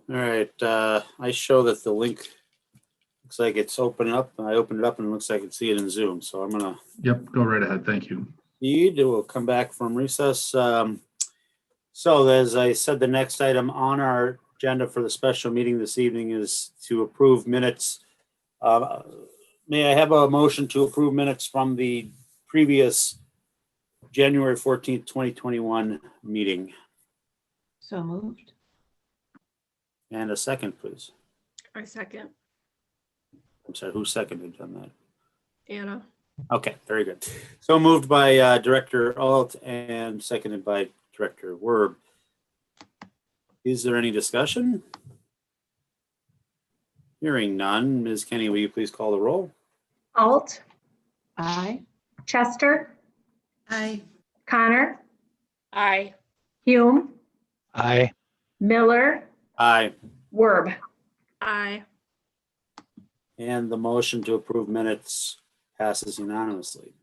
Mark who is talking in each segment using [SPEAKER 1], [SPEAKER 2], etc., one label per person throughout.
[SPEAKER 1] All right, I show that the link looks like it's open up. I opened it up and it looks like I can see it in Zoom. So I'm gonna
[SPEAKER 2] Yep, go right ahead. Thank you.
[SPEAKER 1] we'll come back from recess. So as I said, the next item on our agenda for the special meeting this evening is to approve minutes. May I have a motion to approve minutes from the previous January 14th, 2021 meeting?
[SPEAKER 3] So moved.
[SPEAKER 1] And a second, please.
[SPEAKER 4] I second.
[SPEAKER 1] I'm sorry, who seconded on that?
[SPEAKER 4] Anna.
[SPEAKER 1] Okay, very good. So moved by Director Alt and seconded by Director Werb. Is there any discussion? Hearing none. Ms. Kenny, will you please call the roll?
[SPEAKER 5] Alt,
[SPEAKER 3] Aye.
[SPEAKER 5] Chester,
[SPEAKER 3] Aye.
[SPEAKER 5] Connor,
[SPEAKER 4] Aye.
[SPEAKER 5] Hume,
[SPEAKER 6] Aye.
[SPEAKER 5] Miller,
[SPEAKER 1] Aye.
[SPEAKER 5] Werb.
[SPEAKER 4] Aye.
[SPEAKER 1] And the motion to approve minutes passes unanimously.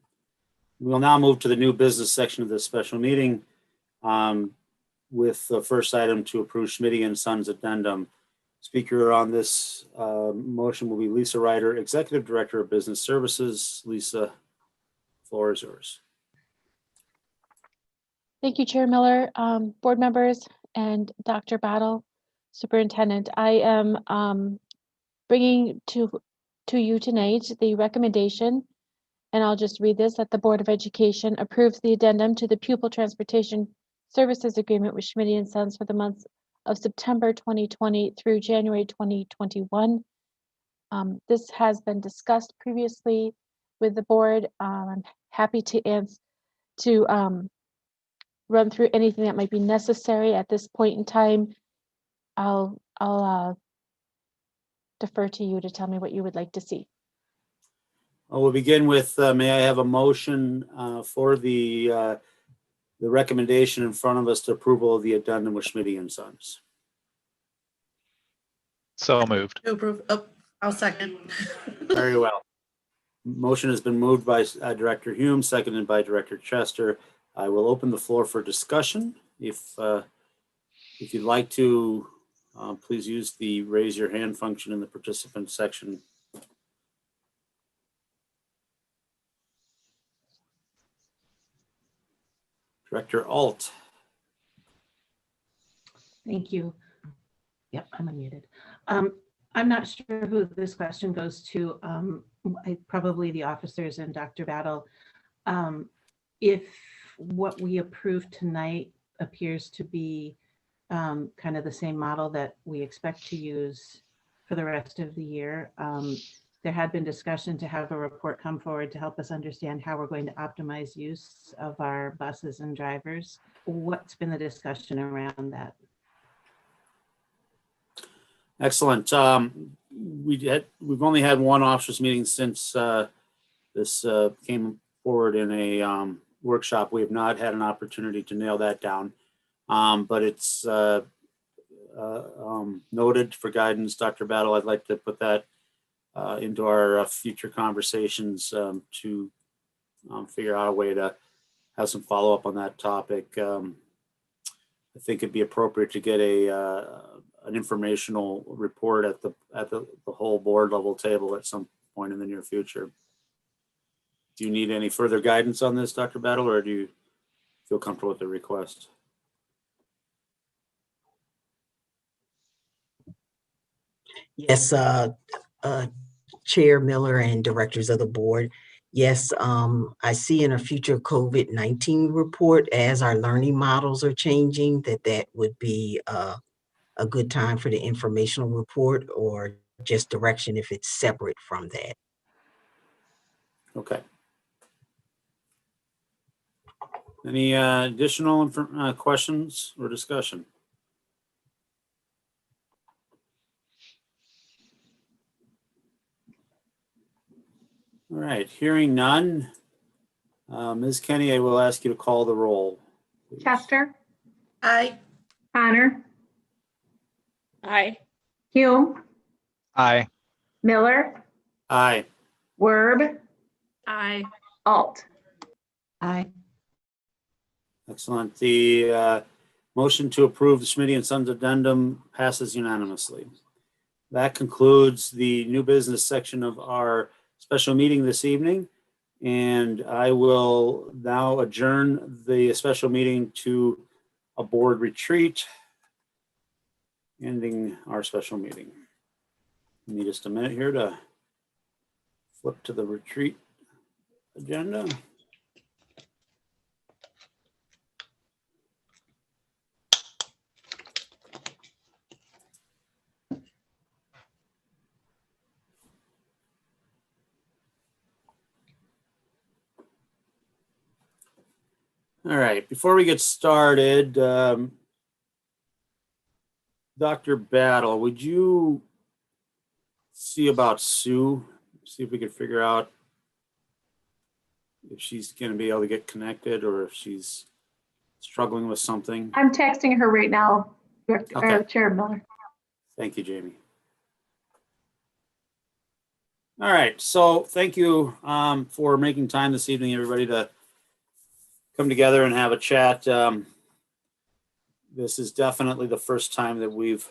[SPEAKER 1] We will now move to the new business section of this special meeting with the first item to approve Schmitty and Sons addendum. Speaker on this motion will be Lisa Ryder, Executive Director of Business Services. Lisa, floor is yours.
[SPEAKER 7] Thank you, Chair Miller, board members, and Dr. Battle, Superintendent. I am bringing to you tonight the recommendation, and I'll just read this, that the Board of Education approves the addendum to the Pupil Transportation Services Agreement with Schmitty and Sons for the months of September 2020 through January 2021. This has been discussed previously with the board. I'm happy to run through anything that might be necessary at this point in time. I'll defer to you to tell me what you would like to see.
[SPEAKER 1] We'll begin with, may I have a motion for the recommendation in front of us to approval of the addendum with Schmitty and Sons?
[SPEAKER 6] So moved.
[SPEAKER 3] To approve. Oh, I'll second.
[SPEAKER 1] Very well. Motion has been moved by Director Hume, seconded by Director Chester. I will open the floor for discussion. If you'd like to, please use the raise your hand function in the participant section. Director Alt.
[SPEAKER 3] Thank you. Yep, I'm unmuted. I'm not sure who this question goes to. Probably the officers and Dr. Battle. If what we approved tonight appears to be kind of the same model that we expect to use for the rest of the year, there had been discussion to have a report come forward to help us understand how we're going to optimize use of our buses and drivers. What's been the discussion around that?
[SPEAKER 1] Excellent. We've only had one officers meeting since this came forward in a workshop. We have not had an opportunity to nail that down, but it's noted for guidance. Dr. Battle, I'd like to put that into our future conversations to figure out a way to have some follow-up on that topic. I think it'd be appropriate to get an informational report at the whole board level table at some point in the near future. Do you need any further guidance on this, Dr. Battle, or do you feel comfortable with the request?
[SPEAKER 8] Yes, Chair Miller and directors of the board. Yes, I see in a future COVID-19 report, as our learning models are changing, that would be a good time for the informational report, or just direction if it's separate from that.
[SPEAKER 1] Okay. Any additional questions or discussion? All right, hearing none. Ms. Kenny, I will ask you to call the roll, please.
[SPEAKER 5] Chester,
[SPEAKER 3] Aye.
[SPEAKER 5] Connor,
[SPEAKER 4] Aye.
[SPEAKER 5] Hume,
[SPEAKER 6] Aye.
[SPEAKER 5] Miller,
[SPEAKER 1] Aye.
[SPEAKER 5] Werb,
[SPEAKER 4] Aye.
[SPEAKER 5] Alt.
[SPEAKER 3] Aye.
[SPEAKER 1] Excellent. The Motion to approve the Schmitty and Sons addendum passes unanimously. That concludes the new business section of our special meeting this evening. And I will now adjourn the special meeting to a board retreat, ending our special meeting. Give me just a minute here to flip to the retreat agenda. All right, before we get started, Dr. Battle, would you see about Sue? See if we could figure out if she's going to be able to get connected or if she's struggling with something.
[SPEAKER 5] I'm texting her right now,
[SPEAKER 1] Okay.
[SPEAKER 5] Chair Miller.
[SPEAKER 1] Thank you, Jamie. All right, so thank you for making time this evening, everybody, to come together and have a chat. This is definitely the first time that we've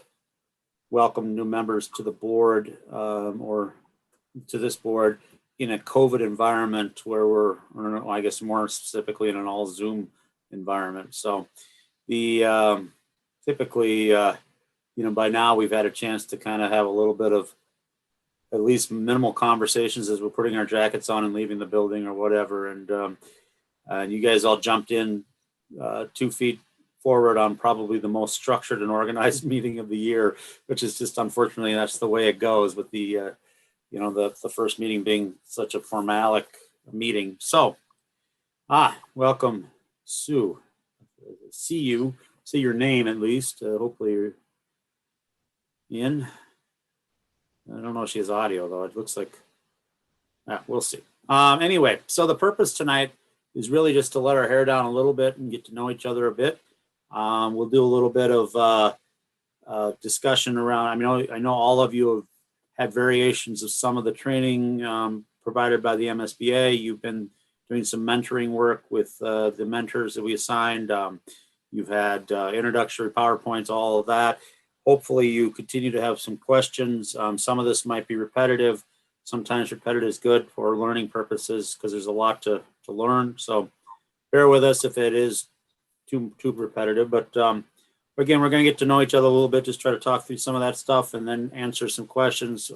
[SPEAKER 1] welcomed new members to the board or to this board in a COVID environment where we're, or I guess more specifically in an all Zoom environment. So the typically, by now we've had a chance to kind of have a little bit of at least minimal conversations as we're putting our jackets on and leaving the building or whatever. And you guys all jumped in 2 feet forward on probably the most structured and organized meeting of the year, which is just, unfortunately, that's the way it goes with the first meeting being such a formalic meeting. So, welcome, Sue. See your name at least. Hopefully you're in. I don't know if she has audio though. It looks like, we'll see. Anyway, so the purpose tonight is really just to let our hair down a little bit and get to know each other a bit. We'll do a little bit of discussion around, I know all of you have had variations of some of the training provided by the MSBA. You've been doing some mentoring work with the mentors that we assigned. You've had introductory PowerPoints, all of that. Hopefully you continue to have some questions. Some of this might be repetitive. Sometimes repetitive is good for learning purposes because there's a lot to learn. So bear with us if it is too repetitive. But again, we're going to get to know each other a little bit, just try to talk through some of that stuff and then answer some questions.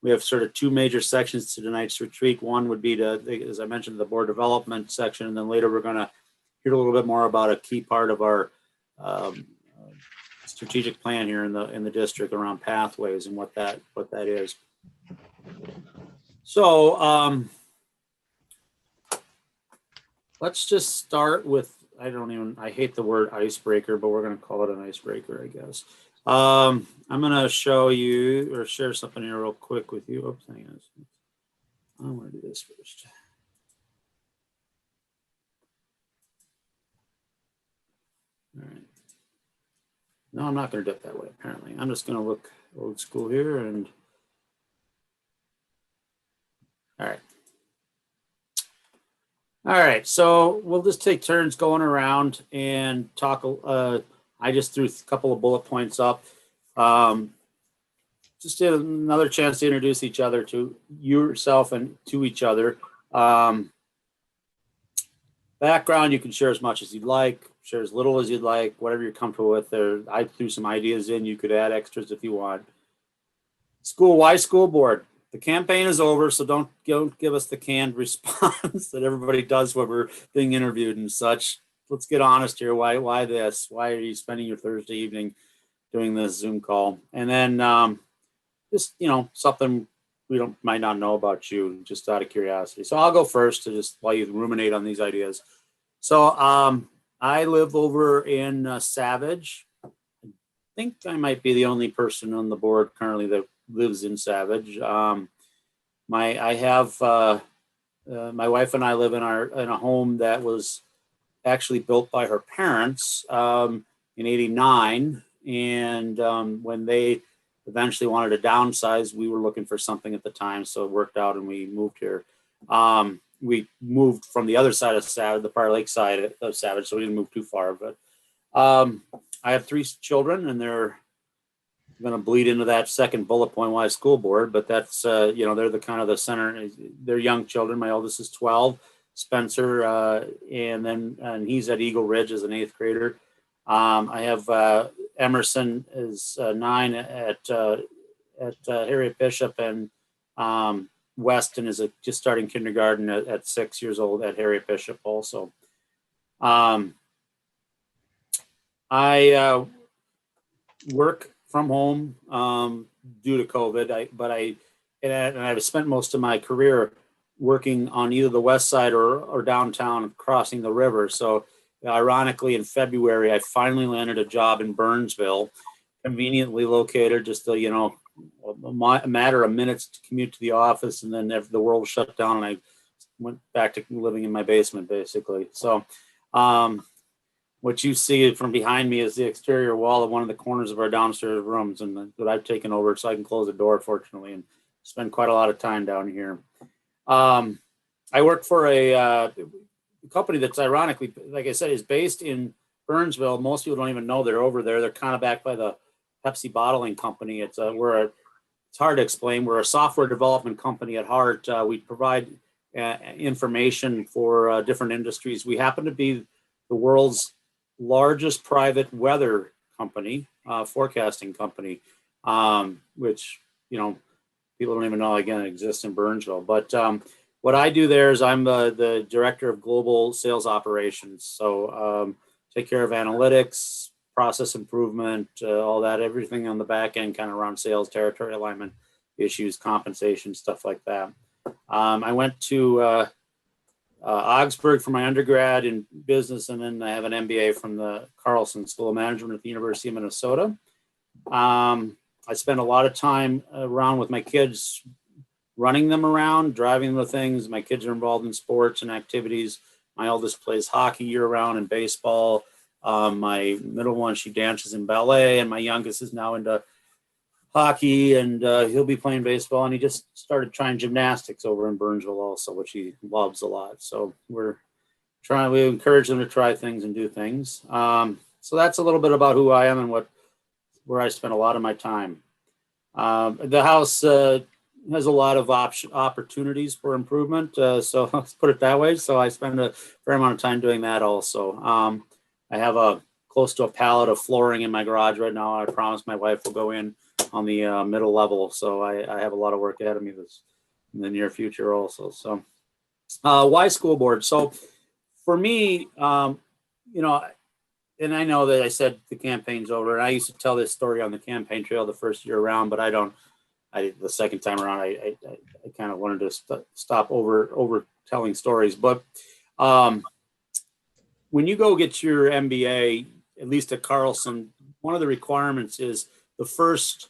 [SPEAKER 1] We have sort of 2 major sections to tonight's retreat. One would be to, as I mentioned, the board development section. And then later we're going to hear a little bit more about a key part of our strategic plan here in the district around pathways and what that is. So let's just start with, I hate the word icebreaker, but we're going to call it an icebreaker, I guess. I'm going to show you or share something here real quick with you. Oops, hang on. I want to do this first. All right. No, I'm not going to do it that way, apparently. I'm just going to look old school here and all right. All right, so we'll just take turns going around and talk. I just threw a couple of bullet points up. Just another chance to introduce each other to yourself and to each other. Background, you can share as much as you'd like, share as little as you'd like, whatever you're comfortable with there. I threw some ideas in. You could add extras if you want. Why school board? The campaign is over, so don't give us the canned response that everybody does when we're being interviewed and such. Let's get honest here. Why this? Why are you spending your Thursday evening doing this Zoom call? And then just, something we might not know about you, just out of curiosity. So I'll go first to just while you ruminate on these ideas. So I live over in Savage. I think I might be the only person on the board currently that lives in Savage. My wife and I live in a home that was actually built by her parents in '89, and when they eventually wanted to downsize, we were looking for something at the time, so it worked out and we moved here. We moved from the other side of Savage, the Prior Lake side of Savage, so we didn't move too far, but I have 3 children, and they're going to bleed into that second bullet point, why school board, but that's, they're the kind of the center. They're young children. My oldest is 12, Spencer, and he's at Eagle Ridge as an 8th grader. I have Emerson is 9 at Harriet Bishop, and Weston is just starting kindergarten at 6 years old at Harriet Bishop also. I work from home due to COVID, but I've spent most of my career working on either the west side or downtown crossing the river. So ironically, in February, I finally landed a job in Burnsville, conveniently located, just a matter of minutes to commute to the office, and then the world shut down and I went back to living in my basement basically. So what you see from behind me is the exterior wall of one of the corners of our downstairs rooms, and that I've taken over so I can close the door, fortunately, and spend quite a lot of time down here. I work for a company that's ironically, like I said, is based in Burnsville. Most people don't even know they're over there. They're kind of backed by the Pepsi bottling company. It's hard to explain. We're a software development company at heart. We provide information for different industries. We happen to be the world's largest private weather company, forecasting company, which, people don't even know, again, exists in Burnsville. But what I do there is I'm the director of global sales operations. So take care of analytics, process improvement, all that, everything on the back end, kind of around sales, territory alignment issues, compensation, stuff like that. I went to Augsburg for my undergrad in business, and then I have an MBA from the Carlson School of Management at the University of Minnesota. I spend a lot of time around with my kids, running them around, driving them to things. My kids are involved in sports and activities. My oldest plays hockey year round and baseball. My middle one, she dances in ballet, and my youngest is now into hockey, and he'll be playing baseball, and he just started trying gymnastics over in Burnsville also, which he loves a lot. So we encourage them to try things and do things. So that's a little bit about who I am and where I spend a lot of my time. The house has a lot of opportunities for improvement. So let's put it that way. So I spend a fair amount of time doing that also. I have close to a pallet of flooring in my garage right now. I promise my wife will go in on the middle level. So I have a lot of work ahead of me in the near future also. So why school board? So for me, and I know that I said the campaign's over, and I used to tell this story on the campaign trail the first year around, but the second time around, I kind of wanted to stop over telling stories. But when you go get your MBA, at least at Carlson, one of the requirements is the first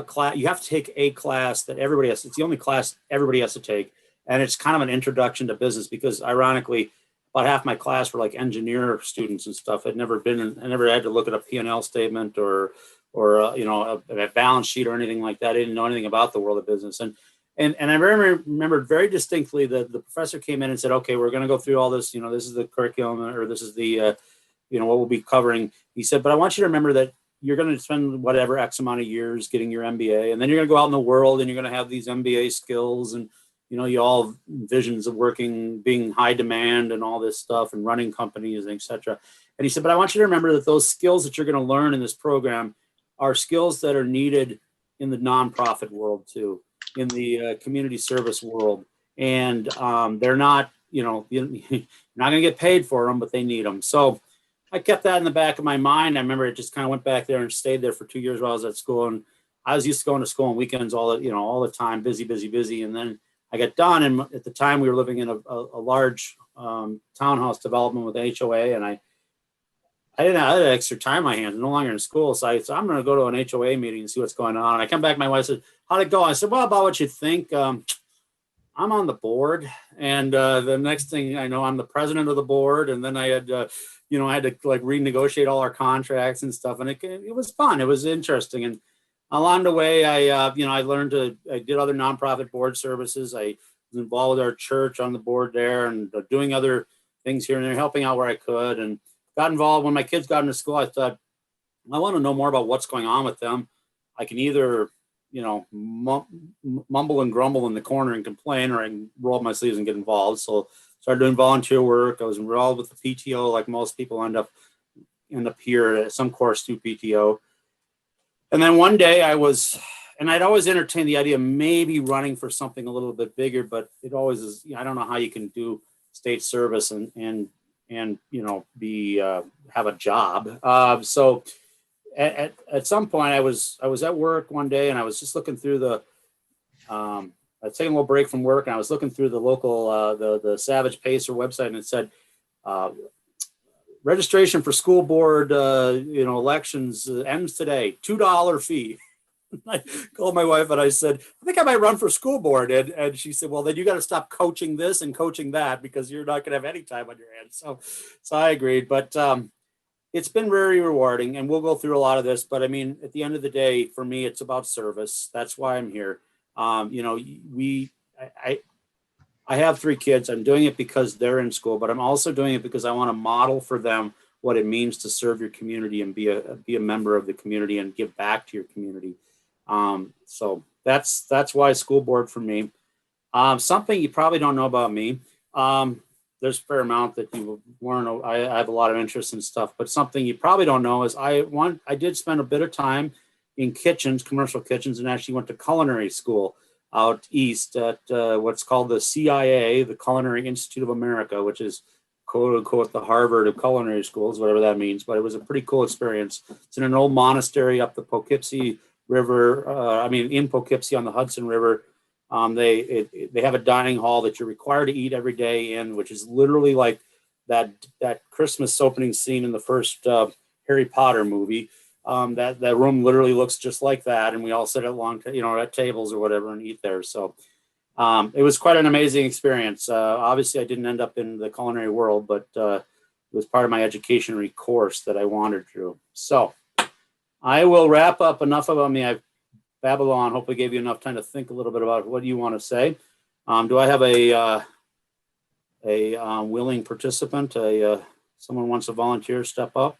[SPEAKER 1] class. You have to take a class that everybody has. It's the only class everybody has to take, and it's kind of an introduction to business, because ironically, about half my class were like engineer students and stuff. I never had to look at a P&L statement or a balance sheet or anything like that. I didn't know anything about the world of business. And I remembered very distinctly that the professor came in and said, okay, we're going to go through all this, this is the curriculum, or this is the, what we'll be covering. He said, but I want you to remember that you're going to spend whatever X amount of years getting your MBA, and then you're going to go out in the world and you're going to have these MBA skills, and you all have visions of being high demand and all this stuff and running companies, and et cetera. And he said, but I want you to remember that those skills that you're going to learn in this program are skills that are needed in the nonprofit world too, in the community service world. And they're not, you're not going to get paid for them, but they need them. So I kept that in the back of my mind. I remember it just kind of went back there and stayed there for 2 years while I was at school. And I was used to going to school on weekends all the time, busy. And then I got done. And at the time we were living in a large townhouse development with HOA. And I had extra time on my hands, no longer in school. So I'm going to go to an HOA meeting and see what's going on. And I come back, my wife said, how'd it go? I said, well, about what you think. I'm on the board. And the next thing I know, I'm the president of the board. And then I had, I had to like renegotiate all our contracts and stuff. And it was fun. It was interesting. And along the way, I did other nonprofit board services. I was involved with our church on the board there, and doing other things here and there, helping out where I could. And got involved when my kids got into school. I thought, I want to know more about what's going on with them. I can either, mumble and grumble in the corner and complain, or I can roll up my sleeves and get involved. So started doing volunteer work. I was enrolled with the PTO, like most people end up here at some course through PTO. And then one day I'd always entertained the idea of maybe running for something a little bit bigger, but it always is, I don't know how you can do state service and be have a job. So at some point I was at work one day, and I was just looking through I'd taken a little break from work, and I was looking through the local the Savage Pacer website, and it said registration for school board elections ends today, $2 fee. I called my wife and I said, I think I might run for school board. And she said, well, then you got to stop coaching this and coaching that, because you're not going to have any time on your hands. So I agreed. But it's been very rewarding, and we'll go through a lot of this. But I mean, at the end of the day, for me, it's about service. That's why I'm here. I have 3 kids. I'm doing it because they're in school, but I'm also doing it because I want to model for them what it means to serve your community and be a member of the community and give back to your community. So that's why school board for me. Something you probably don't know about me. There's a fair amount that you learn. I have a lot of interest in stuff, but something you probably don't know is I did spend a bit of time in kitchens, commercial kitchens, and actually went to culinary school out east at what's called the CIA, the Culinary Institute of America, which is quote unquote the Harvard of culinary schools, whatever that means. But it was a pretty cool experience. It's in an old monastery up the Poughkeepsie River. In Poughkeepsie on the Hudson River. They have a dining hall that you're required to eat every day in, which is literally like that Christmas opening scene in the first Harry Potter movie. That room literally looks just like that, and we all sit at tables or whatever and eat there. So it was quite an amazing experience. Obviously, I didn't end up in the culinary world, but it was part of my educational course that I wandered through. So I will wrap up. Enough about me. I've babbled on. Hopefully, gave you enough time to think a little bit about what you want to say. Do I have a willing participant? Someone wants to volunteer, step up.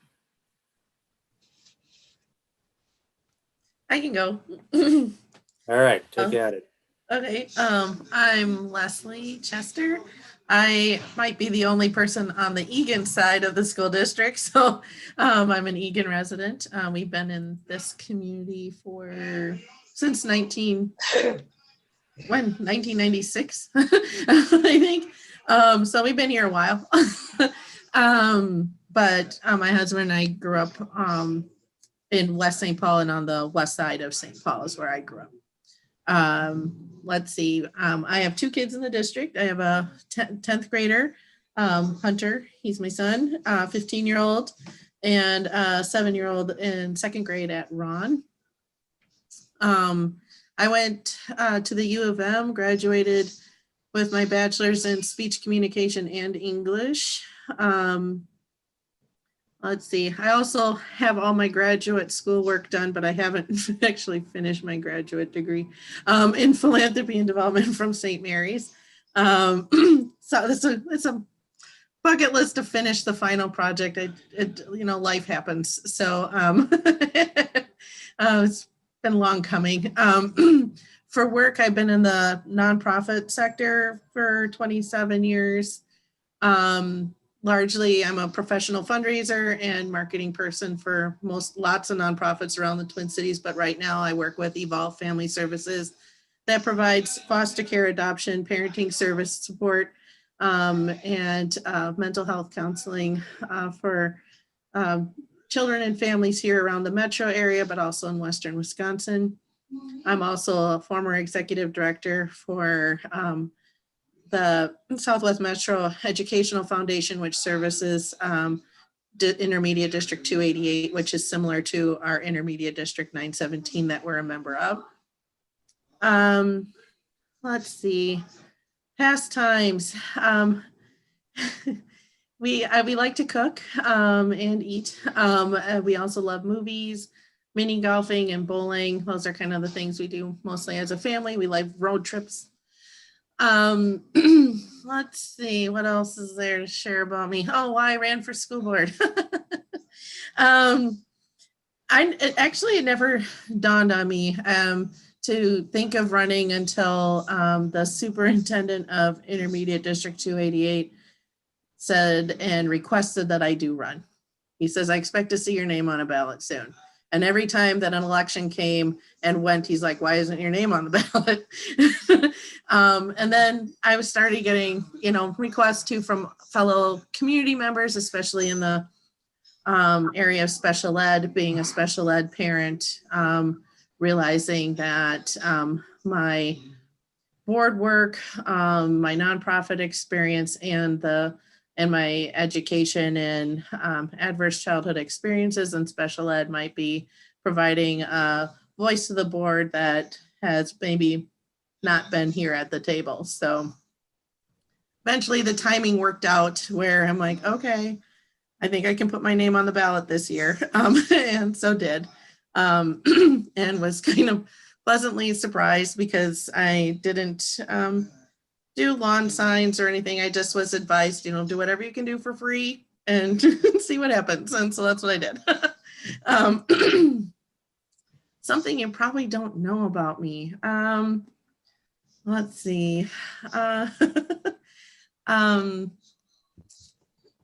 [SPEAKER 9] I can go.
[SPEAKER 1] All right, take at it.
[SPEAKER 9] Okay. I'm Leslie Chester. I might be the only person on the Eagan side of the school district. So I'm an Eagan resident. We've been in this community since 1996, I think. So we've been here a while. But my husband and I grew up in West St. Paul, and on the west side of St. Paul is where I grew up. Let's see. I have 2 kids in the district. I have a 10th grader, Hunter. He's my son, 15-year-old, and a 7-year-old in 2nd grade at Ron. I went to the U of M, graduated with my bachelor's in speech communication and English. Let's see. I also have all my graduate schoolwork done, but I haven't actually finished my graduate degree in philanthropy and development from St. Mary's. So it's a bucket list to finish the final project. Life happens. So it's been long coming. For work, I've been in the nonprofit sector for 27 years. Largely, I'm a professional fundraiser and marketing person for lots of nonprofits around the Twin Cities, but right now I work with Evolve Family Services that provides foster care, adoption, parenting service support, and mental health counseling for children and families here around the metro area, but also in Western Wisconsin. I'm also a former executive director for the Southwest Metro Educational Foundation, which services Intermediate District 288, which is similar to our Intermediate District 917 that we're a member of. Let's see, pastimes. We like to cook and eat. We also love movies, mini golfing, and bowling. Those are kind of the things we do mostly as a family. We like road trips. Let's see, what else is there to share about me? Oh, why I ran for school board. It never dawned on me to think of running until the superintendent of Intermediate District 288 said and requested that I do run. He says, I expect to see your name on a ballot soon. And every time that an election came and went, he's like, why isn't your name on the ballot? And then I was started getting, requests too from fellow community members, especially in the area of special ed, being a special ed parent, realizing that my board work, my nonprofit experience, and my education in adverse childhood experiences and special ed might be providing a voice to the board that has maybe not been here at the table. So eventually the timing worked out where I'm like, okay, I think I can put my name on the ballot this year. And so did, and was kind of pleasantly surprised because I didn't do lawn signs or anything. I just was advised, do whatever you can do for free and see what happens. And so that's what I did. Something you probably don't know about me. Let's see.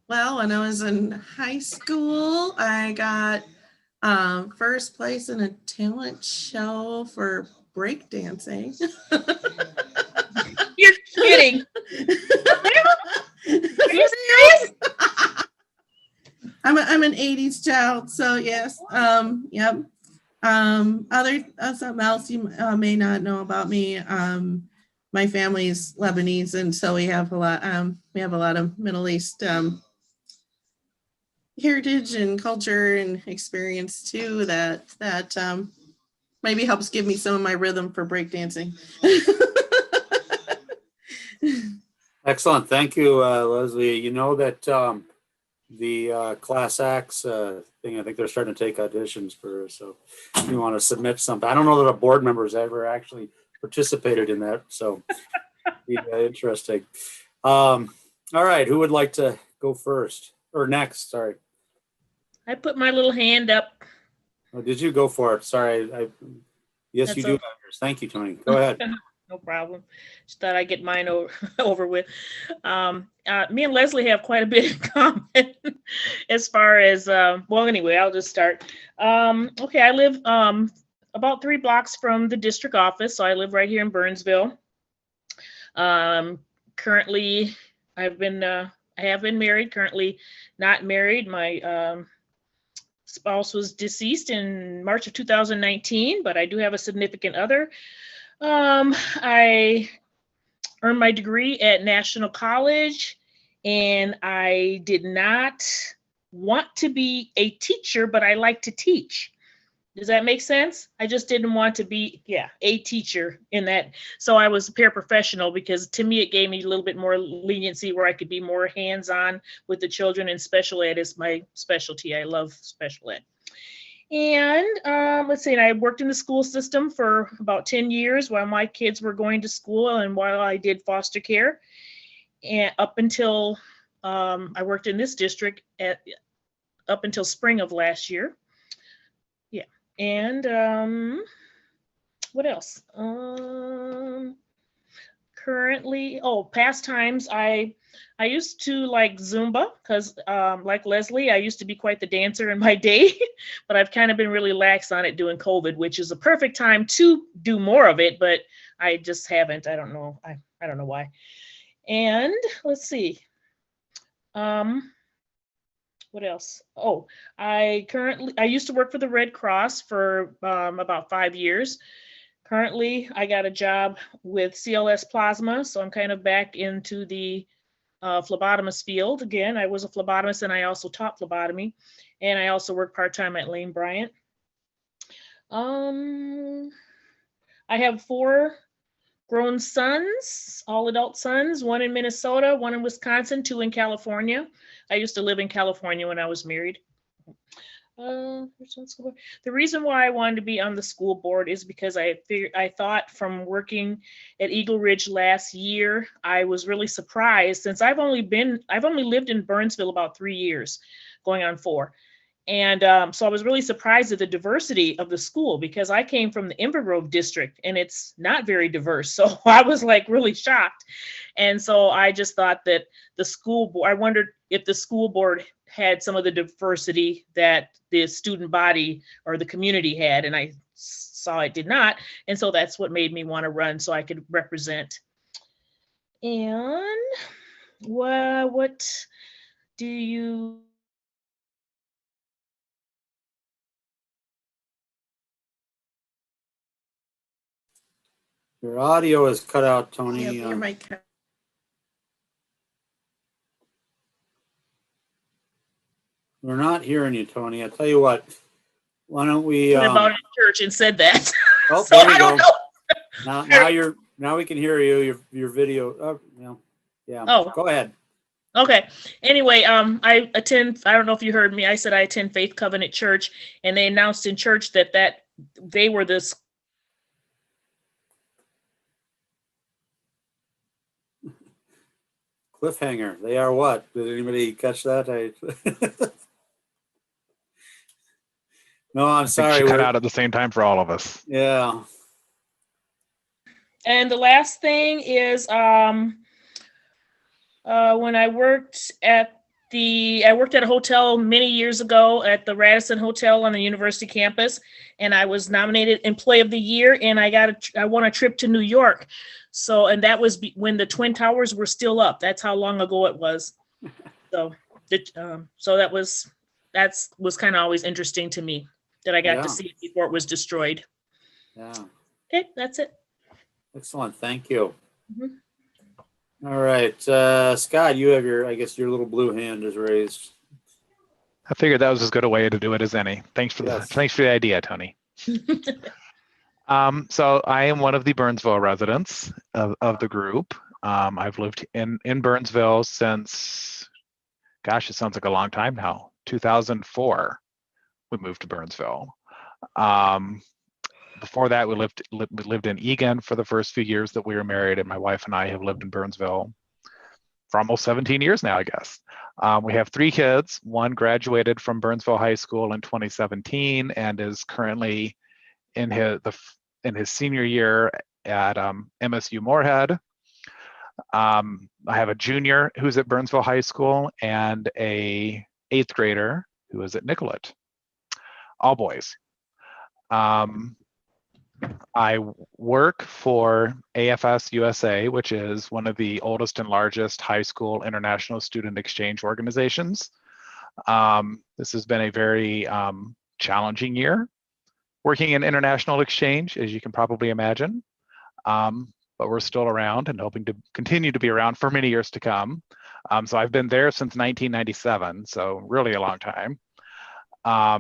[SPEAKER 9] Well, when I was in high school, I got first place in a talent show for breakdancing.
[SPEAKER 4] You're kidding. Are you serious?
[SPEAKER 9] I'm an 80s child, so yes. Yep. Something else you may not know about me. My family's Lebanese, and so we have a lot of Middle East heritage and culture and experience too. That maybe helps give me some of my rhythm for breakdancing.
[SPEAKER 1] Excellent. Thank you, Leslie. You know that the Class Acts thing, I think they're starting to take auditions for, so if you want to submit something. I don't know that a board member has ever actually participated in that, so be interesting. All right, who would like to go first or next? Sorry.
[SPEAKER 4] I put my little hand up.
[SPEAKER 1] Oh, did you go for it? Sorry. Yes,
[SPEAKER 4] That's
[SPEAKER 1] you do have yours. Thank you, Tony. Go ahead.
[SPEAKER 4] No problem. Just thought I'd get mine over with. Me and Leslie have quite a bit in common as far as, well, anyway, I'll just start. Okay, I live about 3 blocks from the district office, so I live right here in Burnsville. Currently, I have been married, currently not married. My spouse was deceased in March of 2019, but I do have a significant other. I earned my degree at National College, and I did not want to be a teacher, but I like to teach. Does that make sense? I just didn't want to be, a teacher in that. So I was a paraprofessional because to me, it gave me a little bit more leniency where I could be more hands-on with the children, and special ed is my specialty. I love special ed. And let's see, I worked in the school system for about 10 years while my kids were going to school and while I did foster care. And up until I worked in this district up until spring of last year. Yeah. And what else? Currently, pastimes. I used to like Zumba because like Leslie, I used to be quite the dancer in my day, but I've kind of been really lax on it during COVID, which is a perfect time to do more of it, but I just haven't. I don't know. I don't know why. And let's see. What else? Oh, I used to work for the Red Cross for about 5 years. Currently, I got a job with CLS Plasma, so I'm kind of back into the phlebotomist field. Again, I was a phlebotomist and I also taught phlebotomy, and I also work part-time at Lane Bryant. I have 4 grown sons, all adult sons, 1 in Minnesota, 1 in Wisconsin, 2 in California. I used to live in California when I was married. The reason why I wanted to be on the school board is because I thought from working at Eagle Ridge last year, I was really surprised since I've only lived in Burnsville about 3 years, going on 4. And so I was really surprised at the diversity of the school because I came from the Inver Grove district and it's not very diverse. So I was like really shocked. And so I just thought that the school board, I wondered if the school board had some of the diversity that the student body or the community had. And I saw it did not. And so that's what made me want to run so I could represent. And what do you...
[SPEAKER 1] Your audio is cut out,
[SPEAKER 9] Yep,
[SPEAKER 1] Tony.
[SPEAKER 9] your mic.
[SPEAKER 1] We're not hearing you, Tony. I tell you what, why don't we?
[SPEAKER 4] about it in church and said that.
[SPEAKER 1] Oh,
[SPEAKER 4] So
[SPEAKER 1] there you
[SPEAKER 4] I don't
[SPEAKER 1] go.
[SPEAKER 4] know.
[SPEAKER 1] Now we can hear you. Your video. Oh, no. Yeah.
[SPEAKER 4] Oh.
[SPEAKER 1] Go ahead.
[SPEAKER 4] Okay. Anyway, I don't know if you heard me. I said I attend Faith Covenant Church, and they announced in church that they were this.
[SPEAKER 1] Cliffhanger. They are what? Did anybody catch that? No, I'm
[SPEAKER 6] I think
[SPEAKER 1] sorry.
[SPEAKER 6] she cut out at the same time for all of us.
[SPEAKER 1] Yeah.
[SPEAKER 4] And the last thing is when I worked at a hotel many years ago at the Radisson Hotel on the university campus, and I was nominated Employee of the Year, and I won a trip to New York. So, and that was when the Twin Towers were still up. That's how long ago it was. So, that was kind of always interesting to me that I got to see it before it was destroyed.
[SPEAKER 1] Yeah.
[SPEAKER 4] Okay, that's it.
[SPEAKER 1] Excellent. Thank you.
[SPEAKER 4] Mm-hmm.
[SPEAKER 1] All right. Scott, you have your little blue hand is raised.
[SPEAKER 6] I figured that was as good a way to do it as any. Thanks for the idea, Tony. So I am one of the Burnsville residents of the group. I've lived in Burnsville since, gosh, it sounds like a long time now. 2004, we moved to Burnsville. Before that, we lived in Eagan for the first few years that we were married, and my wife and I have lived in Burnsville for almost 17 years now, I guess. We have 3 kids. One graduated from Burnsville High School in 2017 and is currently in his senior year at MSU Moorhead. I have a junior who's at Burnsville High School and a 8th grader who is at Nicollet. All boys. I work for AFS USA, which is one of the oldest and largest high school international student exchange organizations. This has been a very challenging year working in international exchange, as you can probably imagine. But we're still around and hoping to continue to be around for many years to come. So I've been there since 1997, so really a long time. I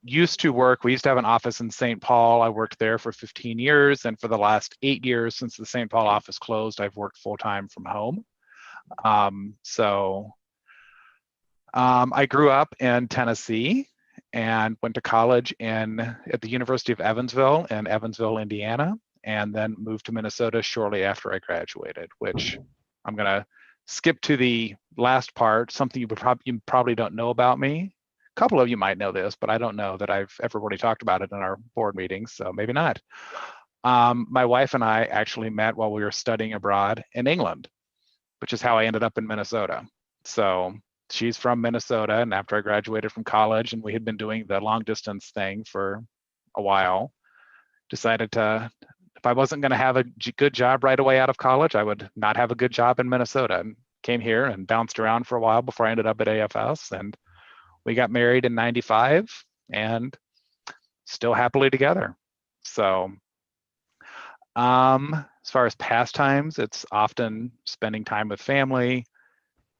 [SPEAKER 6] used to work, we used to have an office in St. Paul. I worked there for 15 years, and for the last 8 years since the St. Paul office closed, I've worked full-time from home. I grew up in Tennessee and went to college at the University of Evansville in Evansville, Indiana, and then moved to Minnesota shortly after I graduated, which I'm gonna skip to the last part, something you probably don't know about me. A couple of you might know this, but I don't know that I've ever really talked about it in our board meetings, so maybe not. My wife and I actually met while we were studying abroad in England, which is how I ended up in Minnesota. So she's from Minnesota, and after I graduated from college and we had been doing the long distance thing for a while, decided if I wasn't going to have a good job right away out of college, I would not have a good job in Minnesota, and came here and bounced around for a while before I ended up at AFS. And we got married in '95 and still happily together. So as far as pastimes, it's often spending time with family,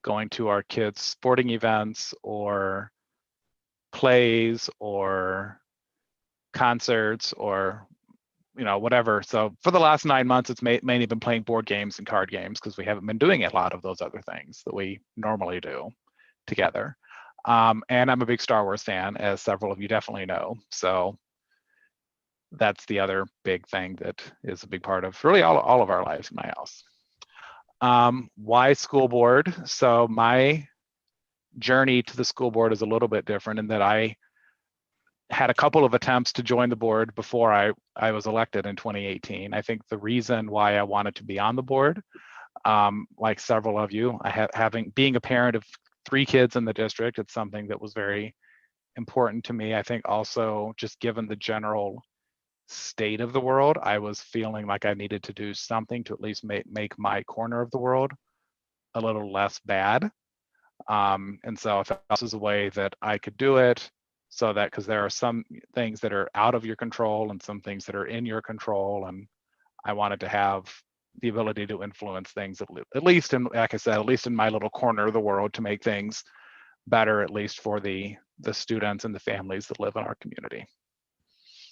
[SPEAKER 6] going to our kids' sporting events or plays or concerts or whatever. So for the last 9 months, it's mainly been playing board games and card games because we haven't been doing a lot of those other things that we normally do together. And I'm a big Star Wars fan, as several of you definitely know. So that's the other big thing that is a big part of really all of our lives in my house. Why school board? So my journey to the school board is a little bit different in that I had a couple of attempts to join the board before I was elected in 2018. I think the reason why I wanted to be on the board, like several of you, being a parent of 3 kids in the district, it's something that was very important to me. I think also just given the general state of the world, I was feeling like I needed to do something to at least make my corner of the world a little less bad. And so if this is a way that I could do it, so that, because there are some things that are out of your control and some things that are in your control, and I wanted to have the ability to influence things at least in, like I said, at least in my little corner of the world, to make things better, at least for the students and the families that live in our community.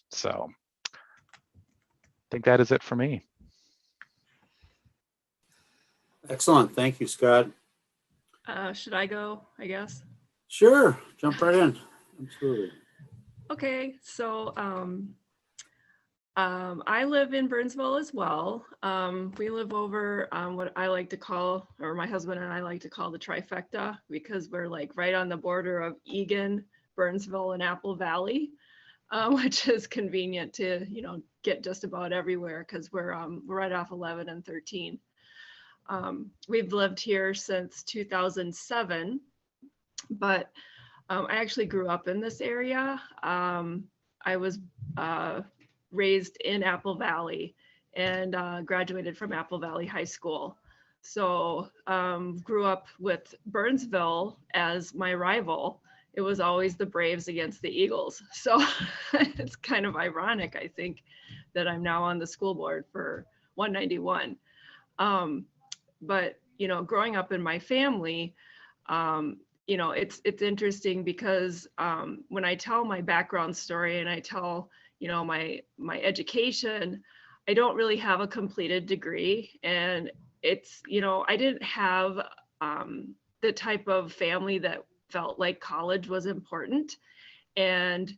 [SPEAKER 6] So I think that is it for me.
[SPEAKER 1] Excellent. Thank you, Scott.
[SPEAKER 10] Should I go, I guess?
[SPEAKER 1] Sure. Jump right in. Absolutely.
[SPEAKER 10] Okay, so I live in Burnsville as well. We live over what I like to call, or my husband and I like to call, the trifecta, because we're like right on the border of Eagan, Burnsville, and Apple Valley, which is convenient to, get just about everywhere because we're right off 11 and 13. We've lived here since 2007, but I actually grew up in this area. I was raised in Apple Valley and graduated from Apple Valley High School. So grew up with Burnsville as my rival. It was always the Braves against the Eagles. So it's kind of ironic, I think, that I'm now on the school board for 191. But, growing up in my family, it's interesting because when I tell my background story and I tell, my education, I don't really have a completed degree. And it's, I didn't have the type of family that felt like college was important. And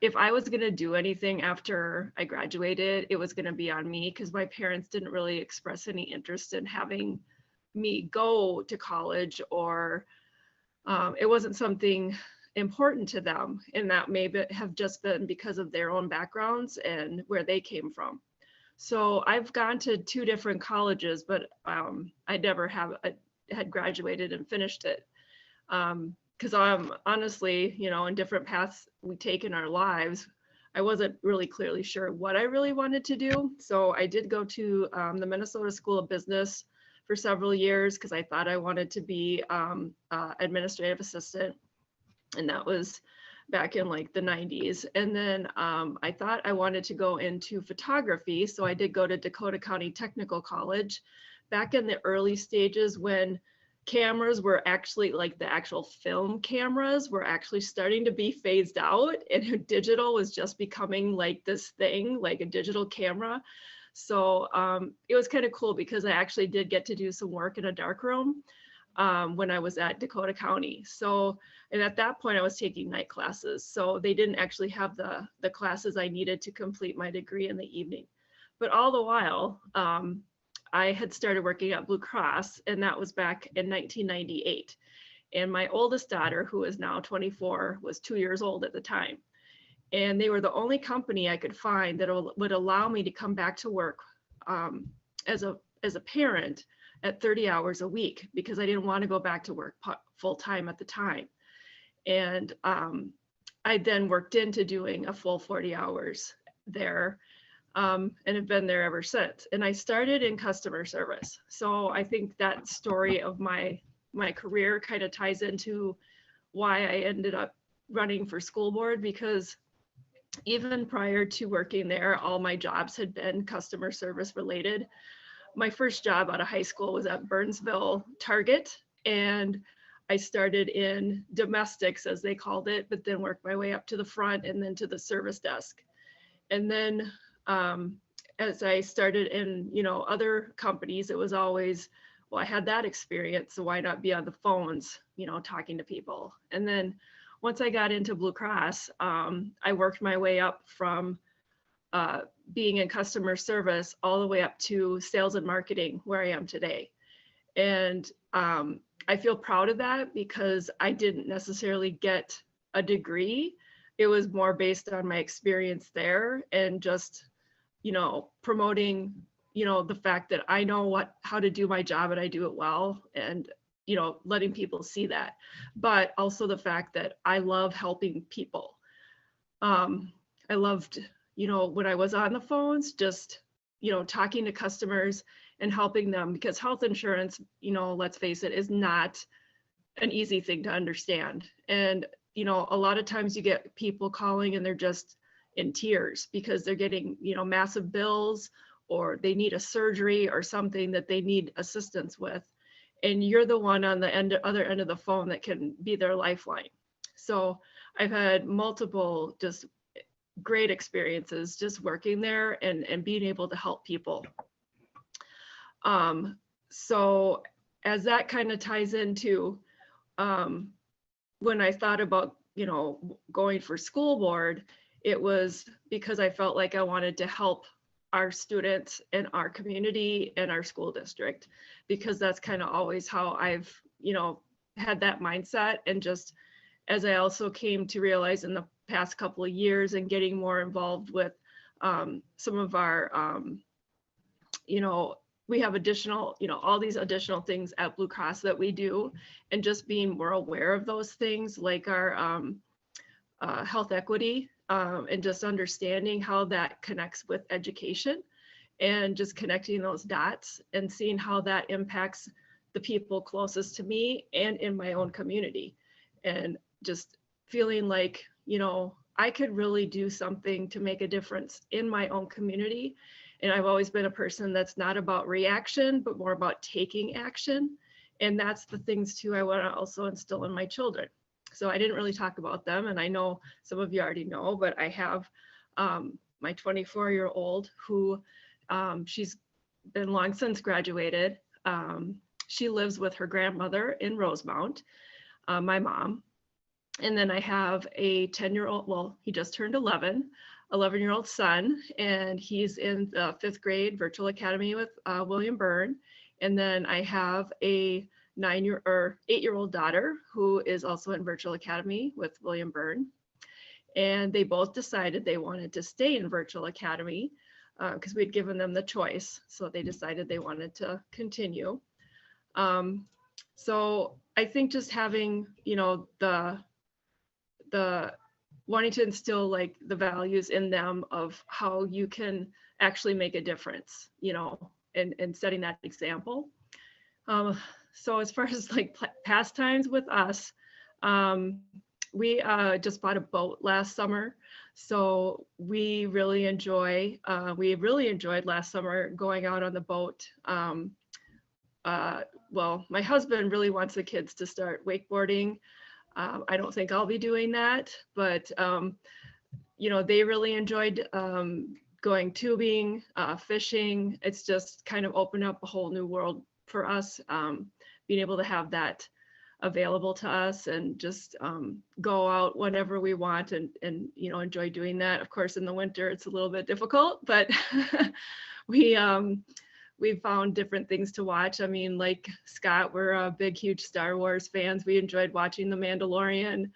[SPEAKER 10] if I was going to do anything after I graduated, it was going to be on me because my parents didn't really express any interest in having me go to college, or it wasn't something important to them. And that may have just been because of their own backgrounds and where they came from. So I've gone to 2 different colleges, but I never had graduated and finished it. Because I'm honestly, in different paths we take in our lives, I wasn't really clearly sure what I really wanted to do. So I did go to the Minnesota School of Business for several years because I thought I wanted to be administrative assistant. And that was back in like the 90s. And then I thought I wanted to go into photography. So I did go to Dakota County Technical College back in the early stages when cameras were actually, like the actual film cameras were actually starting to be phased out, and digital was just becoming like this thing, like a digital camera. So it was kind of cool because I actually did get to do some work in a darkroom when I was at Dakota County. So, and at that point I was taking night classes. So they didn't actually have the classes I needed to complete my degree in the evening. But all the while, I had started working at Blue Cross, and that was back in 1998. And my oldest daughter, who is now 24, was 2 years old at the time. And they were the only company I could find that would allow me to come back to work as a parent at 30 hours a week, because I didn't want to go back to work full time at the time. And I then worked into doing a full 40 hours there. And have been there ever since. And I started in customer service. So I think that story of my career kind of ties into why I ended up running for school board, because even prior to working there, all my jobs had been customer service related. My first job out of high school was at Burnsville Target, and I started in domestics, as they called it, but then worked my way up to the front and then to the service desk. And then as I started in, other companies, it was always, well, I had that experience, so why not be on the phones, you know, talking to people? And then once I got into Blue Cross, I worked my way up from being in customer service all the way up to sales and marketing, where I am today. And I feel proud of that because I didn't necessarily get a degree. It was more based on my experience there and just, you know, promoting, you know, the fact that I know how to do my job and I do it well, and, you know, letting people see that. But also the fact that I love helping people. I loved, you know, when I was on the phones, just, you know, talking to customers and helping them, because health insurance, you know, let's face it, is not an easy thing to understand. And, you know, a lot of times you get people calling and they're just in tears because they're getting, you know, massive bills, or they need a surgery or something that they need assistance with. And you're the one on the other end of the phone that can be their lifeline. So I've had multiple just great experiences just working there and being able to help people. So as that kind of ties into when I thought about, you know, going for school board, it was because I felt like I wanted to help our students and our community and our school district, because that's kind of always how I've, you know, had that mindset. And just as I also came to realize in the past couple of years and getting more involved with some of our, you know, we have additional, you know, all these additional things at Blue Cross that we do, and just being more aware of those things, like our health equity, and just understanding how that connects with education, and just connecting those dots and seeing how that impacts the people closest to me and in my own community. And just feeling like, you know, I could really do something to make a difference in my own community. And I've always been a person that's not about reaction, but more about taking action. And that's the things too I want to also instill in my children. So I didn't really talk about them, and I know some of you already know, but I have my 24-year-old who she's been long since graduated. She lives with her grandmother in Rosemount, my mom. And then I have a 10-year-old, well, he just turned 11-year-old son, and he's in the 5th grade virtual academy with William Byrne. And then I have a 8-year-old daughter who is also in virtual academy with William Byrne. And they both decided they wanted to stay in virtual academy because we'd given them the choice. So they decided they wanted to continue. So I think just having, you know, the wanting to instill like the values in them of how you can actually make a difference, you know, and setting that example. So as far as like pastimes with us, we just bought a boat last summer. So we really enjoyed last summer going out on the boat. Well, my husband really wants the kids to start wakeboarding. I don't think I'll be doing that, but you know, they really enjoyed going tubing, fishing. It's just kind of opened up a whole new world for us, being able to have that available to us and just go out whenever we want and you know, enjoy doing that. Of course, in the winter, it's a little bit difficult, but we found different things to watch. I mean, like Scott, we're big, huge Star Wars fans. We enjoyed watching The Mandalorian.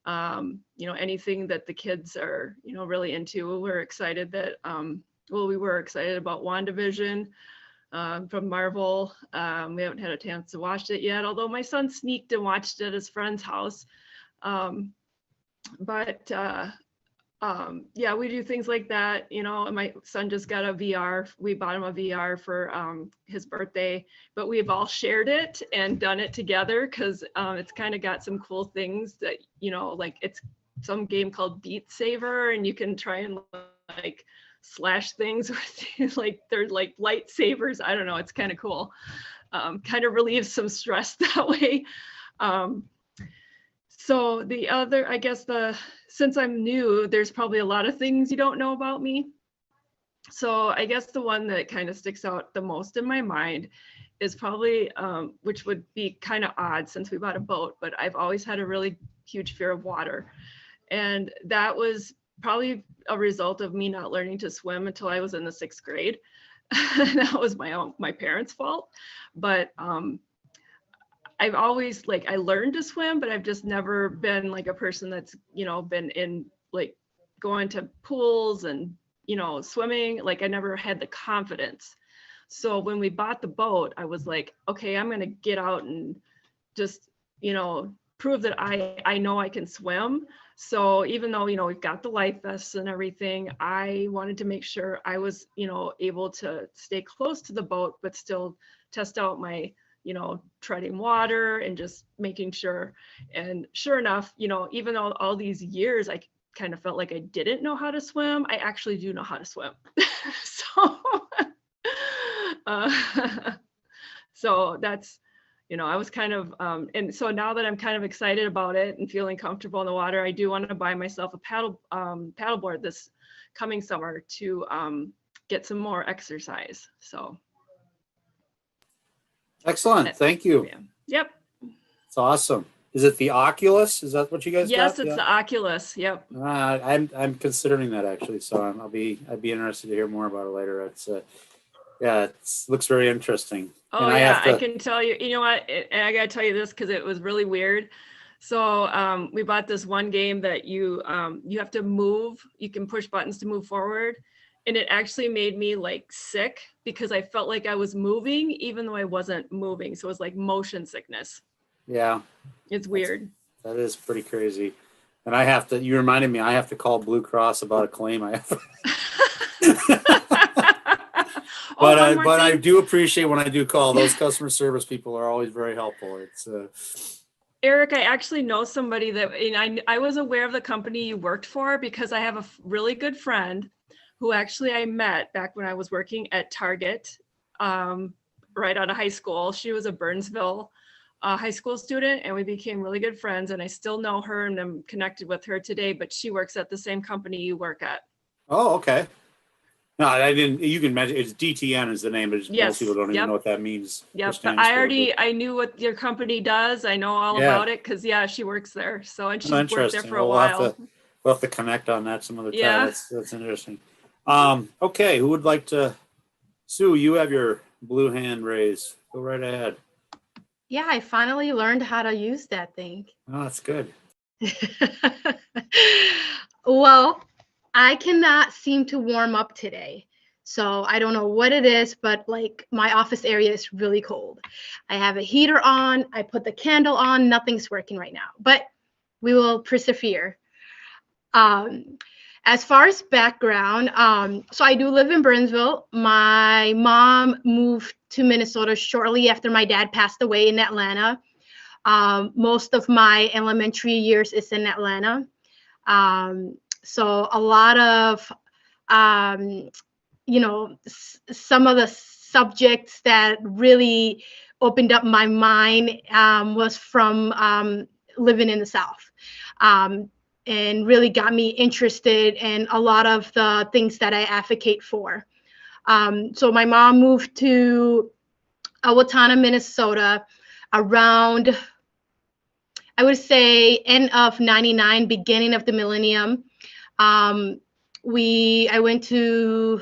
[SPEAKER 10] You know, anything that the kids are, you know, really into. We're excited that, well, we were excited about WandaVision from Marvel. We haven't had a chance to watch it yet, although my son sneaked and watched it at his friend's house. Yeah, we do things like that, you know. And my son just got a VR. We bought him a VR for his birthday, but we've all shared it and done it together because it's kind of got some cool things that, you know, like it's some game called Beat Saber, and you can try and like slash things with like they're like lightsabers. I don't know, it's kind of cool. Kind of relieves some stress that way. So the other, I guess since I'm new, there's probably a lot of things you don't know about me. So I guess the one that kind of sticks out the most in my mind is probably, which would be kind of odd since we bought a boat, but I've always had a really huge fear of water. And that was probably a result of me not learning to swim until I was in the 6th grade. That was my parents' fault. But I've always, like, I learned to swim, but I've just never been like a person that's, you know, been in, like, going to pools and, you know, swimming. Like, I never had the confidence. So when we bought the boat, I was like, okay, I'm going to get out and just, you know, prove that I know I can swim. So even though, you know, we've got the life vests and everything, I wanted to make sure I was, you know, able to stay close to the boat, but still test out my, you know, treading water and just making sure. And sure enough, you know, even though all these years I kind of felt like I didn't know how to swim, I actually do know how to swim. So, so that's, you know, I was kind of, and so now that I'm kind of excited about it and feeling comfortable in the water, I do want to buy myself a paddleboard this coming summer to get some more exercise. So.
[SPEAKER 1] Excellent. Thank you.
[SPEAKER 10] Yeah. Yep.
[SPEAKER 1] It's awesome. Is it the Oculus? Is that what you guys
[SPEAKER 10] Yes,
[SPEAKER 1] got?
[SPEAKER 10] it's the Oculus. Yep.
[SPEAKER 1] I'm considering that actually. So I'd be interested to hear more about it later. It's yeah, it looks very interesting.
[SPEAKER 10] Oh,
[SPEAKER 1] and
[SPEAKER 10] yeah, I can tell you, you know what, and I gotta tell you this because it was really weird. So we bought this one game that you have to move, you can push buttons to move forward. And it actually made me like sick because I felt like I was moving even though I wasn't moving. So it was like motion sickness.
[SPEAKER 1] Yeah.
[SPEAKER 10] It's weird.
[SPEAKER 1] That is pretty crazy. And you reminded me, I have to call Blue Cross about a claim I have. But I do appreciate when I do call. Those customer service people are always very helpful. It's
[SPEAKER 10] Eric, I actually know somebody that, and I was aware of the company you worked for because I have a really good friend who actually I met back when I was working at Target, right out of high school. She was a Burnsville high school student, and we became really good friends. And I still know her, and I'm connected with her today. But she works at the same company you work at.
[SPEAKER 1] Oh, okay. No, I didn't. You can mention it's DTN is the name, but most people don't even know what that means.
[SPEAKER 10] Yep. But I knew what your company does. I know all about it because she works there. So and she's worked there for a while.
[SPEAKER 1] We'll have to connect on that some other time. Yeah. That's interesting. Okay, who would like to? Sue, you have your blue hand raised. Go right ahead.
[SPEAKER 11] Yeah, I finally learned how to use that thing.
[SPEAKER 1] Oh, that's good.
[SPEAKER 11] Well, I cannot seem to warm up today. So I don't know what it is, but like my office area is really cold. I have a heater on, I put the candle on, nothing's working right now, but we will persevere. As far as background, so I do live in Burnsville. My mom moved to Minnesota shortly after my dad passed away in Atlanta. Most of my elementary years is in Atlanta. So a lot of, you know, some of the subjects that really opened up my mind was from living in the South. And really got me interested in a lot of the things that I advocate for. So my mom moved to Owatonna, Minnesota around, I would say, end of '99, beginning of the millennium. I went to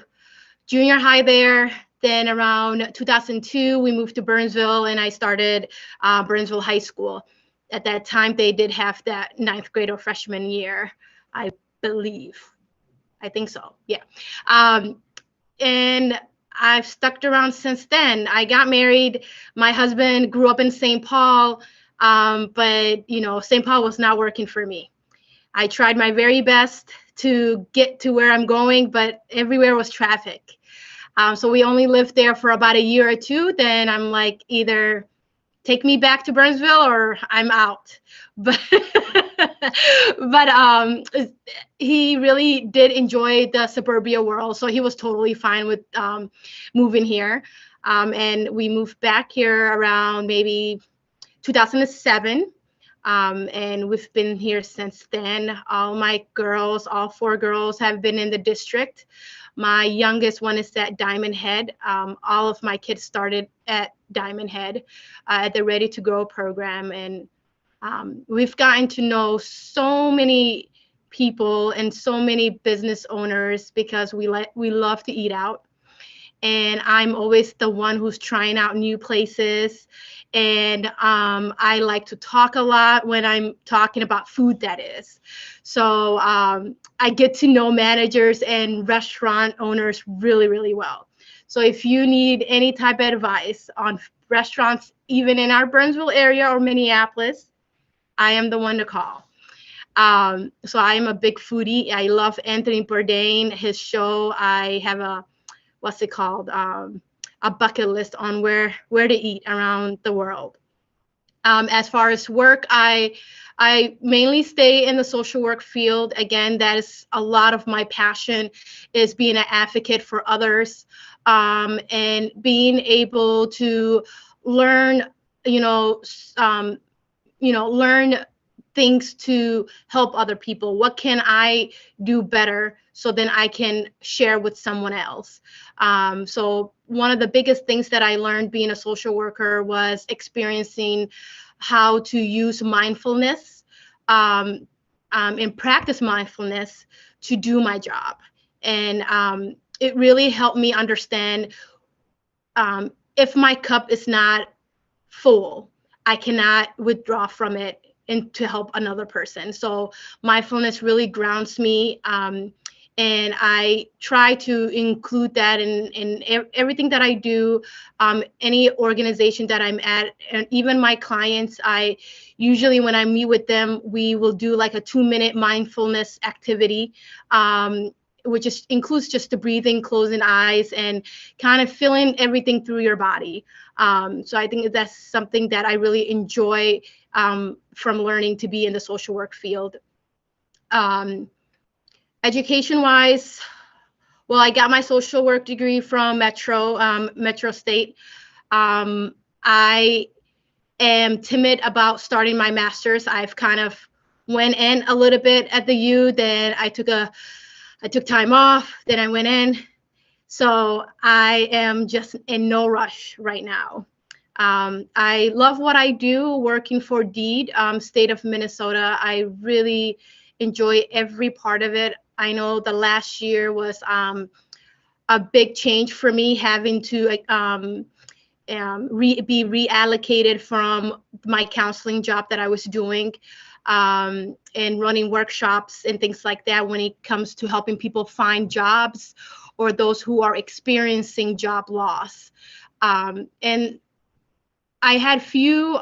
[SPEAKER 11] junior high there. Then around 2002, we moved to Burnsville and I started Burnsville High School. At that time, they did have that 9th grade or freshman year, I believe. I think so, yeah. And I've stuck around since then. I got married. My husband grew up in St. Paul, but you know, St. Paul was not working for me. I tried my very best to get to where I'm going, but everywhere was traffic. So we only lived there for about a year or two. Then I'm like, either take me back to Burnsville or I'm out. But he really did enjoy the suburbia world. So he was totally fine with moving here. And we moved back here around maybe 2007. And we've been here since then. All four girls have been in the district. My youngest one is at Diamond Head. All of my kids started at Diamond Head at the Ready to Grow program. And we've gotten to know so many people and so many business owners because we love to eat out. And I'm always the one who's trying out new places. And I like to talk a lot when I'm talking about food, that is. So I get to know managers and restaurant owners really, really well. So if you need any type of advice on restaurants, even in our Burnsville area or Minneapolis, I am the one to call. So I am a big foodie. I love Anthony Bourdain, his show. I have a bucket list on where to eat around the world. As far as work, I mainly stay in the social work field. Again, that is a lot of my passion, is being an advocate for others, and being able to learn, learn things to help other people. What can I do better so then I can share with someone else? So one of the biggest things that I learned being a social worker was experiencing how to use mindfulness and practice mindfulness to do my job. And it really helped me understand if my cup is not full, I cannot withdraw from it and to help another person. So mindfulness really grounds me. And I try to include that in everything that I do, any organization that I'm at, and even my clients. I usually, when I meet with them, we will do like a 2-minute mindfulness activity, which includes just the breathing, closing eyes, and kind of feeling everything through your body. So I think that's something that I really enjoy from learning to be in the social work field. Education-wise, well, I got my social work degree from Metro State. I am timid about starting my master's. I've kind of went in a little bit at the U, then I took time off, then I went in. So I am just in no rush right now. I love what I do working for DEED, state of Minnesota. I really enjoy every part of it. I know the last year was a big change for me, having to be reallocated from my counseling job that I was doing, and running workshops and things like that when it comes to helping people find jobs or those who are experiencing job loss. And I had few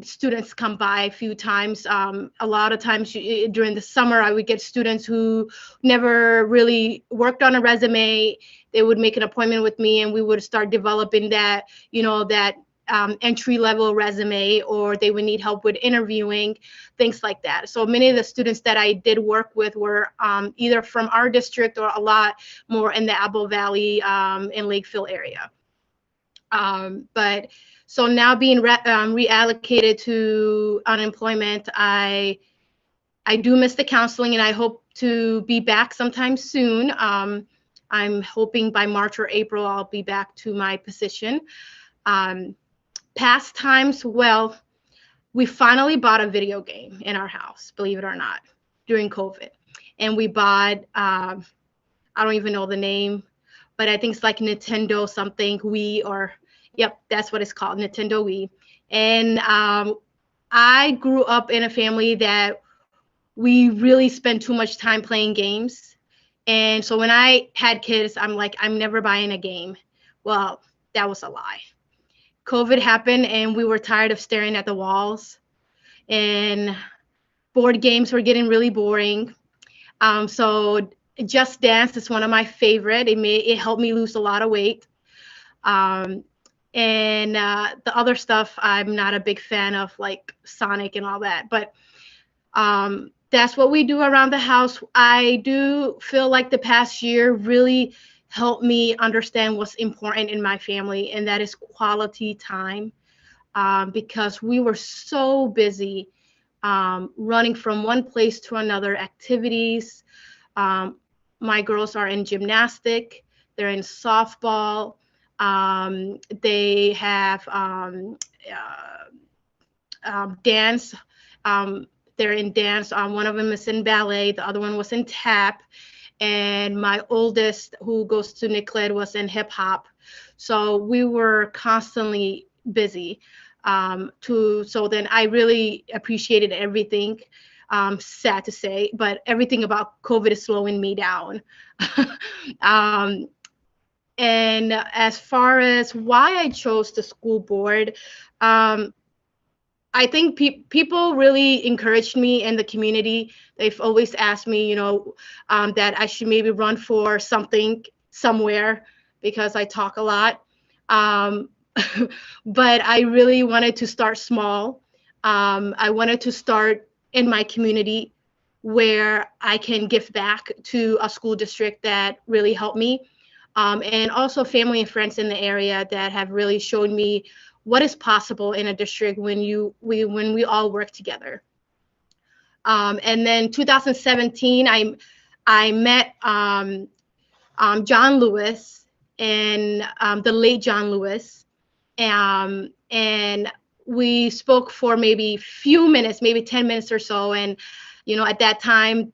[SPEAKER 11] students come by a few times. A lot of times during the summer, I would get students who never really worked on a resume. They would make an appointment with me and we would start developing that, entry-level resume, or they would need help with interviewing, things like that. So many of the students that I did work with were either from our district or a lot more in the Apple Valley and Lakeville area. But so now being reallocated to unemployment, I do miss the counseling, and I hope to be back sometime soon. I'm hoping by March or April I'll be back to my position. Pastimes, well, we finally bought a video game in our house, believe it or not, during COVID. And we bought, I don't even know the name, but I think it's like Nintendo something, Wii, or yep, that's what it's called, Nintendo Wii. And I grew up in a family that we really spent too much time playing games. And so when I had kids, I'm like, I'm never buying a game. Well, that was a lie. COVID happened and we were tired of staring at the walls, and board games were getting really boring. So Just Dance is one of my favorite. It helped me lose a lot of weight. And the other stuff, I'm not a big fan of, like Sonic and all that, but that's what we do around the house. I do feel like the past year really helped me understand what's important in my family, and that is quality time. because we were so busy running from one place to another, activities. My girls are in gymnastic, they're in softball, they have dance, they're in dance. One of them is in ballet, the other one was in tap, and my oldest, who goes to Nicollet, was in hip hop. So we were constantly busy. So then I really appreciated everything. Sad to say, but everything about COVID is slowing me down. And as far as why I chose the school board, I think people really encouraged me in the community. They've always asked me, that I should maybe run for something somewhere because I talk a lot. But I really wanted to start small. I wanted to start in my community where I can give back to a school district that really helped me. And also family and friends in the area that have really showed me what is possible in a district when we all work together. And then 2017, I met John Lewis and the late John Lewis, and we spoke for maybe few minutes, maybe 10 minutes or so. And at that time,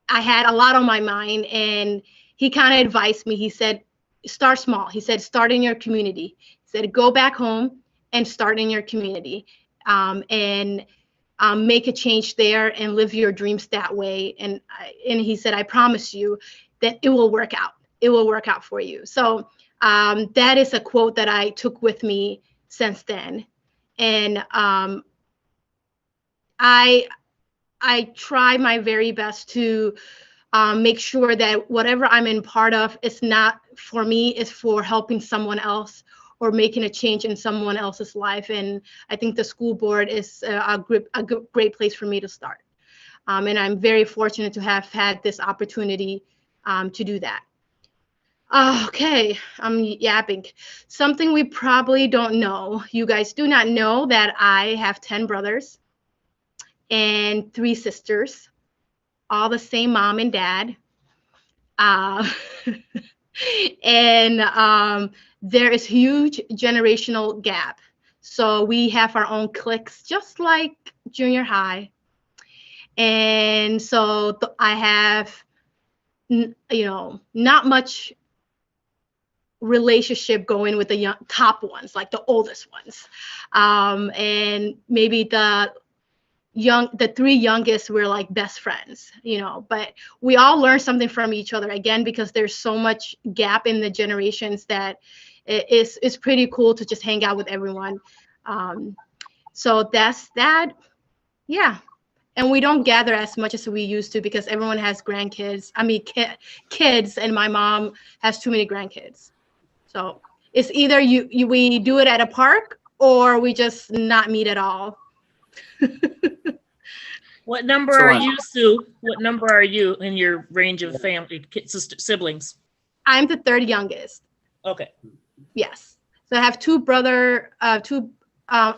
[SPEAKER 11] I had a lot on my mind, and he kind of advised me. He said, start small. He said, start in your community. He said, go back home and start in your community, and make a change there and live your dreams that way. And he said, I promise you that it will work out. It will work out for you. So that is a quote that I took with me since then. And I try my very best to make sure that whatever I'm in part of is not for me, it's for helping someone else or making a change in someone else's life. And I think the school board is a great place for me to start. And I'm very fortunate to have had this opportunity to do that. Okay, I'm yapping. Something we probably don't know. You guys do not know that I have 10 brothers and 3 sisters, all the same mom and dad. And there is huge generational gap. So we have our own cliques, just like junior high. And so I have, not much relationship going with the top ones, like the oldest ones. And maybe the 3 youngest were like best friends, but we all learn something from each other, again, because there's so much gap in the generations that it's pretty cool to just hang out with everyone. So that's that. Yeah. And we don't gather as much as we used to because everyone has grandkids. I mean, kids, and my mom has too many grandkids. So it's either we do it at a park or we just not meet at all.
[SPEAKER 4] What number are you, Sue? What number are you in your range of family, siblings?
[SPEAKER 11] I'm the 3rd youngest.
[SPEAKER 4] Okay.
[SPEAKER 11] Yes. So I have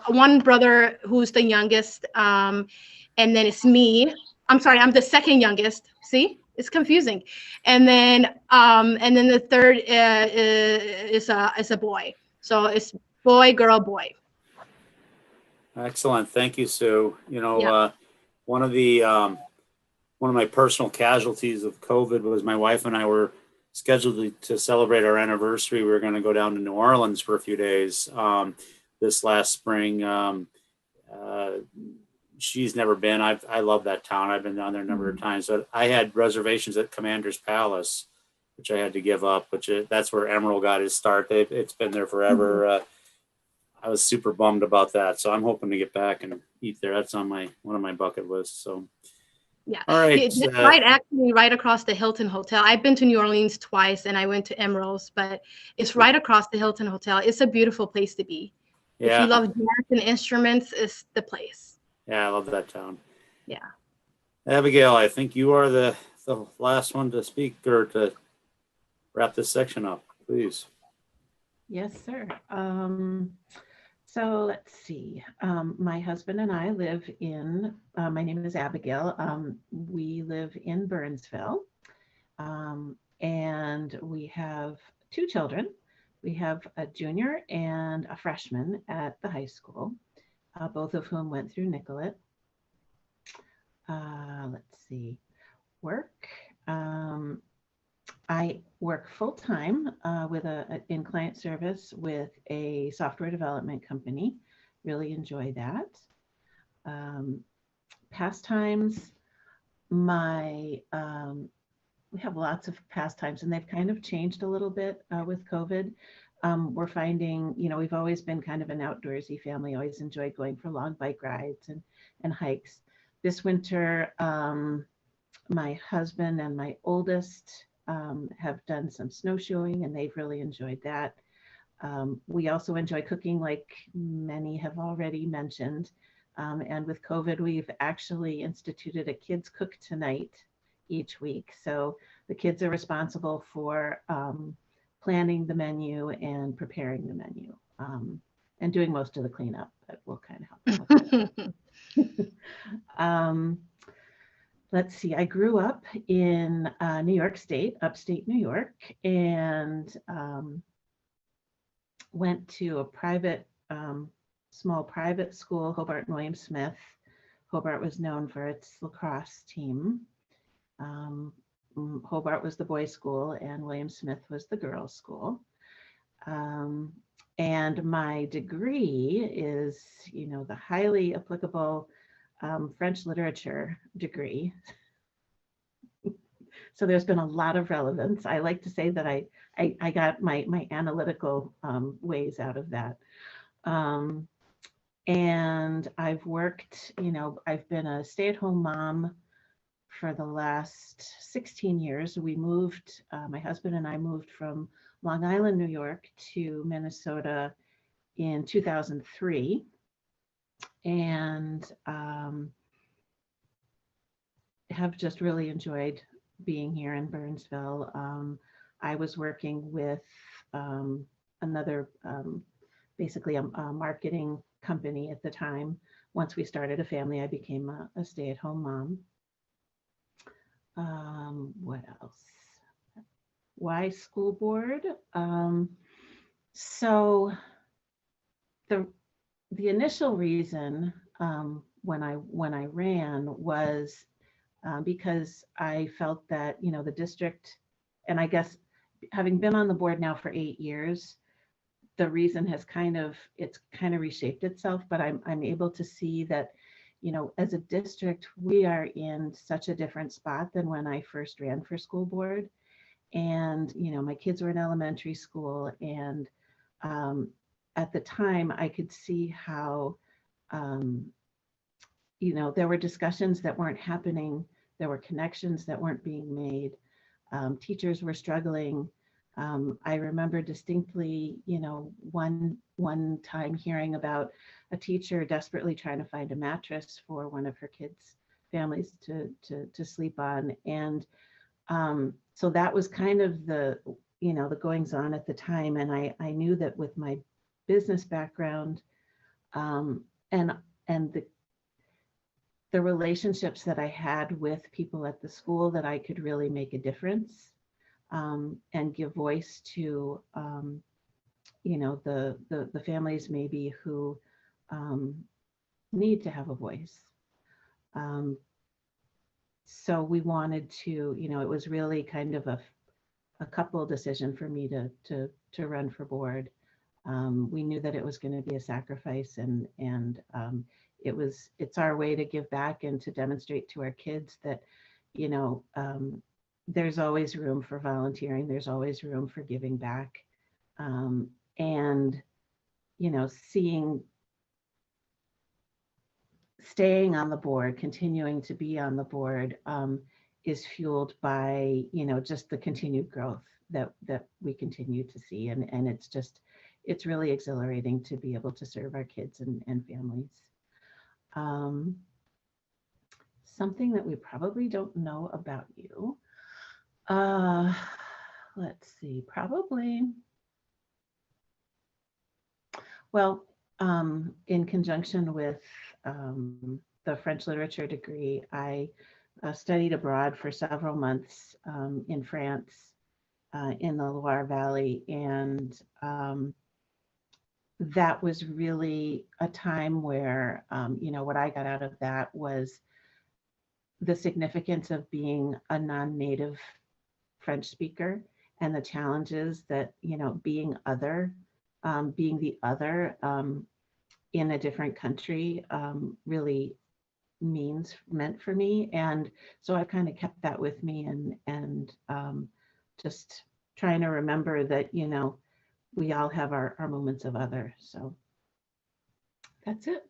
[SPEAKER 11] one brother who's the youngest, and then it's me. I'm sorry, I'm the 2nd youngest. See, it's confusing. And then the 3rd is a boy. So it's boy, girl, boy.
[SPEAKER 1] Excellent. Thank you, Sue.
[SPEAKER 11] Yeah.
[SPEAKER 1] One of my personal casualties of COVID was my wife and I were scheduled to celebrate our anniversary. We were going to go down to New Orleans for a few days this last spring. She's never been. I love that town. I've been down there a number of times. But I had reservations at Commander's Palace, which I had to give up. That's where Emerald got his start. It's been there forever. I was super bummed about that. So I'm hoping to get back and eat there. That's on one of my bucket lists. So
[SPEAKER 11] yeah.
[SPEAKER 1] All right.
[SPEAKER 11] It's right across the Hilton Hotel. I've been to New Orleans twice and I went to Emerald's, but it's right across the Hilton Hotel. It's a beautiful place to be.
[SPEAKER 1] Yeah.
[SPEAKER 11] If you love jazz and instruments, it's the place.
[SPEAKER 1] Yeah, I love that town.
[SPEAKER 11] Yeah.
[SPEAKER 1] Abigail, I think you are the last one to speak or to wrap this section up, please.
[SPEAKER 3] Yes, sir. So let's see. My husband and I live in, my name is Abigail. We live in Burnsville. And we have 2 children. We have a junior and a freshman at the high school, both of whom went through Nicollet. Let's see, work. I work full-time with in client service with a software development company. Really enjoy that. Pastimes, we have lots of pastimes, and they've kind of changed a little bit with COVID. We're finding, we've always been kind of an outdoorsy family, always enjoyed going for long bike rides and hikes. This winter, my husband and my oldest have done some snowshoeing, and they've really enjoyed that. We also enjoy cooking, like many have already mentioned. And with COVID, we've actually instituted a kids cook tonight each week. So the kids are responsible for planning the menu and preparing the menu, and doing most of the cleanup, but we'll kind of help them with that. Let's see, I grew up in New York State, upstate New York, and went to a private, small private school, Hobart and William Smith. Hobart was known for its lacrosse team. Hobart was the boys' school and William Smith was the girls' school. And my degree is, the highly applicable French literature degree. So there's been a lot of relevance. I like to say that I got my analytical ways out of that. And I've worked, I've been a stay-at-home mom for the last 16 years. We moved, my husband and I moved from Long Island, New York to Minnesota in 2003. And have just really enjoyed being here in Burnsville. I was working with another, basically a marketing company at the time. Once we started a family, I became a stay-at-home mom. What else? Why school board? So the initial reason when I ran was because I felt that, the district, and I guess having been on the board now for 8 years, the reason has it's kind of reshaped itself, but I'm able to see that, as a district, we are in such a different spot than when I first ran for school board. And, my kids were in elementary school, and at the time I could see how, there were discussions that weren't happening. There were connections that weren't being made. Teachers were struggling. I remember distinctly, one time hearing about a teacher desperately trying to find a mattress for one of her kids' families to sleep on. And so that was kind of the goings on at the time. And I knew that with my business background and the relationships that I had with people at the school, that I could really make a difference and give voice to, the families maybe who need to have a voice. So we wanted to, it was really kind of a couple decision for me to run for board. We knew that it was going to be a sacrifice, and it's our way to give back and to demonstrate to our kids that, there's always room for volunteering. There's always room for giving back. And, staying on the board, continuing to be on the board is fueled by, just the continued growth that we continue to see. And it's really exhilarating to be able to serve our kids and families. Something that we probably don't know about you. Let's see, probably. Well, in conjunction with the French literature degree, I studied abroad for several months in France, in the Loire Valley, and that was really a time where, what I got out of that was the significance of being a non-native French speaker and the challenges that, being the other in a different country really meant for me. And so I kind of kept that with me, and just trying to remember that, we all have our moments of other. So that's it.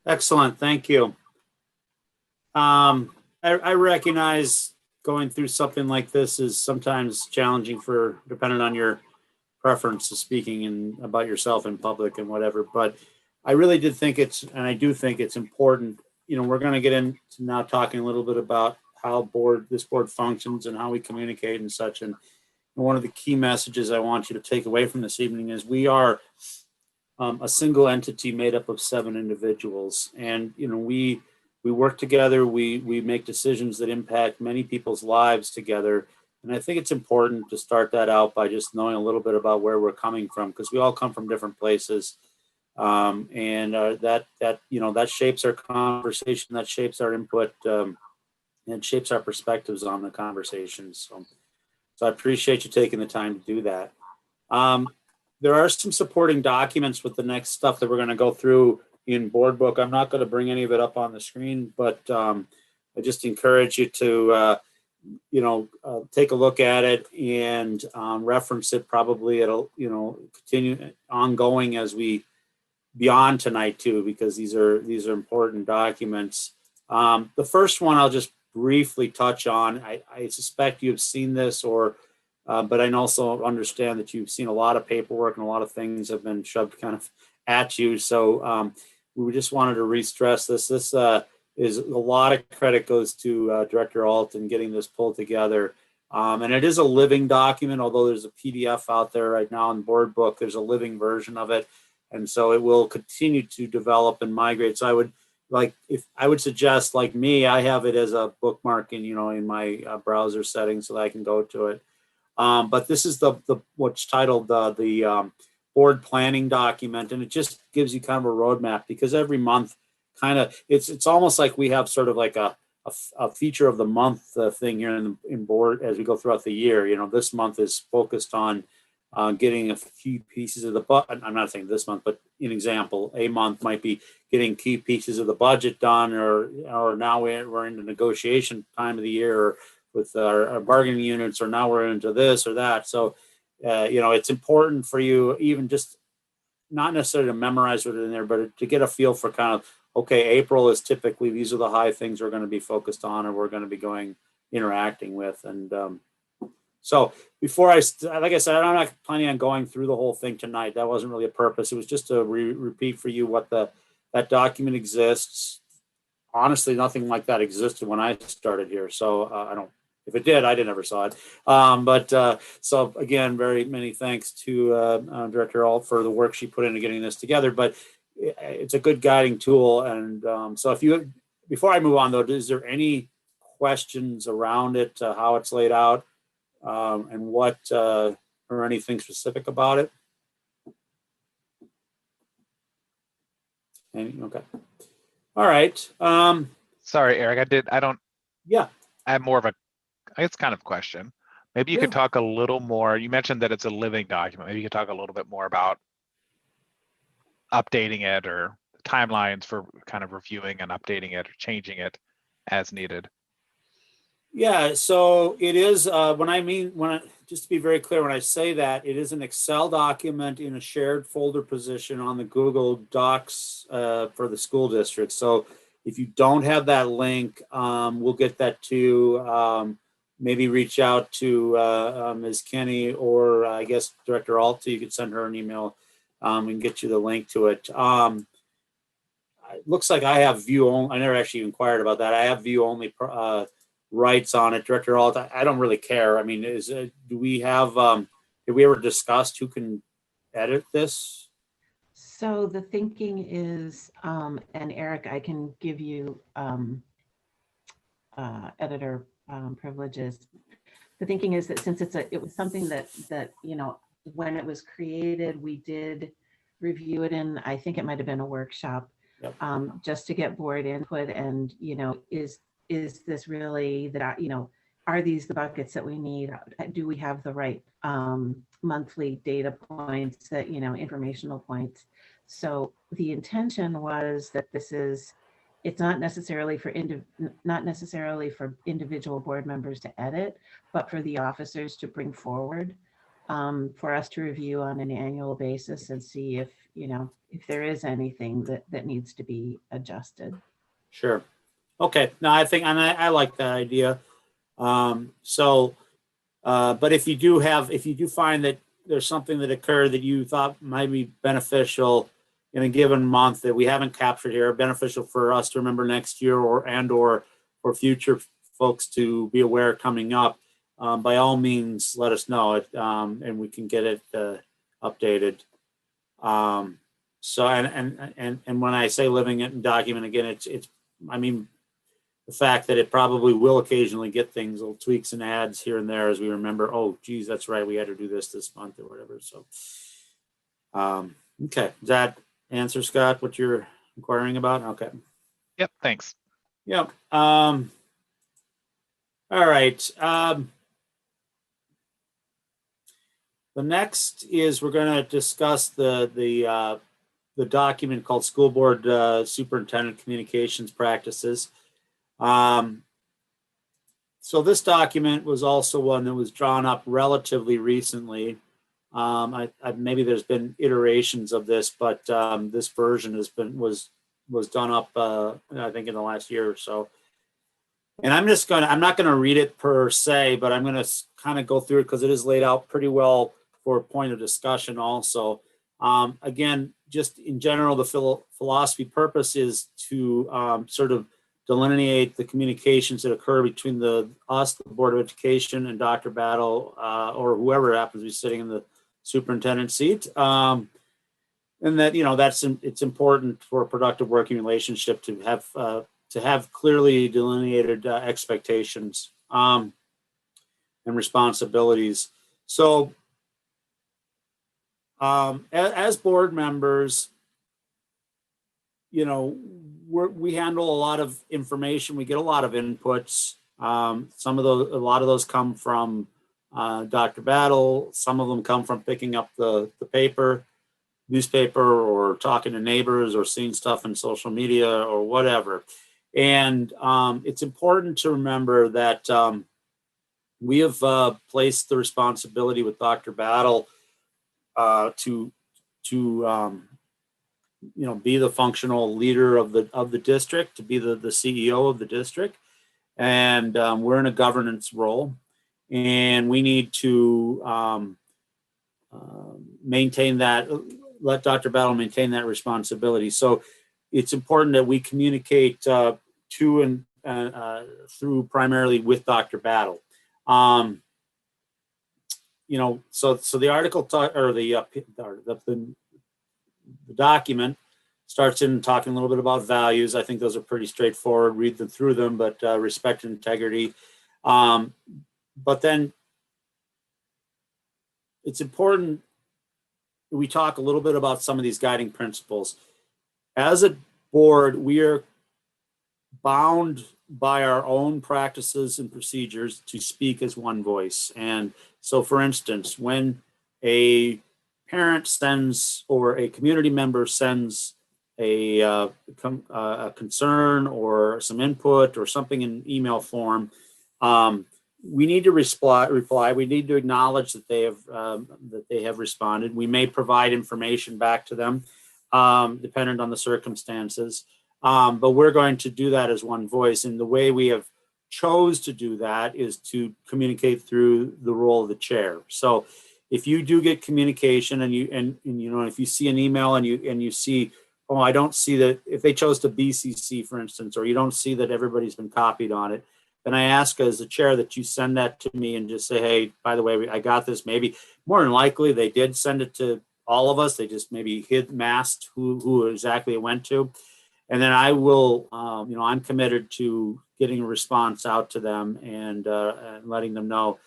[SPEAKER 1] Excellent, thank you. I recognize going through something like this is sometimes challenging depending on your preference to speaking about yourself in public and whatever, but I really did think I do think it's important. We're going to get into now talking a little bit about how this board functions and how we communicate and such. And one of the key messages I want you to take away from this evening is we are a single entity made up of 7 individuals. And, we work together, we make decisions that impact many people's lives together. And I think it's important to start that out by just knowing a little bit about where we're coming from, because we all come from different places. And that shapes our conversation, that shapes our input, and shapes our perspectives on the conversations. So I appreciate you taking the time to do that. There are some supporting documents with the next stuff that we're going to go through in board book. I'm not going to bring any of it up on the screen, but I just encourage you to take a look at it and reference it. Probably it'll continue ongoing as we beyond tonight too, because these are important documents. The first one I'll just briefly touch on. I suspect you've seen this, but I also understand that you've seen a lot of paperwork and a lot of things have been shoved kind of at you. So we just wanted to re-stress this. This is a lot of credit goes to Director Alt in getting this pulled together. And it is a living document, although there's a PDF out there right now in board book. There's a living version of it. And so it will continue to develop and migrate. So I would suggest, like me, I have it as a bookmark in my browser settings so that I can go to it. But this is the what's titled the board planning document, and it just gives you kind of a roadmap, because every month it's almost like we have sort of like a feature of the month thing here in board as we go throughout the year. This month is focused on getting a few pieces of the budget. I'm not saying this month, but an example, a month might be getting key pieces of the budget done, or now we're in the negotiation time of the year, or with our bargaining units, or now we're into this or that. So, it's important for you, even just not necessarily to memorize what's in there, but to get a feel for kind of, okay, April is typically, these are the high things we're going to be focused on, or we're going to be interacting with. And so before like I said, I'm not planning on going through the whole thing tonight. That wasn't really a purpose. It was just to repeat for you what that document exists. Honestly, nothing like that existed when I started here. So if it did, I never saw it. So again, very many thanks to Director Alt for the work she put into getting this together. But it's a good guiding tool. And so before I move on though, is there any questions around it, how it's laid out, and what, or anything specific about it? Okay. All right.
[SPEAKER 6] Sorry, Eric,
[SPEAKER 1] Yeah.
[SPEAKER 6] I have more of it's kind of question. Maybe you could talk a little more. You mentioned that it's a living document. Maybe you could talk a little bit more about updating it, or timelines for kind of reviewing and updating it or changing it as needed.
[SPEAKER 1] Yeah, so it is, just to be very clear, when I say that, it is an Excel document in a shared folder position on the Google Docs for the school district. So if you don't have that link, we'll get that to maybe reach out to Ms. Kenny, or I guess Director Alt. You could send her an email and get you the link to it. It looks like I have view only. I never actually inquired about that. I have view only rights on it. Director Alt, I don't really care. I mean, do we have did we ever discuss who can edit this?
[SPEAKER 3] So the thinking is, and Eric, I can give you editor privileges. The thinking is that since it was something that, you know, when it was created, we did review it in, I think it might have been a workshop,
[SPEAKER 1] Yep.
[SPEAKER 3] just to get board input and, you know, is this really that, you know, are these the buckets that we need? Do we have the right monthly data points that, you know, informational points? So the intention was that it's not necessarily for individual board members to edit, but for the officers to bring forward for us to review on an annual basis and see if, you know, if there is anything that needs to be adjusted.
[SPEAKER 1] Sure. Okay. No, I think, and I like that idea. But if you do find that there's something that occurred that you thought might be beneficial in a given month that we haven't captured here, beneficial for us to remember next year or for future folks to be aware coming up, by all means, let us know it, and we can get it updated. So, and when I say living it and document, again, it's, I mean, the fact that it probably will occasionally get things, little tweaks and adds here and there as we remember, oh, geez, that's right, we had to do this month or whatever. So, okay, does that answer, Scott, what you're inquiring about? Okay.
[SPEAKER 6] Yep, thanks.
[SPEAKER 1] Yep. All right. The next is we're going to discuss the document called School Board Superintendent Communications Practices. So this document was also one that was drawn up relatively recently. Maybe there's been iterations of this, but this version was done up, I think, in the last year or so. And I'm not going to read it per se, but I'm going to kind of go through it because it is laid out pretty well for a point of discussion also. Again, just in general, the philosophy purpose is to sort of delineate the communications that occur between us, the Board of Education, and Dr. Battle, or whoever happens to be sitting in the superintendent seat. And that, you know, it's important for a productive working relationship to have clearly delineated expectations and responsibilities. So as board members, you know, we handle a lot of information. We get a lot of inputs. A lot of those come from Dr. Battle. Some of them come from picking up the newspaper, or talking to neighbors, or seeing stuff in social media or whatever. And it's important to remember that we have placed the responsibility with Dr. Battle to you know, be the functional leader of the district, to be the CEO of the district. And we're in a governance role, and we need to maintain that, let Dr. Battle maintain that responsibility. So it's important that we communicate to and through primarily with Dr. Battle. You know, so the article the document starts in talking a little bit about values. I think those are pretty straightforward. Read them through them, but respect and integrity. But then it's important we talk a little bit about some of these guiding principles. As a board, we are bound by our own practices and procedures to speak as one voice. And so, for instance, when a parent sends, or a community member sends a concern or some input or something in email form, we need to reply. We need to acknowledge that they have responded. We may provide information back to them, dependent on the circumstances. But we're going to do that as one voice. And the way we have chose to do that is to communicate through the role of the chair. So if you do get communication, and you know, if you see an email and you see, oh, I don't see that, if they chose to BCC, for instance, or you don't see that everybody's been copied on it, then I ask as the chair that you send that to me and just say, hey, by the way, I got this. Maybe more than likely they did send it to all of us. They just maybe masked who exactly it went to. And then I will, I'm committed to getting a response out to them and letting them know,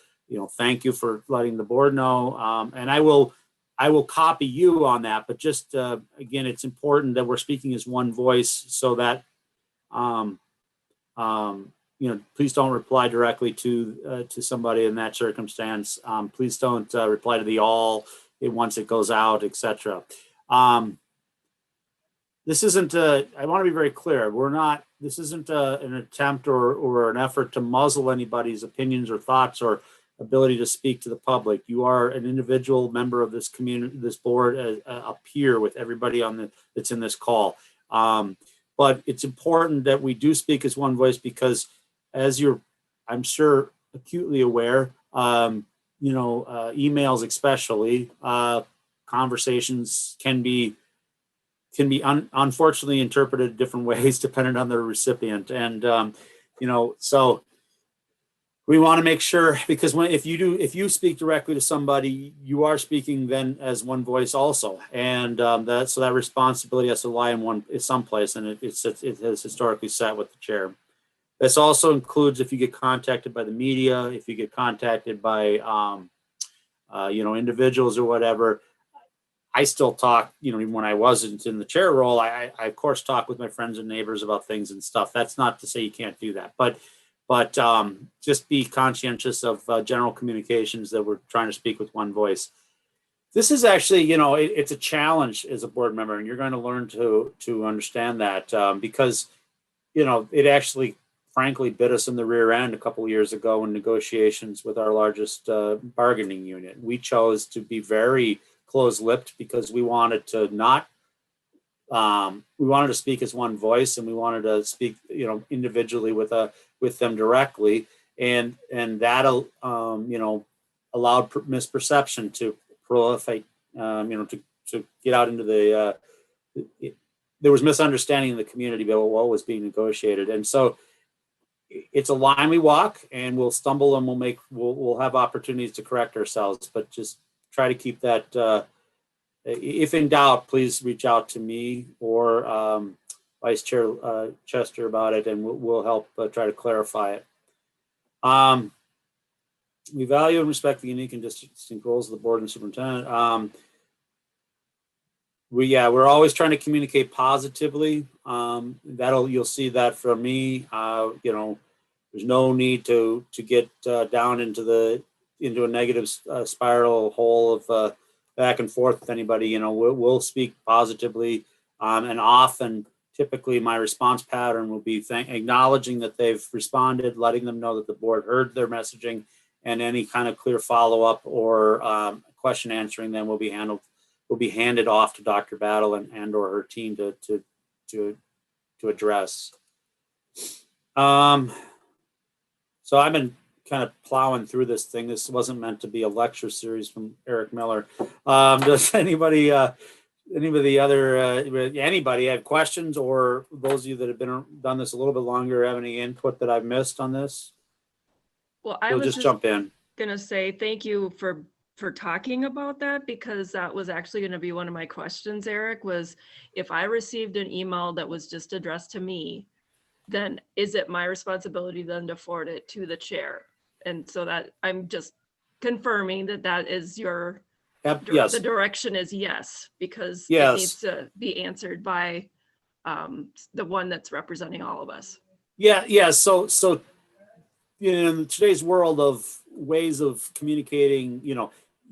[SPEAKER 1] thank you for letting the board know. And I will copy you on that. But just again, it's important that we're speaking as one voice, so that please don't reply directly to somebody in that circumstance. Please don't reply to the all once it goes out, etc. This isn't I want to be very clear. This isn't an attempt or an effort to muzzle anybody's opinions or thoughts or ability to speak to the public. You are an individual member of this community, this board, a peer with everybody that's in this call. But it's important that we do speak as one voice, because as you're, I'm sure, acutely aware, emails especially, conversations can be unfortunately interpreted different ways depending on the recipient. And, so we want to make sure, because if you speak directly to somebody, you are speaking then as one voice also. And so that responsibility has to lie in someplace, and it has historically sat with the chair. This also includes if you get contacted by the media, if you get contacted by, individuals or whatever. I still talk, even when I wasn't in the chair role, I of course talk with my friends and neighbors about things and stuff. That's not to say you can't do that, but just be conscientious of general communications, that we're trying to speak with one voice. This is actually, it's a challenge as a board member, and you're going to learn to understand that because, it actually, frankly, bit us in the rear end a couple of years ago in negotiations with our largest bargaining unit. We chose to be very close-lipped because we wanted to speak as one voice, and we wanted to speak, individually with them directly, and that allowed misperception to proliferate, to get out into there was misunderstanding in the community about what was being negotiated. And so it's a line we walk, and we'll stumble, and we'll have opportunities to correct ourselves, but just try to keep that, if in doubt, please reach out to me or Vice Chair Chester about it, and we'll help try to clarify it. We value and respect the unique and distinct roles of the board and superintendent. We're always trying to communicate positively. You'll see that from me. There's no need to get down into a negative spiral hole of back and forth with anybody. We'll speak positively, and often, typically, my response pattern will be acknowledging that they've responded, letting them know that the board heard their messaging, and any kind of clear follow-up or question answering then will be handed off to Dr. Battle and or her team to address. So I've been kind of plowing through this thing. This wasn't meant to be a lecture series from Eric Miller. Does anybody have questions, or those of you that have done this a little bit longer have any input that I've missed on this?
[SPEAKER 10] Well, I
[SPEAKER 1] We'll
[SPEAKER 10] was
[SPEAKER 1] just jump in.
[SPEAKER 10] Gonna say thank you for talking about that, because that was actually going to be one of my questions, Eric, was if I received an email that was just addressed to me, then is it my responsibility then to forward it to the chair? And so that I'm just confirming that is your,
[SPEAKER 1] yes.
[SPEAKER 10] The direction is yes, because
[SPEAKER 1] yes.
[SPEAKER 10] It needs to be answered by the one that's representing all of us.
[SPEAKER 1] Yeah. So in today's world of ways of communicating,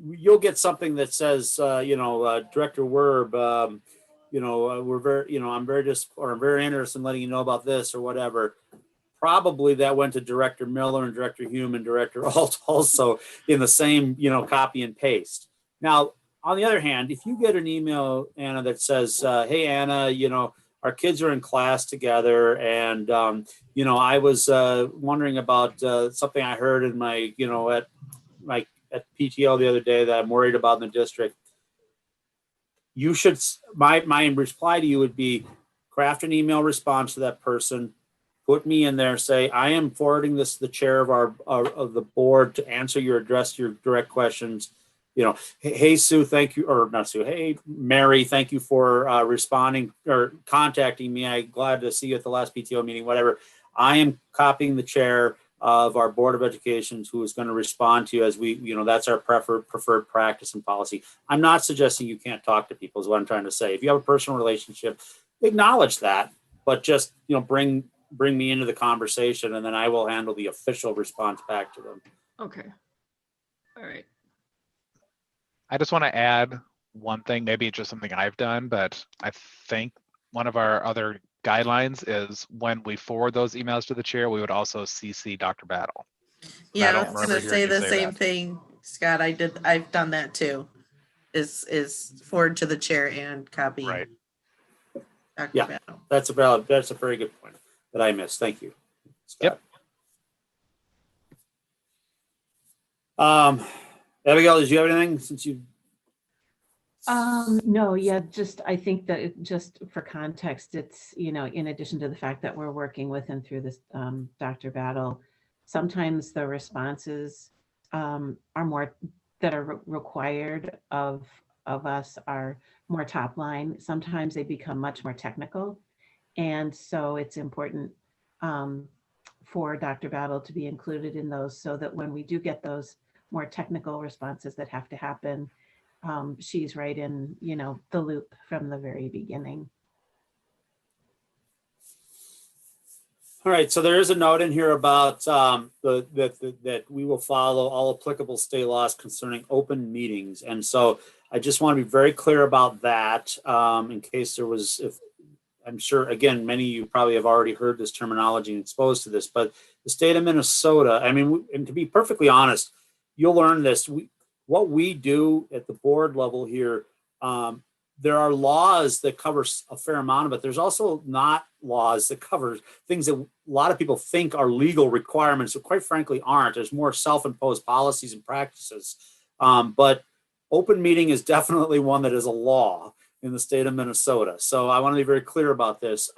[SPEAKER 1] you'll get something that says, Director Werb, we're very, I'm very interested in letting you know about this or whatever. Probably that went to Director Miller and Director Hume and Director Alt also in the same, copy and paste. Now, on the other hand, if you get an email, Anna, that says, hey, Anna, our kids are in class together, and, I was wondering about something I heard in my, at PTO the other day that I'm worried about in the district. You should, my reply to you would be craft an email response to that person, put me in there, say, I am forwarding this to the chair of the board to answer address your direct questions. Hey, Sue, thank you, or not Sue, hey, Mary, thank you for responding or contacting me. I'm glad to see you at the last PTO meeting, whatever. I am copying the chair of our Board of Education who is going to respond to you as we, that's our preferred practice and policy. I'm not suggesting you can't talk to people is what I'm trying to say. If you have a personal relationship, acknowledge that, but just, bring me into the conversation and then I will handle the official response back to them.
[SPEAKER 10] Okay. All right.
[SPEAKER 6] I just want to add one thing, maybe it's just something I've done, but I think one of our other guidelines is when we forward those emails to the chair, we would also CC Dr. Battle.
[SPEAKER 9] Yeah,
[SPEAKER 6] don't
[SPEAKER 9] I was
[SPEAKER 6] remember
[SPEAKER 9] gonna
[SPEAKER 6] hearing
[SPEAKER 9] say
[SPEAKER 6] you
[SPEAKER 9] the
[SPEAKER 6] say
[SPEAKER 9] same
[SPEAKER 6] that.
[SPEAKER 9] thing, Scott. I've done that too. Is forward to the chair and copy.
[SPEAKER 6] Right.
[SPEAKER 9] Dr.
[SPEAKER 1] Yeah.
[SPEAKER 9] Battle.
[SPEAKER 1] That's a very good point that I missed. Thank you, Scott.
[SPEAKER 6] Yep.
[SPEAKER 1] Abigail, did you have anything since you?
[SPEAKER 3] No, yeah, I think that just for context, it's, in addition to the fact that we're working with and through this Dr. Battle, sometimes the responses are more that are required of us are more top line. Sometimes they become much more technical. And so it's important for Dr. Battle to be included in those so that when we do get those more technical responses that have to happen, she's right in, the loop from the very beginning.
[SPEAKER 1] All right, so there is a note in here about that we will follow all applicable state laws concerning open meetings. And so I just want to be very clear about that in case there was, I'm sure, again, many of you probably have already heard this terminology and exposed to this, but the state of Minnesota, and to be perfectly honest, you'll learn this. What we do at the board level here, there are laws that cover a fair amount of it. There's also not laws that cover things that a lot of people think are legal requirements, that quite frankly aren't. There's more self-imposed policies and practices. But open meeting is definitely one that is a law in the state of Minnesota. So I want to be very clear about this.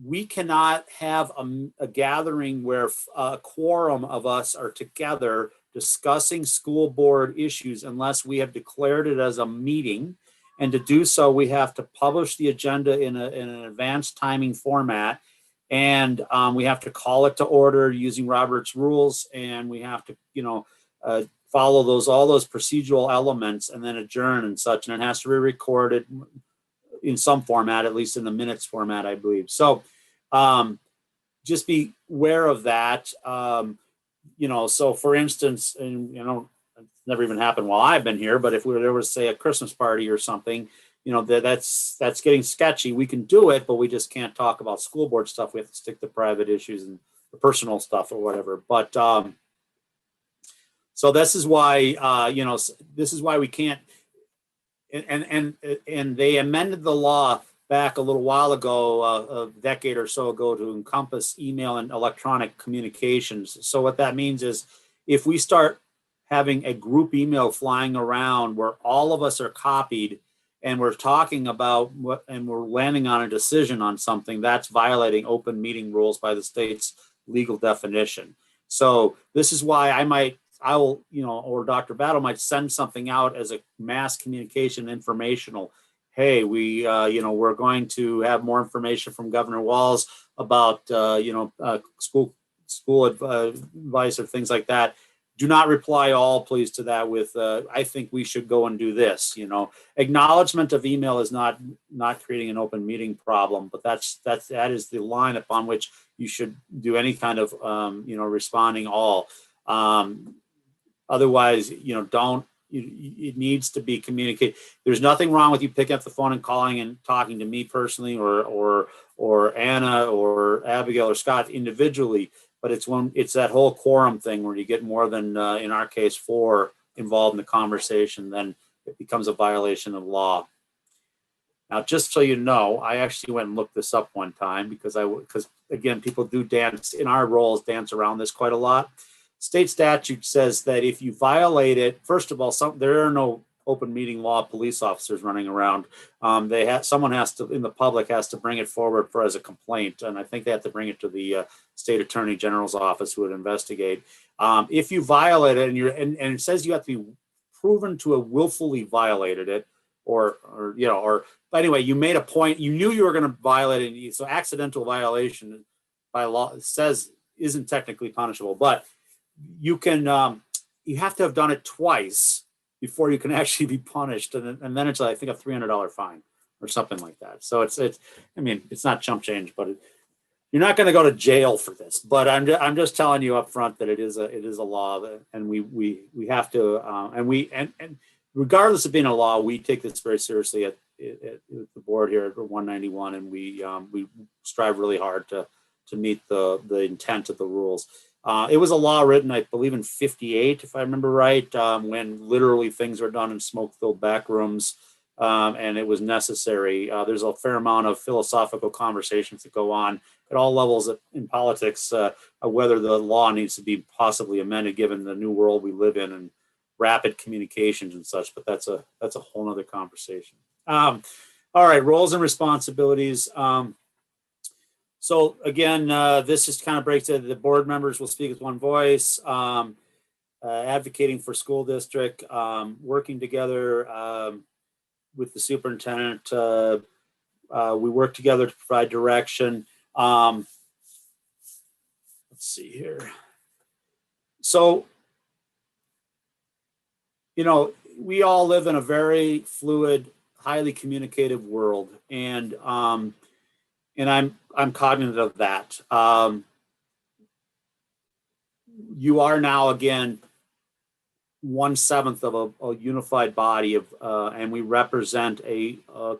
[SPEAKER 1] We cannot have a gathering where a quorum of us are together discussing school board issues unless we have declared it as a meeting. And to do so, we have to publish the agenda in an advanced timing format. And we have to call it to order using Robert's rules. And we have to, follow all those procedural elements and then adjourn and such. And it has to be recorded in some format, at least in the minutes format, I believe. So just be aware of that. So for instance, and it's never even happened while I've been here, but if there was, say, a Christmas party or something, that's getting sketchy. We can do it, but we just can't talk about school board stuff. We have to stick to private issues and the personal stuff or whatever. But so this is why this is why we can't. And they amended the law back a little while ago, a decade or so ago, to encompass email and electronic communications. So what that means is if we start having a group email flying around where all of us are copied and we're talking about and we're landing on a decision on something, that's violating open meeting rules by the state's legal definition. So this is why I will, or Dr. Battle might send something out as a mass communication informational. Hey, we're going to have more information from Governor Walz about, school advice or things like that. Do not reply all, please, to that with, I think we should go and do this. Acknowledgement of email is not creating an open meeting problem, but that is the line upon which you should do any kind of, responding all. Otherwise, it needs to be communicated. There's nothing wrong with you picking up the phone and calling and talking to me personally or Anna or Abigail or Scott individually, but it's that whole quorum thing where you get more than, in our case, 4 involved in the conversation, then it becomes a violation of law. Now, just so you know, I actually went and looked this up one time because again, people do dance in our roles, dance around this quite a lot. State statute says that if you violate it, first of all, there are no open meeting law police officers running around. Someone has to, in the public, has to bring it forward as a complaint, and I think they have to bring it to the state attorney general's office, who would investigate. If you violate it, and it says you have to be proven to have willfully violated it, or anyway, you made a point, you knew you were going to violate it, so accidental violation by law, it says, isn't technically punishable, but you can, you have to have done it twice before you can actually be punished, and then it's, I think, a $300 fine or something like that. So it's I mean, it's not chump change, but you're not going to go to jail for this. But I'm just telling you up front that it is a law, and we have to, and regardless of being a law, we take this very seriously at the board here at 191, and we strive really hard to meet the intent of the rules. It was a law written, I believe, in '58, if I remember right, when literally things were done in smoke-filled back rooms, and it was necessary. There's a fair amount of philosophical conversations that go on at all levels in politics of whether the law needs to be possibly amended given the new world we live in and rapid communications and such. But that's a whole nother conversation. All right, roles and responsibilities. So again, this just kind of breaks it. The board members will speak with one voice, advocating for school district, working together with the superintendent. We work together to provide direction. Let's see here. So, we all live in a very fluid, highly communicative world, and I'm cognizant of that. You are now, again, 1/7 of a unified body of, and we represent a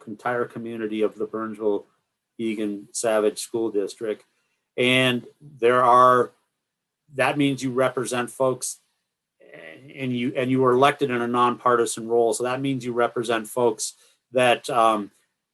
[SPEAKER 1] entire community of the Burnsville-Eagan-Savage School District, and that means you represent folks, and you were elected in a nonpartisan role, so that means you represent folks that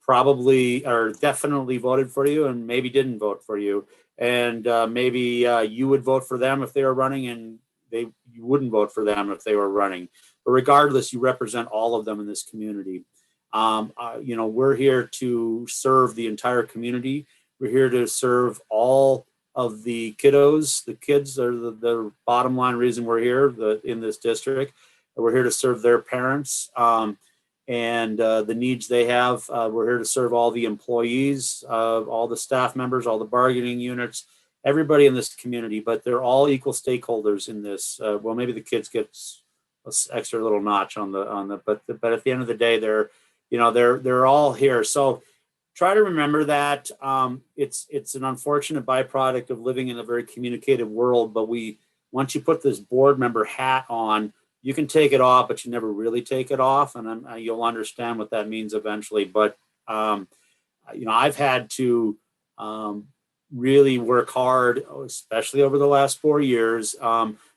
[SPEAKER 1] probably or definitely voted for you and maybe didn't vote for you, and maybe you would vote for them if they were running, and you wouldn't vote for them if they were running. But regardless, you represent all of them in this community. We're here to serve the entire community. We're here to serve all of the kiddos. The kids are the bottom line reason we're here in this district. We're here to serve their parents and the needs they have. We're here to serve all the employees, all the staff members, all the bargaining units, everybody in this community, but they're all equal stakeholders in this. Well, maybe the kids get an extra little notch on the, but at the end of the day, they're all here. So try to remember that. It's an unfortunate byproduct of living in a very communicative world, but once you put this board member hat on, you can take it off, but you never really take it off, and you'll understand what that means eventually. But I've had to really work hard, especially over the last 4 years,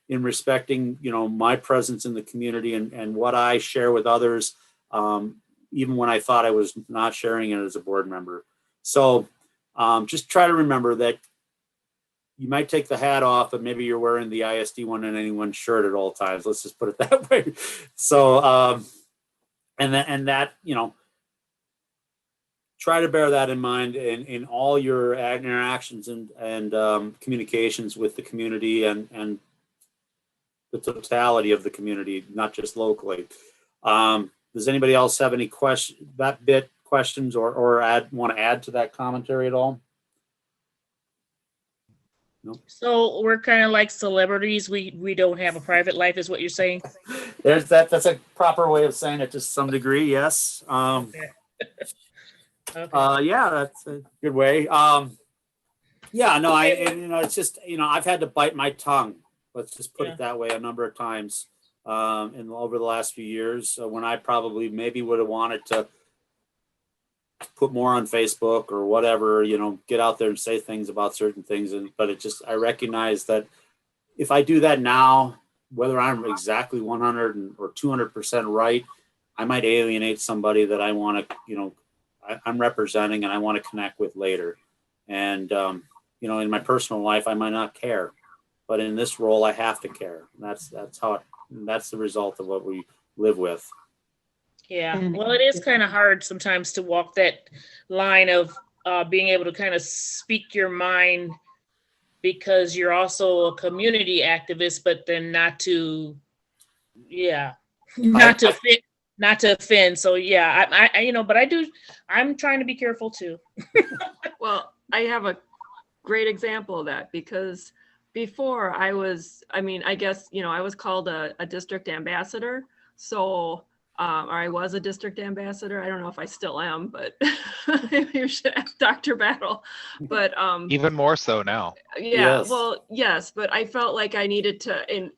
[SPEAKER 1] in respecting my presence in the community and what I share with others, even when I thought I was not sharing it as a board member. So just try to remember that you might take the hat off, but maybe you're wearing the ISD 191 shirt at all times. Let's just put it that way. So, try to bear that in mind in all your interactions and communications with the community and the totality of the community, not just locally. Does anybody else have any questions or want to add to that commentary at all? No.
[SPEAKER 4] So we're kind of like celebrities. We don't have a private life, is what you're saying?
[SPEAKER 1] That's a proper way of saying it to some degree. Yes.
[SPEAKER 4] Okay.
[SPEAKER 1] Yeah, that's a good way. It's just, I've had to bite my tongue. Let's just put it that way a number of times over the last few years when I probably maybe would have wanted to put more on Facebook or whatever, get out there and say things about certain things. But I recognize that if I do that now, whether I'm exactly 100 or 200% right, I might alienate somebody that I want to, I'm representing and I want to connect with later. And, in my personal life, I might not care, but in this role, I have to care. That's the result of what we live with.
[SPEAKER 4] Yeah,
[SPEAKER 3] And
[SPEAKER 4] well, it is kind of hard sometimes to walk that line of being able to kind of speak your mind because you're also a community activist, but then not to, yeah, not to fit, not to offend. So yeah, but I'm trying to be careful too.
[SPEAKER 10] Well, I have a great example of that because before I was, I guess, I was called a district ambassador. So, or I was a district ambassador. I don't know if I still am, but you should ask Dr. Battle. But
[SPEAKER 6] Even more so now.
[SPEAKER 10] yeah,
[SPEAKER 1] Yes.
[SPEAKER 10] well, yes, but I felt like I needed to, and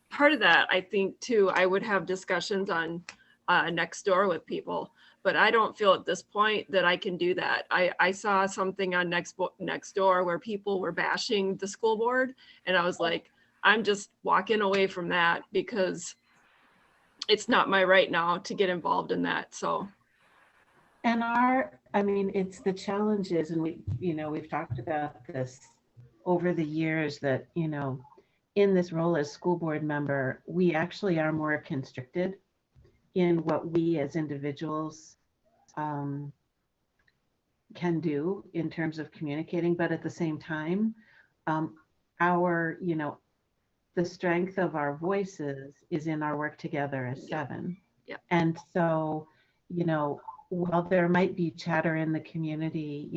[SPEAKER 10] part of that, I think too, I would have discussions on Nextdoor with people, but I don't feel at this point that I can do that. I saw something on Nextdoor where people were bashing the school board, and I was like, I'm just walking away from that because it's not my right now to get involved in that. So.
[SPEAKER 3] And it's the challenges, and we've talked about this over the years that, in this role as school board member, we actually are more constricted in what we as individuals can do in terms of communicating, but at the same time, the strength of our voices is in our work together as seven.
[SPEAKER 10] Yeah.
[SPEAKER 3] And so, while there might be chatter in the community,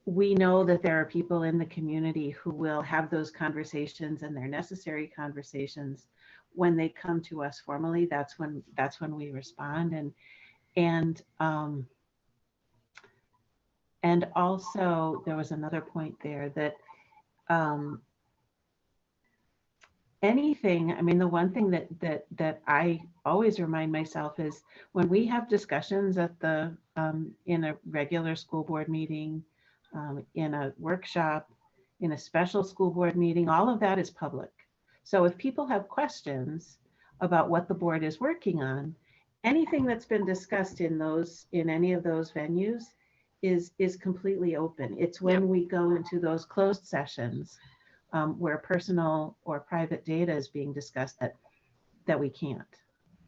[SPEAKER 3] we know that there are people in the community who will have those conversations, and they're necessary conversations. When they come to us formally, that's when we respond. And also there was another point there that anything, the one thing that I always remind myself is when we have discussions at in a regular school board meeting, in a workshop, in a special school board meeting, all of that is public. So if people have questions about what the board is working on, anything that's been discussed in any of those venues is completely open. It's when we go into those closed sessions where personal or private data is being discussed that we can't.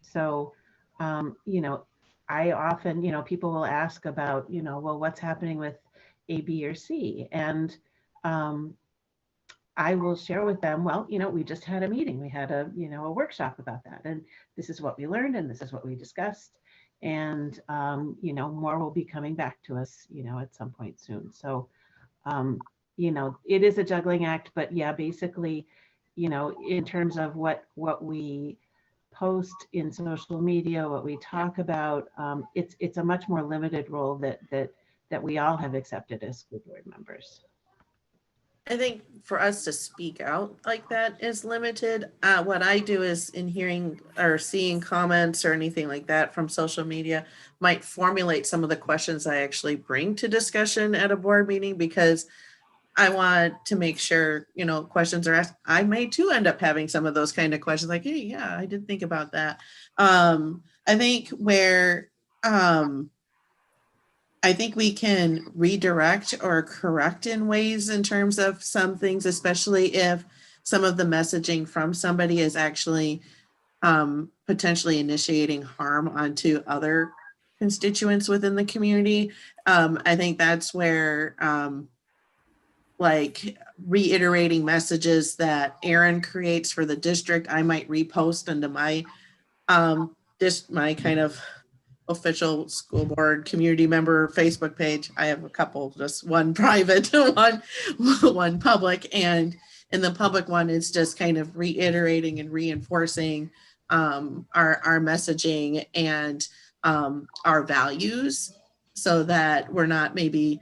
[SPEAKER 3] So, I often, people will ask about, well, what's happening with A, B, or C? And I will share with them, well, we just had a meeting. We had a workshop about that. And this is what we learned, and this is what we discussed. And, more will be coming back to us, at some point soon. So, it is a juggling act, but yeah, basically, in terms of what we post in social media, what we talk about, it's a much more limited role that we all have accepted as school board members.
[SPEAKER 9] I think for us to speak out like that is limited. What I do is in hearing or seeing comments or anything like that from social media might formulate some of the questions I actually bring to discussion at a board meeting, because I want to make sure, questions are asked. I may too end up having some of those kind of questions like, hey, yeah, I did think about that. I think where I think we can redirect or correct in ways in terms of some things, especially if some of the messaging from somebody is actually potentially initiating harm onto other constituents within the community. I think that's where like reiterating messages that Aaron creates for the district, I might repost into my my kind of official school board community member Facebook page. I have a couple, just one private, one public, and in the public one, it's just kind of reiterating and reinforcing our messaging and our values, so that we're not maybe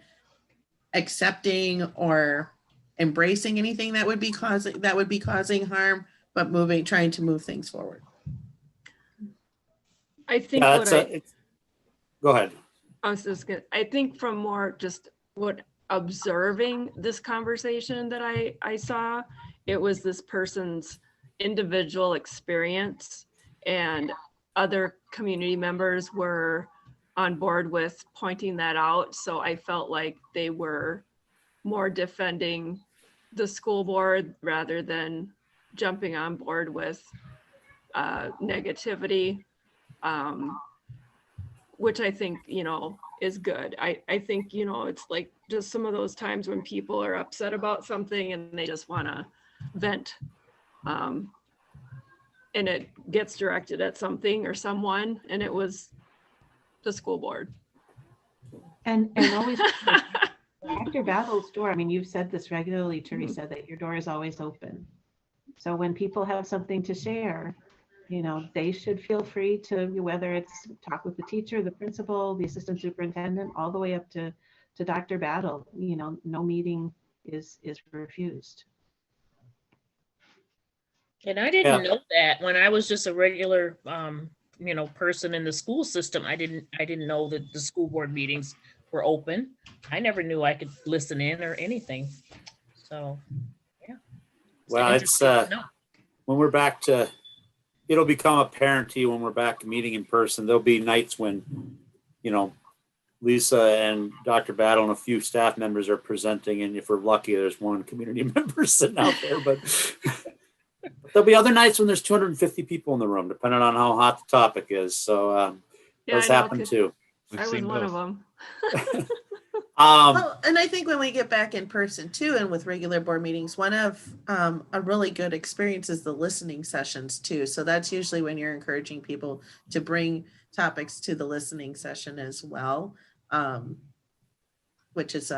[SPEAKER 9] accepting or embracing anything that would be causing harm, but trying to move things forward.
[SPEAKER 10] I think
[SPEAKER 1] go ahead.
[SPEAKER 10] I think from more just observing this conversation that I saw, it was this person's individual experience, and other community members were on board with pointing that out. So I felt like they were more defending the school board rather than jumping on board with negativity. which I think, is good. I think, it's like just some of those times when people are upset about something and they just want to vent. And it gets directed at something or someone, and it was the school board.
[SPEAKER 3] And always Dr. Battle's door, I mean, you've said this regularly, Teresa, that your door is always open. So when people have something to share, they should feel free to, whether it's talk with the teacher, the principal, the assistant superintendent, all the way up to Dr. Battle, no meeting is refused.
[SPEAKER 4] And I didn't know that when I was just a regular, person in the school system. I didn't know that the school board meetings were open. I never knew I could listen in or anything. So, yeah.
[SPEAKER 1] Well, it's when we're back to, it'll become apparent to you when we're back to meeting in person. There'll be nights when, Lisa and Dr. Battle and a few staff members are presenting, and if we're lucky, there's one community member sitting out there. But there'll be other nights when there's 250 people in the room, depending on how hot the topic is. So those happen too.
[SPEAKER 10] I was one of them.
[SPEAKER 9] Well, and I think when we get back in person too, and with regular board meetings, one of a really good experience is the listening sessions too. So that's usually when you're encouraging people to bring topics to the listening session as well, which is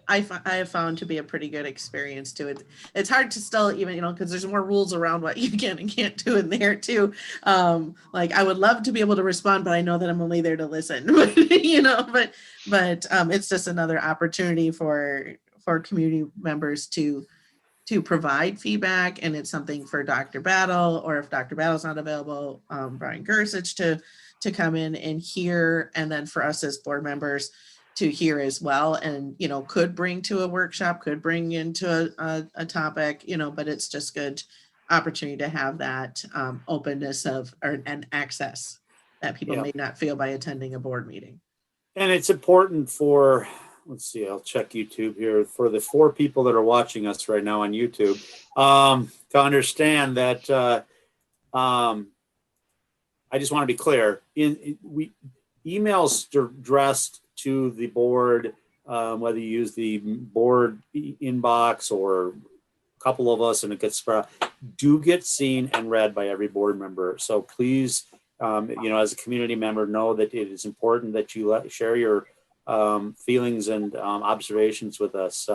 [SPEAKER 9] I have found to be a pretty good experience too. It's hard to still even, because there's more rules around what you can and can't do in there too. Like I would love to be able to respond, but I know that I'm only there to listen. but it's just another opportunity for community members to provide feedback, and it's something for Dr. Battle, or if Dr. Battle's not available, Brian Gersich to come in and hear, and then for us as board members to hear as well, and could bring to a workshop, could bring into a topic, but it's just good opportunity to have that openness and access that people may not feel by attending a board meeting.
[SPEAKER 1] And it's important for, let's see, I'll check YouTube here, for the 4 people that are watching us right now on YouTube, to understand that I just want to be clear, emails addressed to the board, whether you use the board inbox or a couple of us and it gets spread, do get seen and read by every board member. So please, as a community member, know that it is important that you share your feelings and observations with us.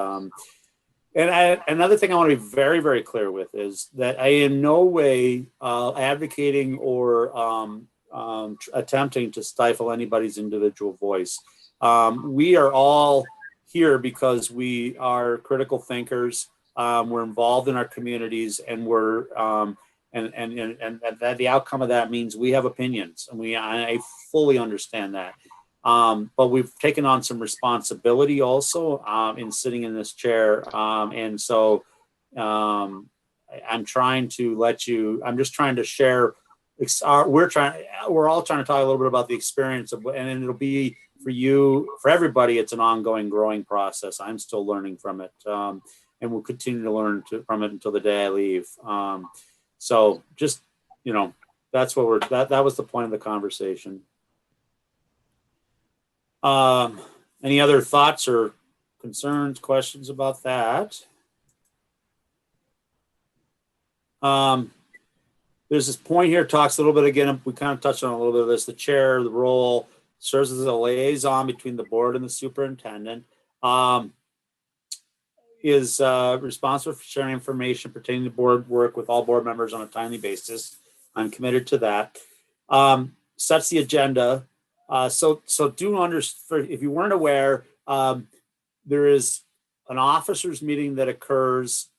[SPEAKER 1] Another thing I want to be very, very clear with is that I in no way advocating or attempting to stifle anybody's individual voice. We are all here because we are critical thinkers. We're involved in our communities, and we're and that the outcome of that means we have opinions, and I fully understand that. But we've taken on some responsibility also in sitting in this chair, and so I'm trying to I'm just trying to share. We're all trying to talk a little bit about the experience of, and it'll be for you, for everybody. It's an ongoing, growing process. I'm still learning from it, and we'll continue to learn from it until the day I leave. So just, that's what that was the point of the conversation. Any other thoughts or concerns, questions about that? There's this point here, talks a little bit again, we kind of touched on a little bit of this, the chair, the role, serves as a liaison between the board and the superintendent, is responsible for sharing information pertaining to board work with all board members on a timely basis. I'm committed to that. Sets the agenda. So do understand, if you weren't aware, there is an officers meeting that occurs,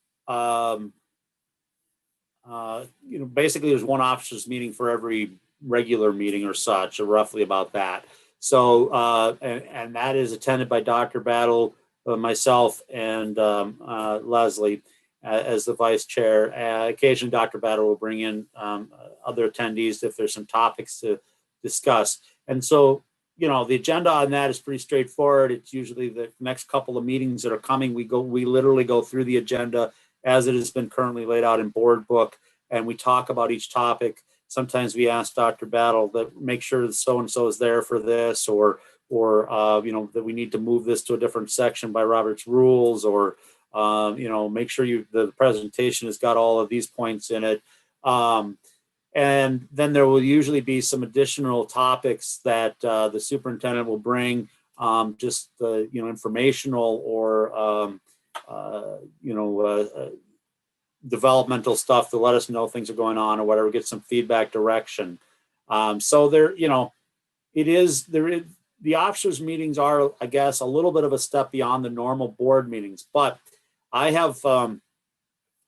[SPEAKER 1] basically there's one officers meeting for every regular meeting or such, or roughly about that. So, and that is attended by Dr. Battle, myself, and Leslie as the vice chair. Occasionally Dr. Battle will bring in other attendees if there's some topics to discuss. And so, the agenda on that is pretty straightforward. It's usually the next couple of meetings that are coming. We literally go through the agenda as it has been currently laid out in board book, and we talk about each topic. sometimes we ask Dr. Battle that make sure that so-and-so is there for this, or you know, that we need to move this to a different section by Robert's rules, or you know, make sure the presentation has got all of these points in it. And then there will usually be some additional topics that the superintendent will bring, just you know, informational or you know, developmental stuff to let us know things are going on or whatever, get some feedback, direction. So there, you know, the officers meetings are, I guess, a little bit of a step beyond the normal board meetings, but I have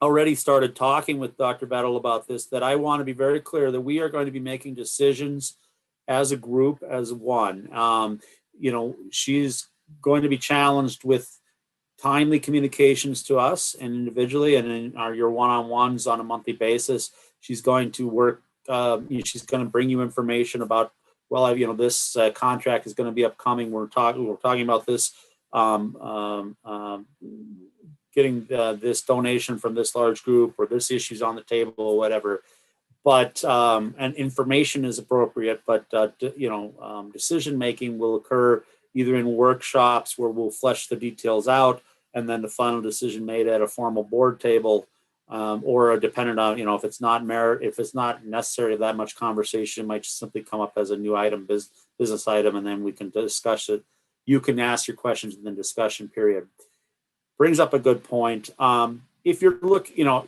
[SPEAKER 1] already started talking with Dr. Battle about this, that I want to be very clear that we are going to be making decisions as a group, as one. You know, she's going to be challenged with timely communications to us and individually, and in your one-on-ones on a monthly basis. She's going to work, she's going to bring you information about, well, you know, this contract is going to be upcoming. We're talking about this, getting this donation from this large group, or this issue's on the table, or whatever. But and information is appropriate, but you know, decision making will occur either in workshops where we'll flesh the details out, and then the final decision made at a formal board table, or dependent on, you know, if it's not necessary that much conversation, it might just simply come up as a new item, business item, and then we can discuss it. You can ask your questions in the discussion period. Brings up a good point. If you're you know,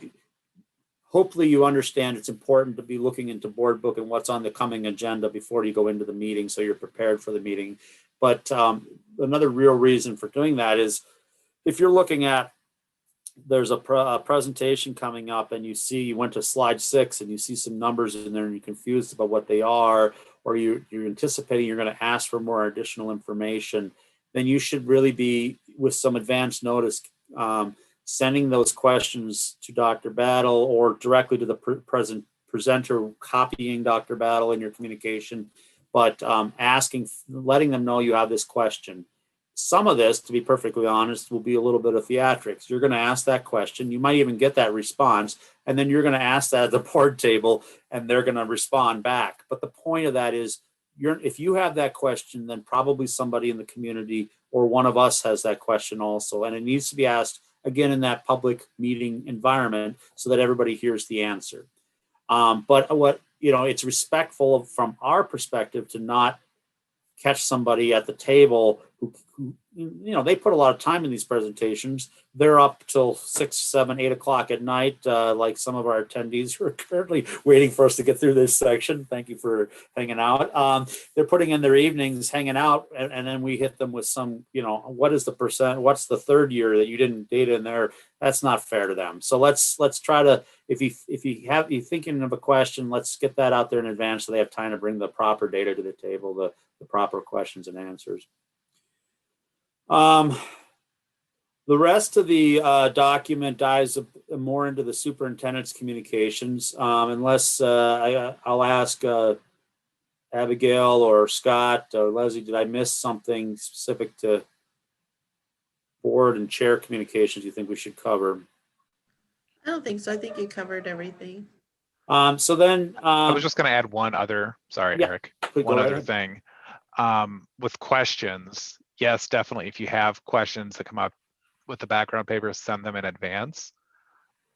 [SPEAKER 1] hopefully you understand it's important to be looking into board book and what's on the coming agenda before you go into the meeting, so you're prepared for the meeting. But another real reason for doing that is, if you're looking at, there's a presentation coming up and you went to slide 6 and you see some numbers in there and you're confused about what they are, or you're anticipating you're going to ask for more additional information, then you should really be, with some advance notice, sending those questions to Dr. Battle or directly to the presenter, copying Dr. Battle in your communication, but letting them know you have this question. Some of this, to be perfectly honest, will be a little bit of theatrics. You're going to ask that question. You might even get that response, and then you're going to ask that at the board table, and they're going to respond back. But the point of that is, if you have that question, then probably somebody in the community or one of us has that question also. And it needs to be asked, again, in that public meeting environment so that everybody hears the answer. But you know, it's respectful from our perspective to not catch somebody at the table who, you know, they put a lot of time in these presentations. They're up till 6, 7, 8 o'clock at night, like some of our attendees who are currently waiting for us to get through this section. Thank you for hanging out. They're putting in their evenings hanging out, and then we hit them with some, you know, what's the third year that you didn't data in there? That's not fair to them. So let's try to, if you're thinking of a question, let's get that out there in advance so they have time to bring the proper data to the table, the proper questions and answers. The rest of the document dives more into the superintendent's communications, unless I'll ask Abigail or Scott or Leslie, did I miss something specific to board and chair communications you think we should cover?
[SPEAKER 9] I don't think so. I think you covered everything.
[SPEAKER 1] So then
[SPEAKER 6] I was just going to add one other, sorry,
[SPEAKER 1] yeah,
[SPEAKER 6] Eric, one other thing. With questions, yes, definitely. If you have questions that come up with the background papers, send them in advance.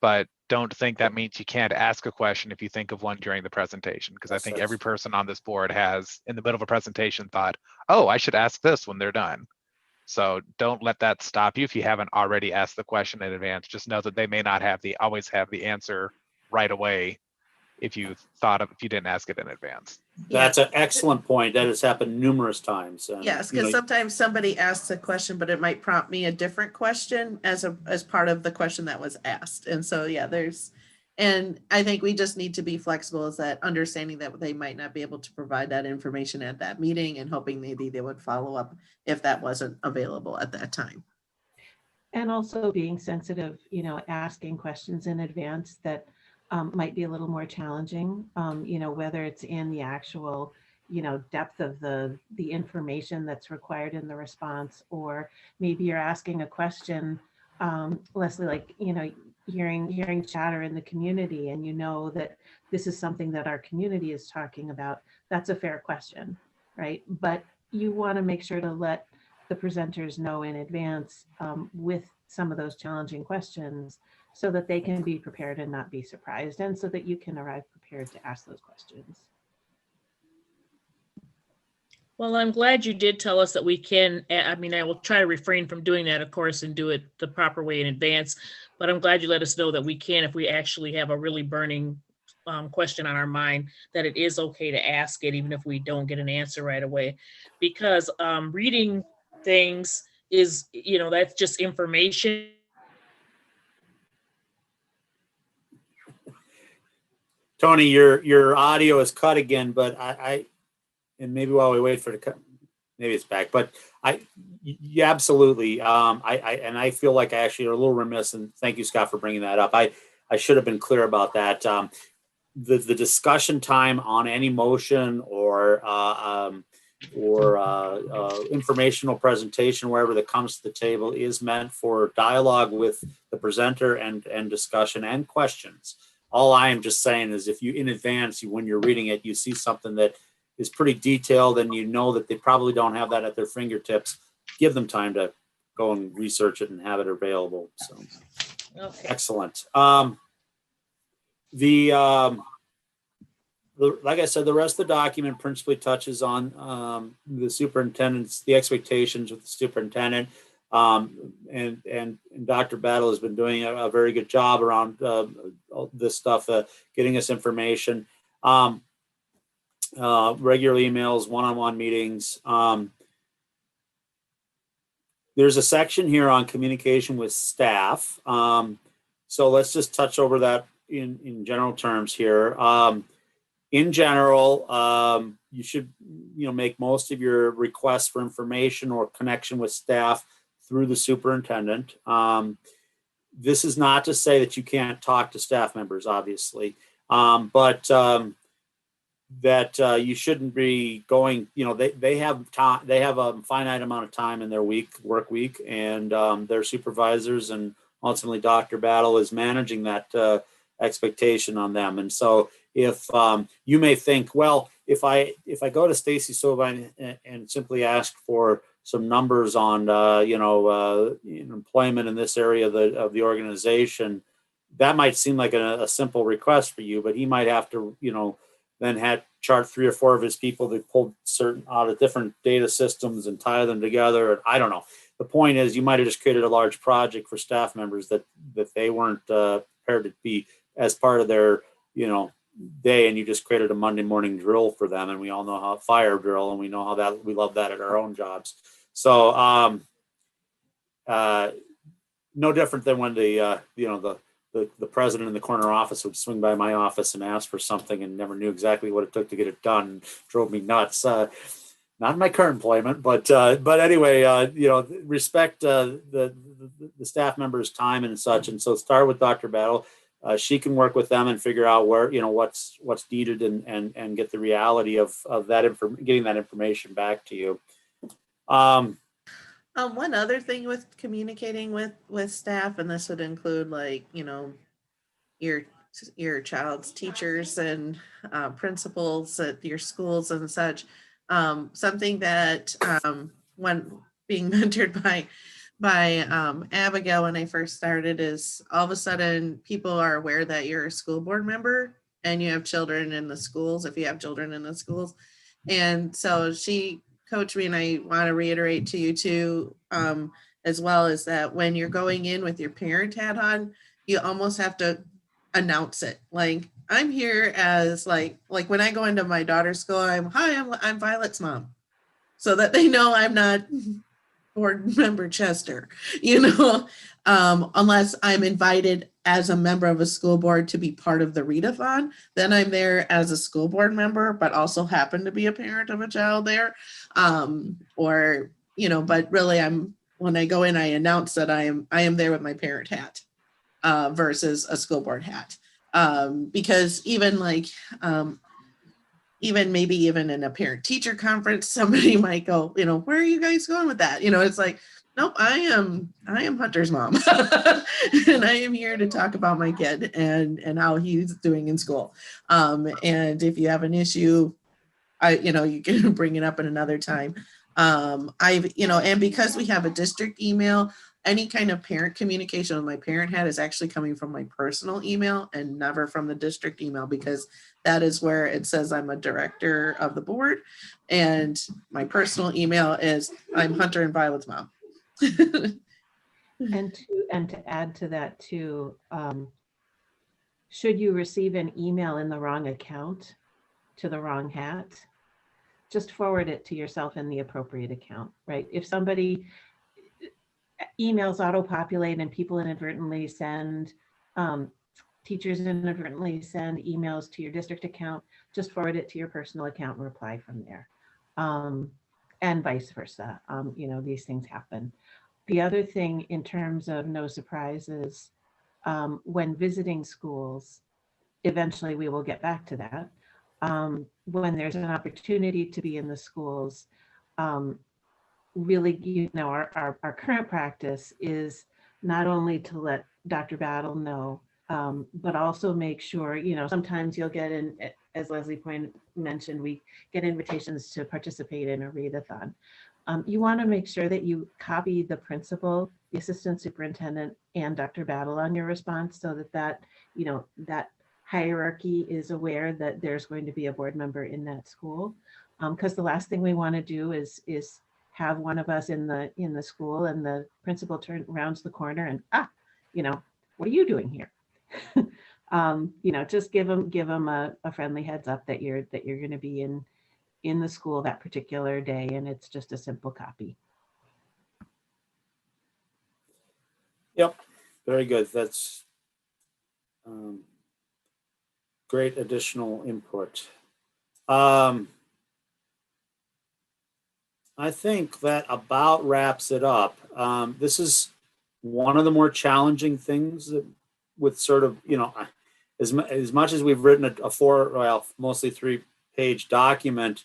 [SPEAKER 6] But don't think that means you can't ask a question if you think of one during the presentation, because I think every person on this board has, in the middle of a presentation, thought, oh, I should ask this when they're done. So don't let that stop you if you haven't already asked the question in advance. Just know that they may not always have the answer right away if you didn't ask it in advance.
[SPEAKER 1] That's an excellent point. That has happened numerous times.
[SPEAKER 9] Yes, because sometimes somebody asks a question, but it might prompt me a different question as part of the question that was asked. And so, yeah, and I think we just need to be flexible, is that understanding that they might not be able to provide that information at that meeting, and hoping maybe they would follow up if that wasn't available at that time.
[SPEAKER 3] And also being sensitive, you know, asking questions in advance that might be a little more challenging, you know, whether it's in the actual, you know, depth of the information that's required in the response, or maybe you're asking a question, Leslie, like, you know, hearing chatter in the community and you know that this is something that our community is talking about, that's a fair question, right? But you want to make sure to let the presenters know in advance with some of those challenging questions so that they can be prepared and not be surprised, and so that you can arrive prepared to ask those questions.
[SPEAKER 4] Well, I'm glad you did tell us that we can, I mean, I will try to refrain from doing that, of course, and do it the proper way in advance, but I'm glad you let us know that we can, if we actually have a really burning question on our mind, that it is okay to ask it, even if we don't get an answer right away. Because reading things is, you know, that's just information.
[SPEAKER 1] Tony, your audio is cut again, but and maybe while we wait for it to cut, maybe it's back, but yeah, absolutely. I feel like I actually are a little remiss, and thank you, Scott, for bringing that up. I should have been clear about that. The discussion time on any motion or informational presentation, wherever that comes to the table, is meant for dialogue with the presenter and discussion and questions. All I am just saying is, if you in advance, when you're reading it, you see something that is pretty detailed and you know that they probably don't have that at their fingertips, give them time to go and research it and have it available. So, okay. Excellent. Like I said, the rest of the document principally touches on the superintendent's, the expectations of the superintendent. And Dr. Battle has been doing a very good job around this stuff, getting us information, regular emails, one-on-one meetings. There's a section here on communication with staff. So let's just touch over that in general terms here. In general, you should, make most of your requests for information or connection with staff through the superintendent. This is not to say that you can't talk to staff members, obviously, but that you shouldn't be going. They have time. They have a finite amount of time in their work week, and their supervisors and ultimately Dr. Battle is managing that expectation on them. And so, if you may think, well, if I go to Stacy Sovine and simply ask for some numbers on employment in this area of the organization, that might seem like a simple request for you, but he might have to then chart 3 or 4 of his people that pulled certain out of different data systems and tie them together. I don't know. The point is, you might have just created a large project for staff members that they weren't prepared to be as part of their day, and you just created a Monday morning drill for them. And we all know how fire drill, and we know how that we love that at our own jobs. So no different than when the president in the corner office would swing by my office and ask for something and never knew exactly what it took to get it done. And drove me nuts. Not in my current employment, but anyway, respect the staff members' time and such. And so start with Dr. Battle. She can work with them and figure out where what's needed and get the reality of that getting that information back to you.
[SPEAKER 9] One other thing with communicating with staff, and this would include your child's teachers and principals at your schools and such. Something that when being mentored by Abigail when I first started is, all of a sudden people are aware that you're a school board member and you have children in the schools, if you have children in the schools. And so she coached me, and I want to reiterate to you too, as well, is that when you're going in with your parent hat on, you almost have to announce it. Like, I'm here as like when I go into my daughter's school, I'm Violet's mom, so that they know I'm not board member Chester, unless I'm invited as a member of a school board to be part of the readathon, then I'm there as a school board member, but also happen to be a parent of a child there. But really when I go in, I announce that I am there with my parent hat versus a school board hat. Because even even in a parent teacher conference, somebody might go, where are you guys going with that? It's like, Nope, I am Hunter's mom. And I am here to talk about my kid and how he's doing in school. And if you have an issue, you can bring it up at another time. And because we have a district email, any kind of parent communication my parent had is actually coming from my personal email and never from the district email, because that is where it says I'm a director of the board. And my personal email is I'm Hunter and Violet's mom.
[SPEAKER 3] And to add to that too, should you receive an email in the wrong account to the wrong hat, just forward it to yourself in the appropriate account, right? If somebody emails auto-populate and people inadvertently send, teachers inadvertently send emails to your district account, just forward it to your personal account and reply from there. And vice versa. These things happen. The other thing in terms of no surprises, when visiting schools, eventually we will get back to that. When there's an opportunity to be in the schools, really, our current practice is not only to let Dr. Battle know, but also make sure, sometimes you'll get in, as Leslie mentioned, we get invitations to participate in a readathon. You want to make sure that you copy the principal, the assistant superintendent, and Dr. Battle on your response, so that hierarchy is aware that there's going to be a board member in that school. Because the last thing we want to do is have one of us in the school and the principal rounds the corner and what are you doing here? Just give them a friendly heads up that you're going to be in the school that particular day, and it's just a simple copy.
[SPEAKER 1] Yep, very good. That's great additional input. I think that about wraps it up. This is one of the more challenging things with sort of, as much as we've written mostly 3-page document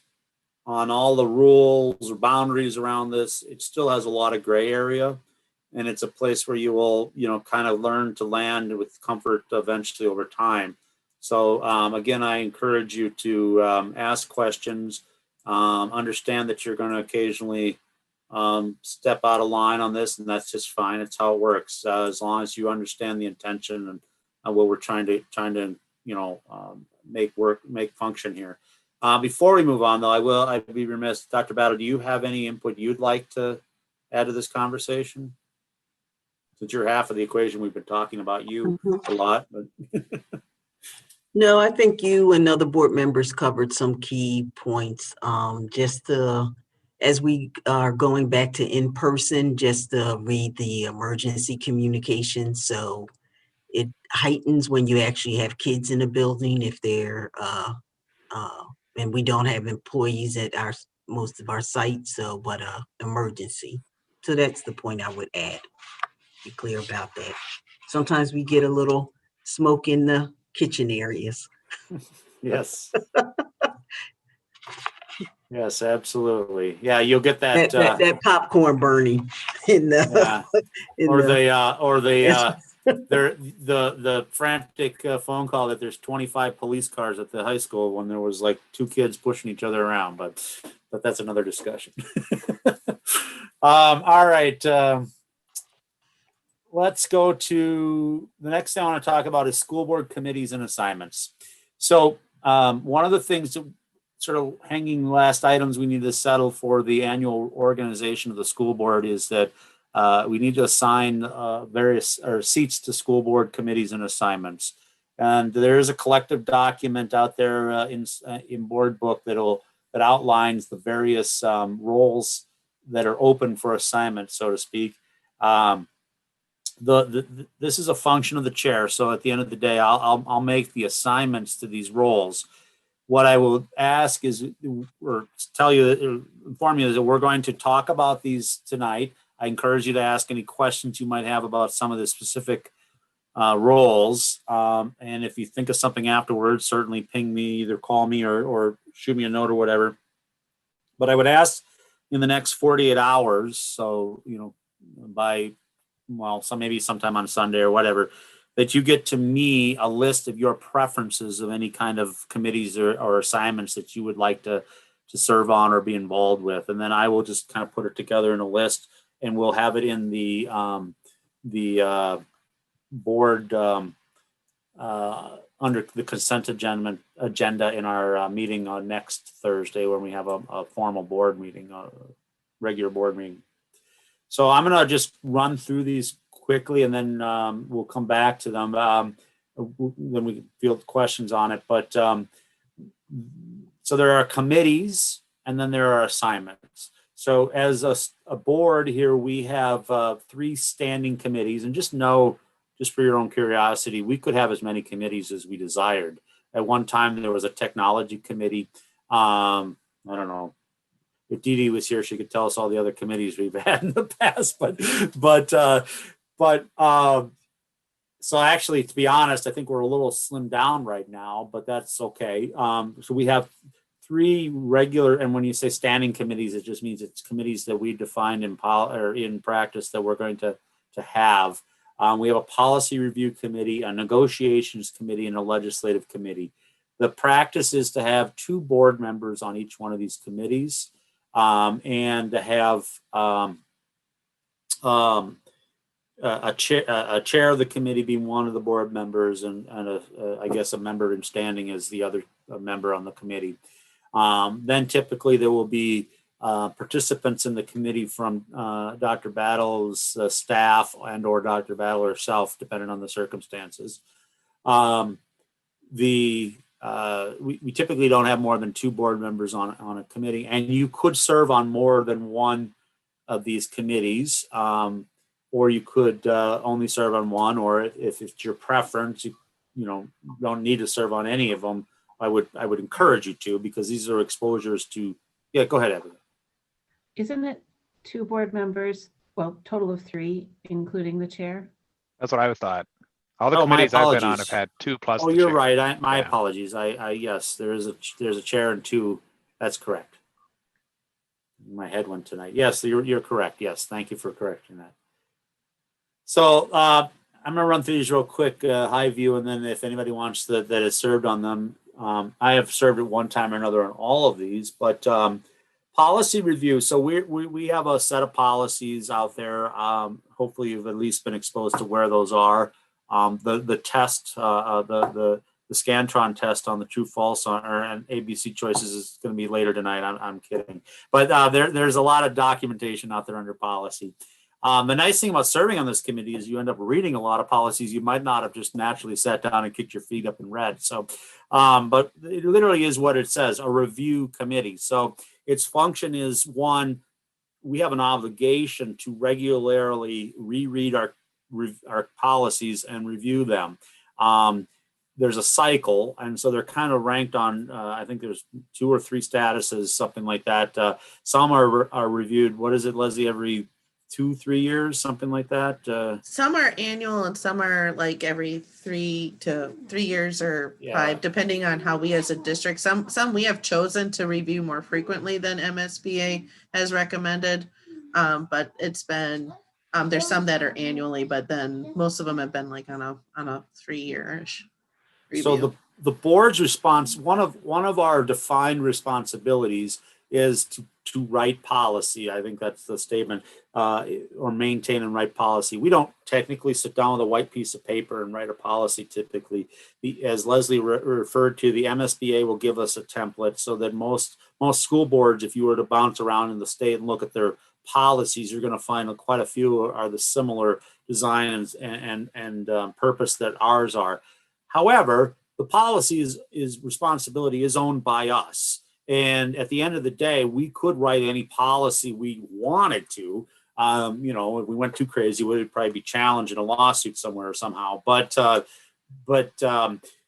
[SPEAKER 1] on all the rules or boundaries around this, it still has a lot of gray area. And it's a place where you will, kind of learn to land with comfort eventually over time. So again, I encourage you to ask questions, understand that you're going to occasionally step out of line on this, and that's just fine. It's how it works, as long as you understand the intention and what we're trying to make function here. Before we move on, though, I'd be remiss, Dr. Battle, do you have any input you'd like to add to this conversation? Since you're half of the equation, we've been talking about you a lot. But
[SPEAKER 8] No, I think you and other board members covered some key points. As we are going back to in-person, just to read the emergency communication. So it heightens when you actually have kids in a building, if they're, and we don't have employees at most of our sites, but emergency. So that's the point I would add. Be clear about that. Sometimes we get a little smoke in the kitchen areas.
[SPEAKER 1] yes. Yes, absolutely. Yeah, you'll get that
[SPEAKER 8] that popcorn burning in the
[SPEAKER 1] the frantic phone call that there's 25 police cars at the high school when there was like 2 kids pushing each other around, but that's another discussion. All right. Let's go to the next thing I want to talk about is school board committees and assignments. So one of the things that sort of hanging last items we need to settle for the annual organization of the school board is that we need to assign various seats to school board committees and assignments. And there is a collective document out there in board book that outlines the various roles that are open for assignment, so to speak. This is a function of the chair. So at the end of the day, I'll make the assignments to these roles. What I will ask is, or inform you, is that we're going to talk about these tonight. I encourage you to ask any questions you might have about some of the specific roles. And if you think of something afterwards, certainly ping me, either call me or shoot me a note or whatever. But I would ask in the next 48 hours, so, by, well, maybe sometime on Sunday or whatever, that you get to me a list of your preferences of any kind of committees or assignments that you would like to serve on or be involved with. And then I will just kind of put it together in a list, and we'll have it in the board under the consent agenda in our meeting on next Thursday, when we have a formal board meeting, regular board meeting. So I'm going to just run through these quickly, and then we'll come back to them. Then we can field questions on it. But so there are committees, and then there are assignments. So as a board here, we have 3 standing committees, and just for your own curiosity, we could have as many committees as we desired. At one time, there was a technology committee. I don't know. If Dee Dee was here, she could tell us all the other committees we've had in the past. So actually, to be honest, I think we're a little slimmed down right now, but that's okay. So we have 3 regular, and when you say standing committees, it just means it's committees that we defined in practice that we're going to have. We have a policy review committee, a negotiations committee, and a legislative committee. The practice is to have 2 board members on each one of these committees, and to have a chair of the committee being one of the board members, and I guess a member in standing as the other member on the committee. Then typically there will be participants in the committee from Dr. Battle's staff and/or Dr. Battle herself, depending on the circumstances. We typically don't have more than 2 board members on a committee, and you could serve on more than one of these committees, or you could only serve on one, or if it's your preference, you don't need to serve on any of them. I would encourage you to, because these are exposures to. Yeah, go ahead, Evan.
[SPEAKER 3] Isn't it 2 board members? Well, total of 3, including the chair.
[SPEAKER 6] That's what I thought. All the committees I've been on have had 2 plus.
[SPEAKER 1] Oh, you're right. My apologies. Yes, there's a chair and 2. That's correct. My head went tonight. Yes, you're correct. Yes, thank you for correcting that. So I'm going to run through these real quick, high view, and then if anybody wants that has served on them, I have served at one time or another on all of these. But policy review. So we have a set of policies out there. Hopefully, you've at least been exposed to where those are. The test, the Scantron test on the true false and ABC choices is going to be later tonight. I'm kidding, but there's a lot of documentation out there under policy. The nice thing about serving on this committee is you end up reading a lot of policies you might not have just naturally sat down and kicked your feet up and read. So, but it literally is what it says, a review committee. So its function is, 1, we have an obligation to regularly reread our policies and review them. There's a cycle, and so they're kind of ranked on, I think there's 2 or 3 statuses, something like that. Some are reviewed, what is it, Leslie, every 2-3 years, something like that?
[SPEAKER 9] Some are annual and some are like every 3 years or 5, depending on how we as a district, some we have chosen to review more frequently than MSBA has recommended. But it's been, there's some that are annually, but then most of them have been like on a 3-year-ish review. So
[SPEAKER 1] the board's response, one of our defined responsibilities is to write policy. I think that's the statement, or maintain and write policy. We don't technically sit down with a white piece of paper and write a policy typically. As Leslie referred to, the MSBA will give us a template so that most school boards, if you were to bounce around in the state and look at their policies, you're going to find quite a few are the similar designs and purpose that ours are. However, the policy responsibility is owned by us. And at the end of the day, we could write any policy we wanted to. If we went too crazy, we'd probably be challenged in a lawsuit somewhere or somehow.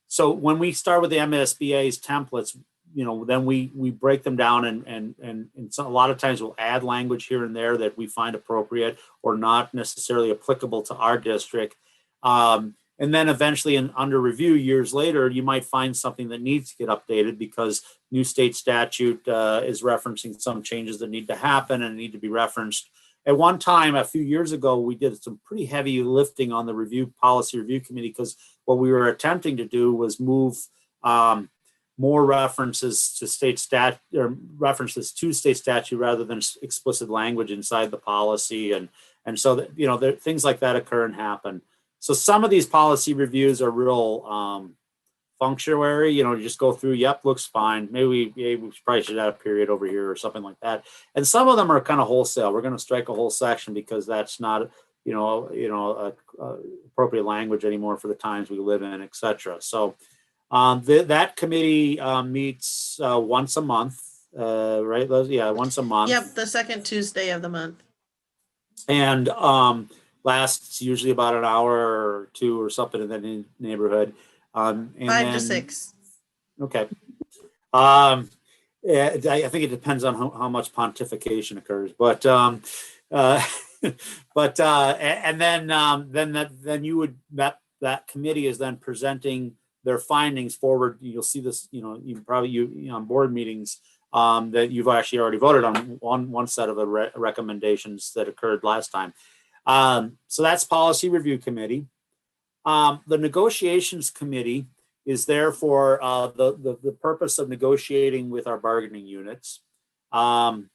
[SPEAKER 1] So when we start with the MSBA's templates, then we break them down and so a lot of times we'll add language here and there that we find appropriate or not necessarily applicable to our district. And then eventually under review years later, you might find something that needs to get updated because new state statute is referencing some changes that need to happen and need to be referenced. at one time, a few years ago, we did some pretty heavy lifting on the policy review committee, because what we were attempting to do was move more references to state statute rather than explicit language inside the policy, and so that, you know, things like that occur and happen. So some of these policy reviews are real functionary, you know, you just go through, yep, looks fine. Maybe we probably should add a period over here or something like that. And some of them are kind of wholesale. We're going to strike a whole section because that's not, appropriate language anymore for the times we live in, etc. So that committee meets once a month, right, Liz? Yeah, once a month.
[SPEAKER 9] Yep, the second Tuesday of the month.
[SPEAKER 1] And lasts usually about an hour or two or something in that neighborhood. And
[SPEAKER 9] 5 to 6.
[SPEAKER 1] Okay. I think it depends on how much pontification occurs, but and then you would that committee is then presenting their findings forward. You'll see this, on board meetings that you've actually already voted on one set of recommendations that occurred last time. So that's policy review committee. The negotiations committee is there for the purpose of negotiating with our bargaining units. And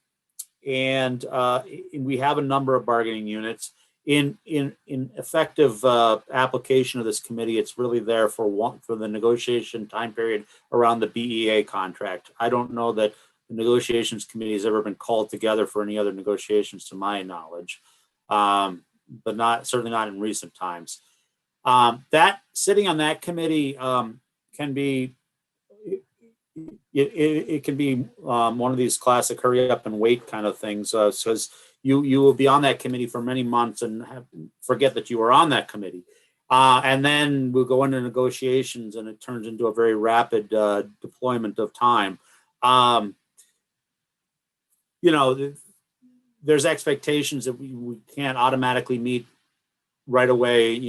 [SPEAKER 1] we have a number of bargaining units. In effective application of this committee, it's really there for the negotiation time period around the BEA contract. I don't know that the negotiations committee has ever been called together for any other negotiations to my knowledge, but certainly not in recent times. That sitting on that committee can be it can be one of these classic hurry up and wait kind of things. So you will be on that committee for many months and forget that you were on that committee, and then we'll go into negotiations, and it turns into a very rapid deployment of time. There's expectations that we can't automatically meet right away,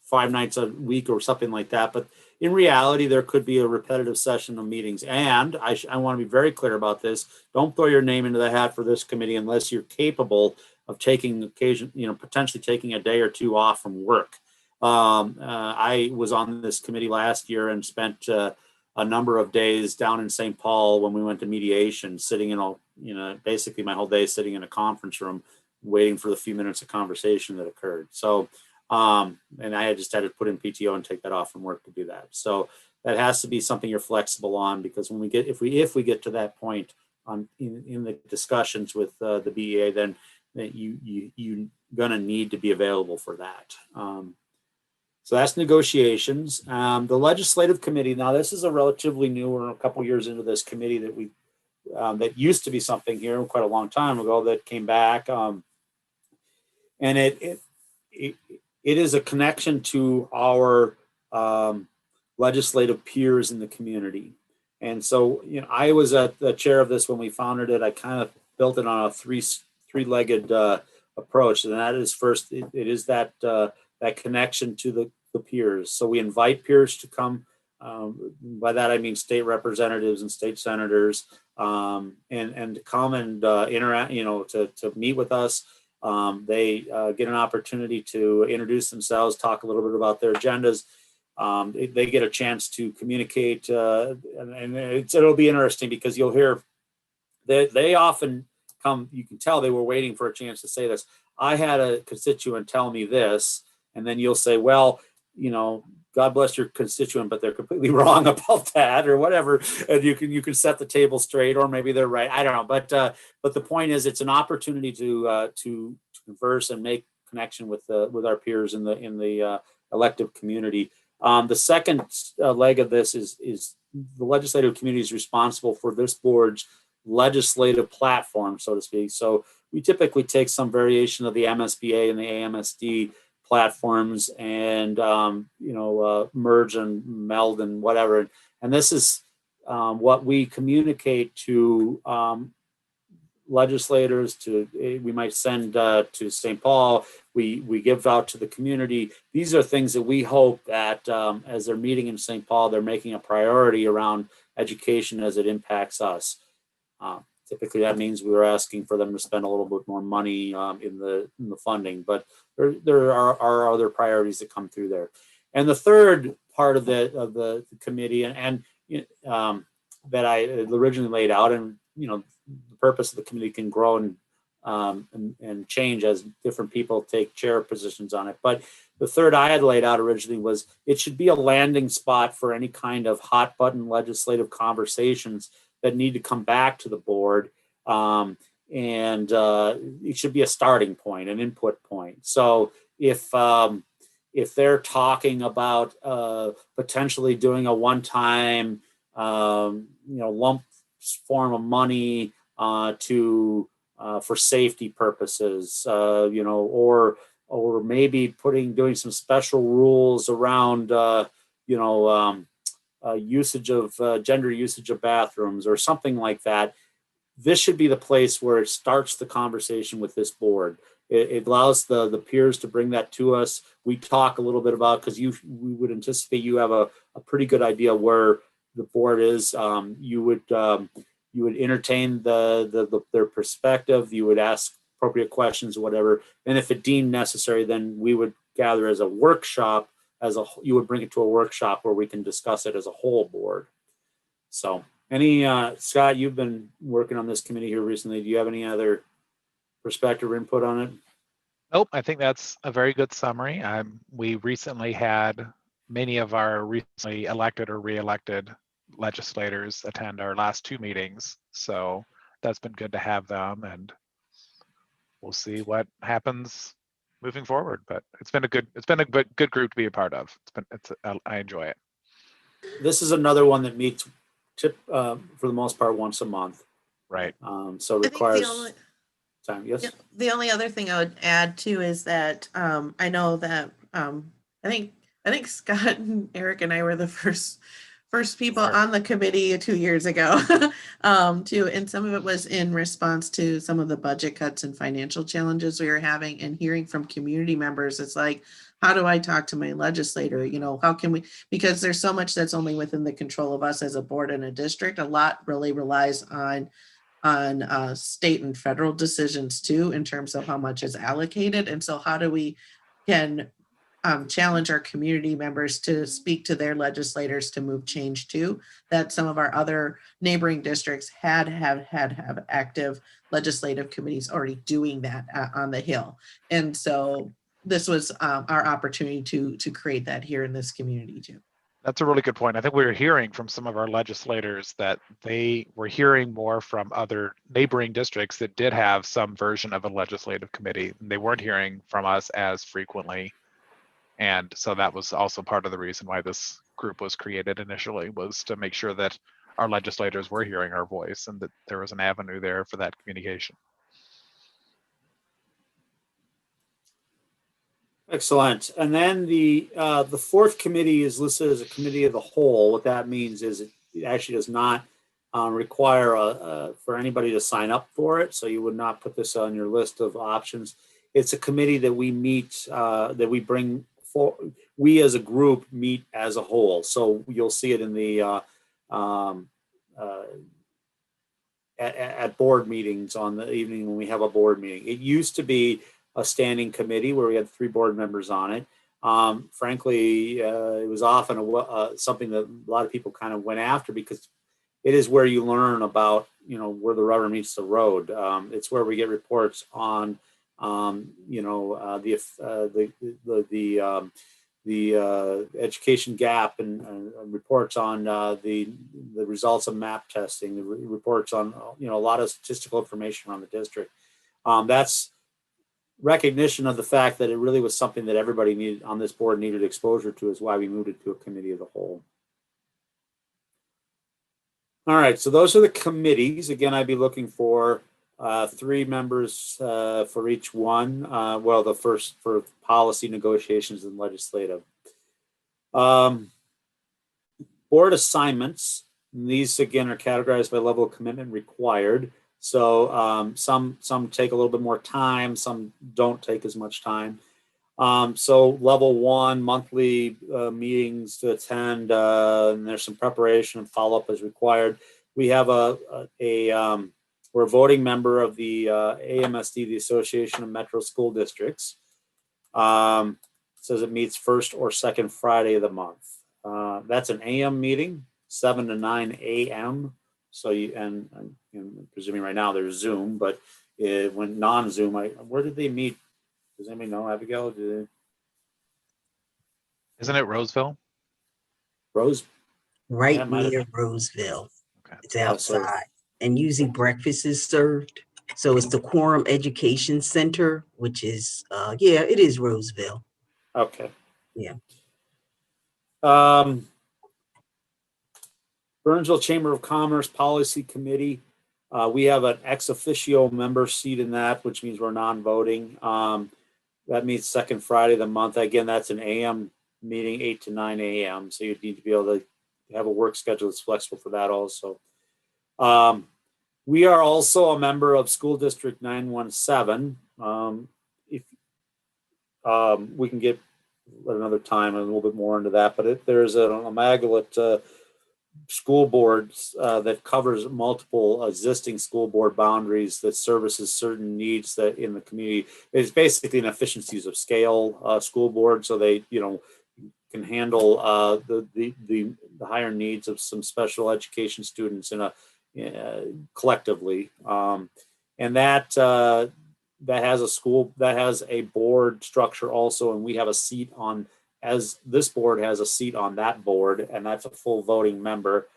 [SPEAKER 1] 5 nights a week or something like that. But in reality, there could be a repetitive session of meetings. And I want to be very clear about this. Don't throw your name into the hat for this committee unless you're capable of potentially taking a day or two off from work. I was on this committee last year and spent a number of days down in St. Paul when we went to mediation, sitting in basically my whole day sitting in a conference room, waiting for the few minutes of conversation that occurred. So, and I just had to put in PTO and take that off from work to do that. So that has to be something you're flexible on, because when if we get to that point in the discussions with the BEA, then you're gonna need to be available for that. So that's negotiations. The legislative committee. Now this is a relatively new, we're a couple years into this committee that used to be something here quite a long time ago that came back, and it is a connection to our legislative peers in the community. And so, I was the chair of this when we founded it. I kind of built it on a three-legged approach, and that is first, it is that connection to the peers. So we invite peers to come. By that I mean state representatives and state senators, and to come and interact, to meet with us. They get an opportunity to introduce themselves, talk a little bit about their agendas. They get a chance to communicate, and it'll be interesting because you'll hear that they often come. You can tell they were waiting for a chance to say this. I had a constituent tell me this, and then you'll say, well, God bless your constituent, but they're completely wrong about that, or whatever. And you can set the table straight, or maybe they're right. I don't know, but the point is, it's an opportunity to converse and make connection with our peers in the elective community. The second leg of this is the legislative community is responsible for this board's legislative platform, so to speak. So we typically take some variation of the MSBA and the AMSD platforms and merge and meld and whatever, and this is what we communicate to legislators. We might send to St. Paul. We give out to the community. These are things that we hope that as they're meeting in St. Paul, they're making a priority around education as it impacts us. Typically, that means we were asking for them to spend a little bit more money in the funding, but there are other priorities that come through there. And the third part of the committee and that I originally laid out, and the purpose of the committee can grow and change as different people take chair positions on it. But the third I had laid out originally was it should be a landing spot for any kind of hot button legislative conversations that need to come back to the board. And it should be a starting point, an input point. So if they're talking about potentially doing a one-time, lump form of money for safety purposes, or maybe doing some special rules around, usage of gender usage of bathrooms or something like that. This should be the place where it starts the conversation with this board. It allows the peers to bring that to us. We talk a little bit about, because we would anticipate you have a pretty good idea where the board is. You would entertain their perspective. You would ask appropriate questions or whatever. And if it deemed necessary, then we would gather as a workshop. You would bring it to a workshop where we can discuss it as a whole board. So Scott, you've been working on this committee here recently. Do you have any other perspective or input on it?
[SPEAKER 6] Nope, I think that's a very good summary. We recently had many of our recently elected or re-elected legislators attend our last two meetings. So that's been good to have them, and we'll see what happens moving forward. But it's been a good group to be a part of. I enjoy it. This
[SPEAKER 1] is another one that meets for the most part once a month.
[SPEAKER 6] Right.
[SPEAKER 1] So it requires time. Yes.
[SPEAKER 9] Yeah, the only other thing I would add too is that I know that I think Scott and Eric and I were the first people on the committee 2 years ago too, and some of it was in response to some of the budget cuts and financial challenges we were having, and hearing from community members. It's like, how do I talk to my legislator? How can we, because there's so much that's only within the control of us as a board and a district. A lot really relies on state and federal decisions too, in terms of how much is allocated. And so how do we can challenge our community members to speak to their legislators to move change too, that some of our other neighboring districts have active legislative committees already doing that on the Hill. And so this was our opportunity to create that here in this community too.
[SPEAKER 6] That's a really good point. I think we were hearing from some of our legislators that they were hearing more from other neighboring districts that did have some version of a legislative committee. They weren't hearing from us as frequently. And so that was also part of the reason why this group was created initially, was to make sure that our legislators were hearing our voice and that there was an avenue there for that communication.
[SPEAKER 1] Excellent. And then the fourth committee is listed as a committee of the whole. What that means is it actually does not require for anybody to sign up for it. So you would not put this on your list of options. It's a committee that we meet, that we bring for. We as a group meet as a whole. So you'll see it in the at board meetings on the evening when we have a board meeting. It used to be a standing committee where we had 3 board members on it. Frankly, it was often something that a lot of people kind of went after, because it is where you learn about, where the rubber meets the road. It's where we get reports on, the education gap, and reports on the results of map testing, the reports on, a lot of statistical information around the district. That's recognition of the fact that it really was something that everybody needed on this board needed exposure to, is why we moved it to a committee of the whole. All right, so those are the committees. Again, I'd be looking for 3 members for each one. The first for policy, negotiations, and legislative. Board assignments. These again are categorized by level of commitment required. So some take a little bit more time, some don't take as much time. So level 1, monthly meetings to attend, and there's some preparation and follow-up as required. We have a We're a voting member of the AMSD, the Association of Metro School Districts. It says it meets first or second Friday of the month. That's an AM meeting, 7 to 9 a.m. So and presuming right now there's Zoom, but when non-Zoom, where did they meet? Does anybody know, Abigail?
[SPEAKER 6] Isn't it Roseville?
[SPEAKER 1] Rose?
[SPEAKER 8] Right
[SPEAKER 1] Yeah, it might have
[SPEAKER 8] near
[SPEAKER 1] been.
[SPEAKER 8] Roseville.
[SPEAKER 6] Okay.
[SPEAKER 8] It's outside. And usually breakfast is served. So it's the Quorum Education Center, which is, yeah, it is Roseville.
[SPEAKER 1] Okay.
[SPEAKER 8] Yeah.
[SPEAKER 1] Burnsville Chamber of Commerce Policy Committee. We have an ex officio member seat in that, which means we're non-voting. That meets second Friday of the month. Again, that's an AM meeting, 8 to 9 a.m. So you'd need to be able to have a work schedule that's flexible for that also. We are also a member of School District 917. If we can get another time a little bit more into that, but there's an Immaculate school boards that covers multiple existing school board boundaries that services certain needs that in the community. It's basically an efficiencies of scale school board, so they can handle the higher needs of some special education students in a collectively, and that has a board structure also, and we have a seat on. As this board has a seat on that board, and that's a full voting member,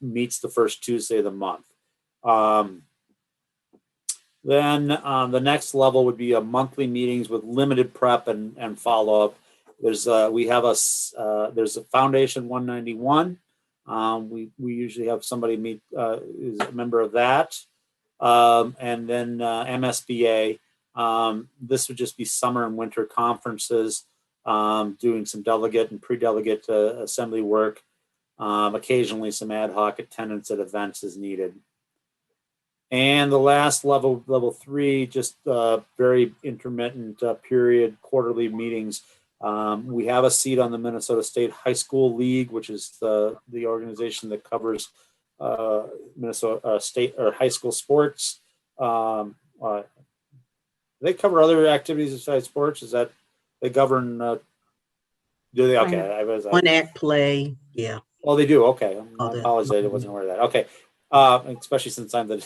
[SPEAKER 1] meets the first Tuesday of the month. Then the next level would be a monthly meetings with limited prep and follow up. There's there's a Foundation 191. We usually have somebody meet is a member of that, and then MSBA. This would just be summer and winter conferences. Doing some delegate and pre-delegate assembly work, occasionally some ad hoc attendance at events as needed. And the last level 3, just very intermittent period quarterly meetings. We have a seat on the Minnesota State High School League, which is the organization that covers Minnesota state or high school sports. They cover other activities besides sports. Is that they govern? Do they? Okay,
[SPEAKER 8] One act play. Yeah.
[SPEAKER 1] Oh, they do. Okay, I
[SPEAKER 8] Oh,
[SPEAKER 1] apologize. I wasn't aware of that. Okay, especially since I'm the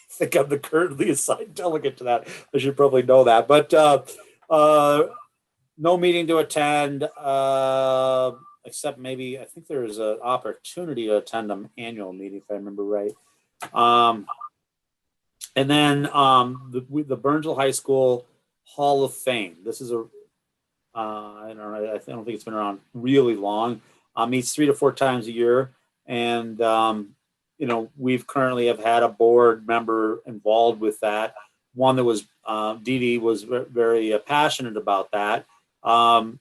[SPEAKER 1] think I'm the currently assigned delegate to that. I should probably know that. But no meeting to attend, except maybe I think there is an opportunity to attend an annual meeting if I remember right. And then the Burnsville High School Hall of Fame. This is I don't think it's been around really long. Meets 3 to 4 times a year, and we've currently have had a board member involved with that. One that was Dee Dee was very passionate about that. If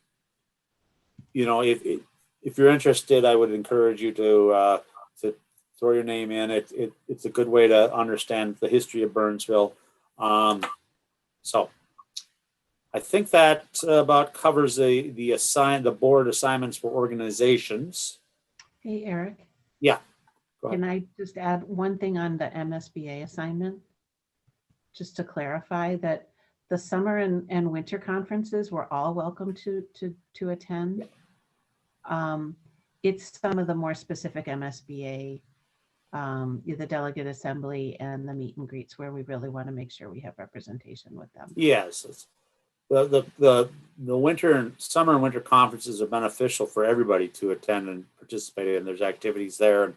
[SPEAKER 1] you're interested, I would encourage you to throw your name in. It's a good way to understand the history of Burnsville. So I think that about covers the board assignments for organizations.
[SPEAKER 3] Hey, Eric.
[SPEAKER 1] Yeah. Go ahead.
[SPEAKER 3] Can I just add one thing on the MSBA assignment? Just to clarify that the summer and winter conferences we're all welcome to attend. It's some of the more specific MSBA, the delegate assembly and the meet and greets where we really want to make sure we have representation with them.
[SPEAKER 1] Yes. The summer and winter conferences are beneficial for everybody to attend and participate in. There's activities there.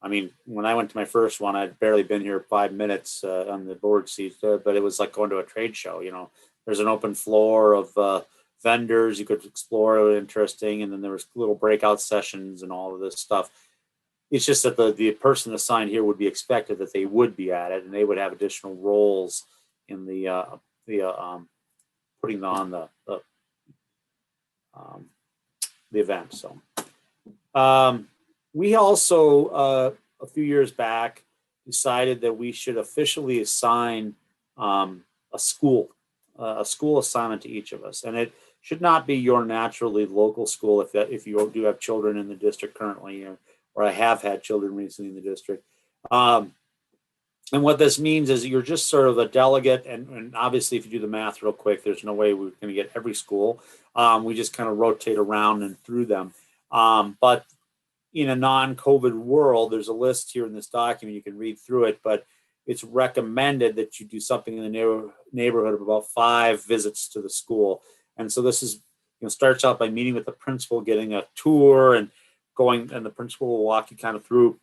[SPEAKER 1] I mean, when I went to my first one, I'd barely been here 5 minutes on the board seat, but it was like going to a trade show. There's an open floor of vendors you could explore, interesting, and then there was little breakout sessions and all of this stuff. It's just that the person assigned here would be expected that they would be at it, and they would have additional roles in the putting on the event. So we also a few years back decided that we should officially assign a school assignment to each of us, and it should not be your naturally local school if you do have children in the district currently, or I have had children recently in the district. And what this means is you're just sort of a delegate, and obviously if you do the math real quick, there's no way we're going to get every school. We just kind of rotate around and through them. But in a non-COVID world, there's a list here in this document, you can read through it, but it's recommended that you do something in the neighborhood of about 5 visits to the school. And so this is, starts out by meeting with the principal, getting a tour and the principal will walk you kind of through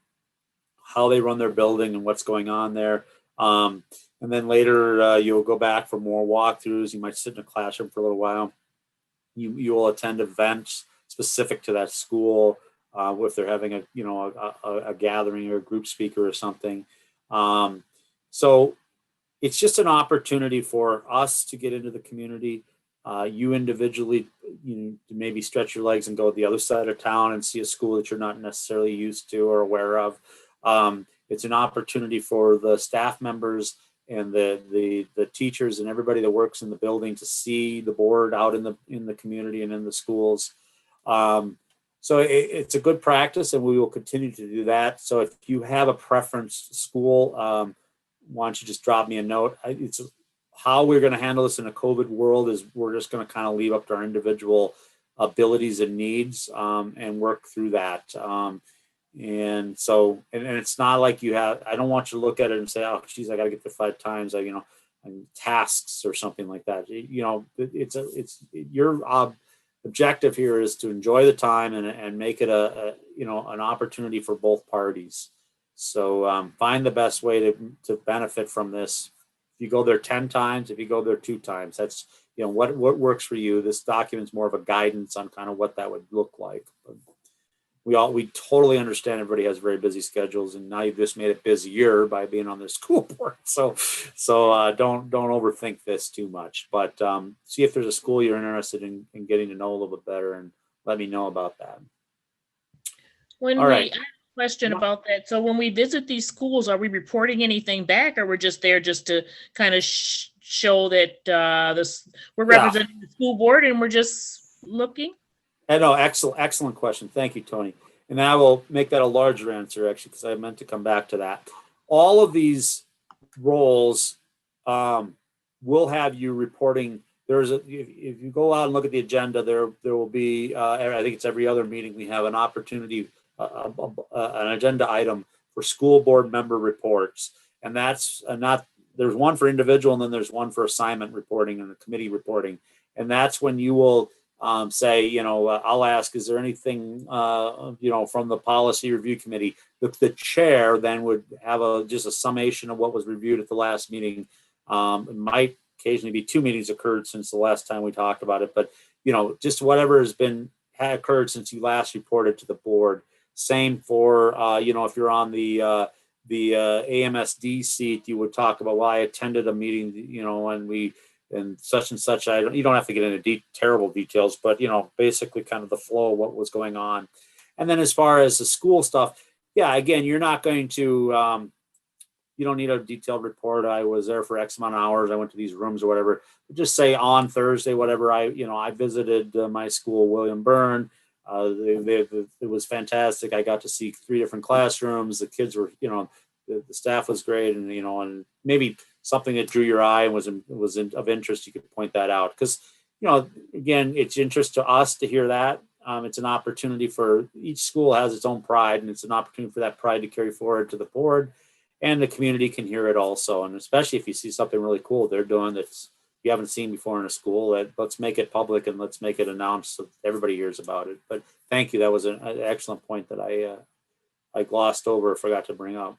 [SPEAKER 1] how they run their building and what's going on there. And then later you'll go back for more walkthroughs. You might sit in a classroom for a little while. You will attend events specific to that school if they're having a gathering or a group speaker or something. So it's just an opportunity for us to get into the community. You individually, to maybe stretch your legs and go to the other side of town and see a school that you're not necessarily used to or aware of. It's an opportunity for the staff members and the teachers and everybody that works in the building to see the board out in the community and in the schools. So it's a good practice, and we will continue to do that. So if you have a preference school, why don't you just drop me a note? It's how we're going to handle this in a COVID world is we're just going to kind of leave up to our individual abilities and needs and work through that. And so, and it's not like I don't want you to look at it and say, oh, geez, I got to get there 5 times, tasks or something like that. It's your objective here is to enjoy the time and make it an opportunity for both parties. So find the best way to benefit from this. If you go there 10 times, if you go there 2 times, that's, what works for you. This document's more of a guidance on kind of what that would look like. But we totally understand everybody has very busy schedules, and now you've just made it busier by being on the school board. So don't overthink this too much, but see if there's a school you're interested in getting to know a little bit better, and let me know about that.
[SPEAKER 4] I have a question about that. So when we visit these schools, are we reporting anything back, or we're just there just to kind of show that we're representing the school board and we're just looking?
[SPEAKER 1] No, excellent question. Thank you, Tony. And I will make that a larger answer, actually, because I meant to come back to that. All of these roles will have you reporting. If you go out and look at the agenda, there will be, I think it's every other meeting, we have an opportunity, an agenda item for school board member reports. And that's there's one for individual, and then there's one for assignment reporting and the committee reporting. And that's when you will say, I'll ask, is there anything, from the policy review committee? The chair then would have just a summation of what was reviewed at the last meeting. It might occasionally be 2 meetings occurred since the last time we talked about it, but, just whatever had occurred since you last reported to the board. Same for, if you're on the AMSD seat, you would talk about, well, I attended a meeting, and such and such. You don't have to get into terrible details, but basically kind of the flow of what was going on. And then as far as the school stuff, again, you're not going to, you don't need a detailed report. I was there for X amount of hours. I went to these rooms or whatever. Just say on Thursday, whatever. I visited my school, William Byrne. It was fantastic. I got to see 3 different classrooms. The kids were, the staff was great, and maybe something that drew your eye and was of interest, you could point that out. Because, again, it's interest to us to hear that. It's an opportunity for each school has its own pride, and it's an opportunity for that pride to carry forward to the board, and the community can hear it also. And especially if you see something really cool they're doing that's you haven't seen before in a school, let's make it public and let's make it announced so everybody hears about it. But thank you. That was an excellent point that I glossed over, forgot to bring up.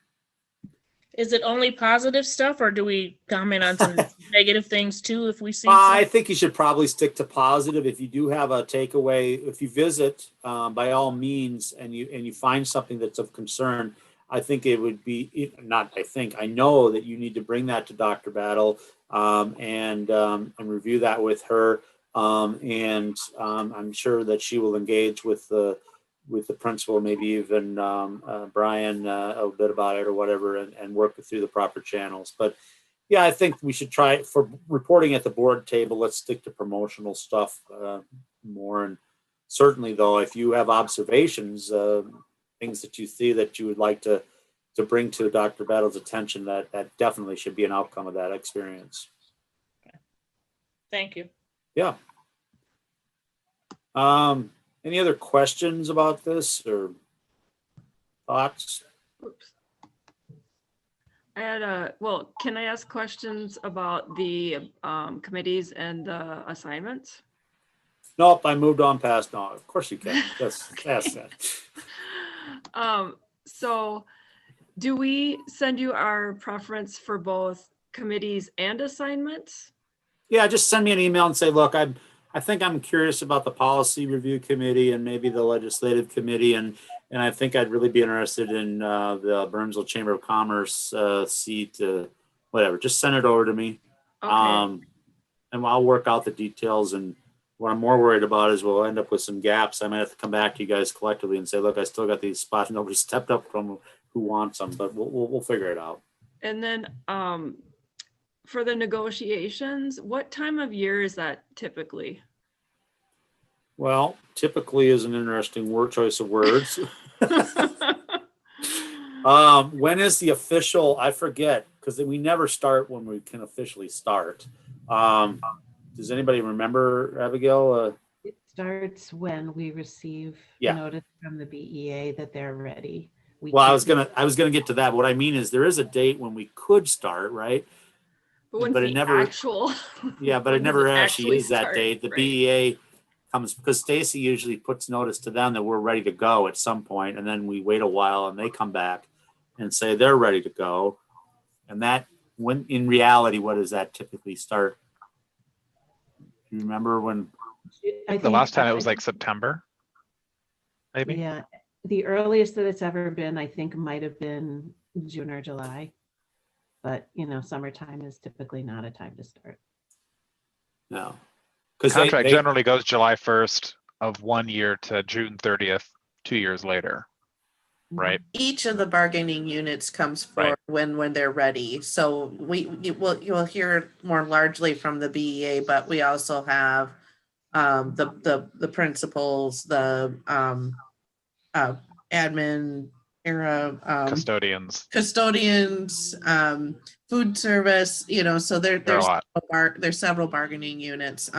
[SPEAKER 4] Is it only positive stuff, or do we comment on some negative things too if we see?
[SPEAKER 1] I think you should probably stick to positive. If you do have a takeaway, if you visit, by all means, and you find something that's of concern, I think it would be I know that you need to bring that to Dr. Battle and review that with her. And I'm sure that she will engage with the principal, maybe even Brian a bit about it or whatever, and work through the proper channels. But yeah, I think we should try for reporting at the board table. Let's stick to promotional stuff more. And certainly, though, if you have observations, things that you see that you would like to to bring to Dr. Battle's attention that that definitely should be an outcome of that experience.
[SPEAKER 4] Thank you.
[SPEAKER 1] Yeah. Any other questions about this or thoughts?
[SPEAKER 10] Oops. I had well, can I ask questions about the committees and the assignments?
[SPEAKER 1] Nope, I moved on past. No, of course you can. Yes, ask that.
[SPEAKER 10] So do we send you our preference for both committees and assignments?
[SPEAKER 1] Yeah, just send me an email and say, look, I think I'm curious about the policy review committee and maybe the legislative committee, and I think I'd really be interested in the Burnsville Chamber of Commerce seat, whatever. Just send it over to me,
[SPEAKER 10] Okay.
[SPEAKER 1] and I'll work out the details. And what I'm more worried about is we'll end up with some gaps. I might have to come back to you guys collectively and say, look, I still got these spots. Nobody stepped up from who wants them, but we'll figure it out.
[SPEAKER 10] And then for the negotiations, what time of year is that typically?
[SPEAKER 1] Well, typically is an interesting word choice of words. When is the official? I forget, because we never start when we can officially start. Does anybody remember, Abigail?
[SPEAKER 3] It starts when we receive
[SPEAKER 1] Yeah.
[SPEAKER 3] notice from the BEA that they're ready.
[SPEAKER 1] Well, I was gonna get to that. What I mean is there is a date when we could start, right?
[SPEAKER 10] But when's
[SPEAKER 1] But it
[SPEAKER 10] the
[SPEAKER 1] never-
[SPEAKER 10] actual?
[SPEAKER 1] Yeah, but
[SPEAKER 10] when
[SPEAKER 1] it
[SPEAKER 10] does
[SPEAKER 1] never actually is that
[SPEAKER 10] start?
[SPEAKER 1] date. The
[SPEAKER 10] Right.
[SPEAKER 1] BEA comes because Stacy usually puts notice to them that we're ready to go at some point, and then we wait a while and they come back and say they're ready to go. And that, when in reality, what does that typically start? Do you remember when?
[SPEAKER 6] The last time it was like September, maybe.
[SPEAKER 3] Yeah, the earliest that it's ever been, I think, might have been June or July. But, summertime is typically not a time to start.
[SPEAKER 1] No.
[SPEAKER 6] The
[SPEAKER 1] Because
[SPEAKER 6] contract generally goes July 1st of 1 year to June 30th, 2 years later, right?
[SPEAKER 9] Each of the bargaining units comes forward when they're ready. So you'll hear more largely from the BEA, but we also have the principals, the admin era, custodians, food service, so there's several bargaining units.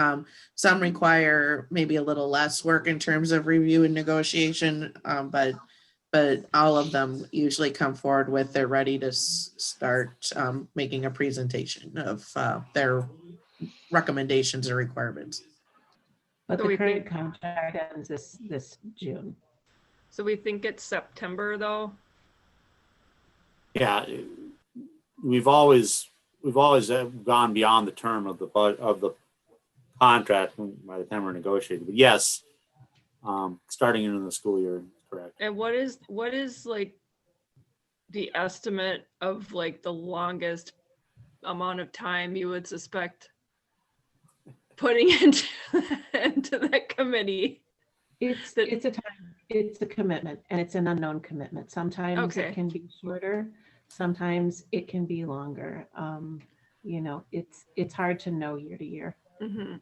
[SPEAKER 9] Some require maybe a little less work in terms of review and negotiation, but all of them usually come forward with they're ready to start making a presentation of their recommendations or requirements.
[SPEAKER 3] But
[SPEAKER 10] So
[SPEAKER 3] the current contract ends this June.
[SPEAKER 10] So we think it's September though?
[SPEAKER 1] Yeah, we've always gone beyond the term of the contract by the time we're negotiating. But yes, starting in the school year, correct.
[SPEAKER 10] And what is like the estimate of like the longest amount of time you would suspect putting into that committee?
[SPEAKER 3] It's a commitment, and it's an unknown commitment. Sometimes it can be shorter, sometimes it can be longer. It's hard to know year to year.
[SPEAKER 10] Mm-hmm.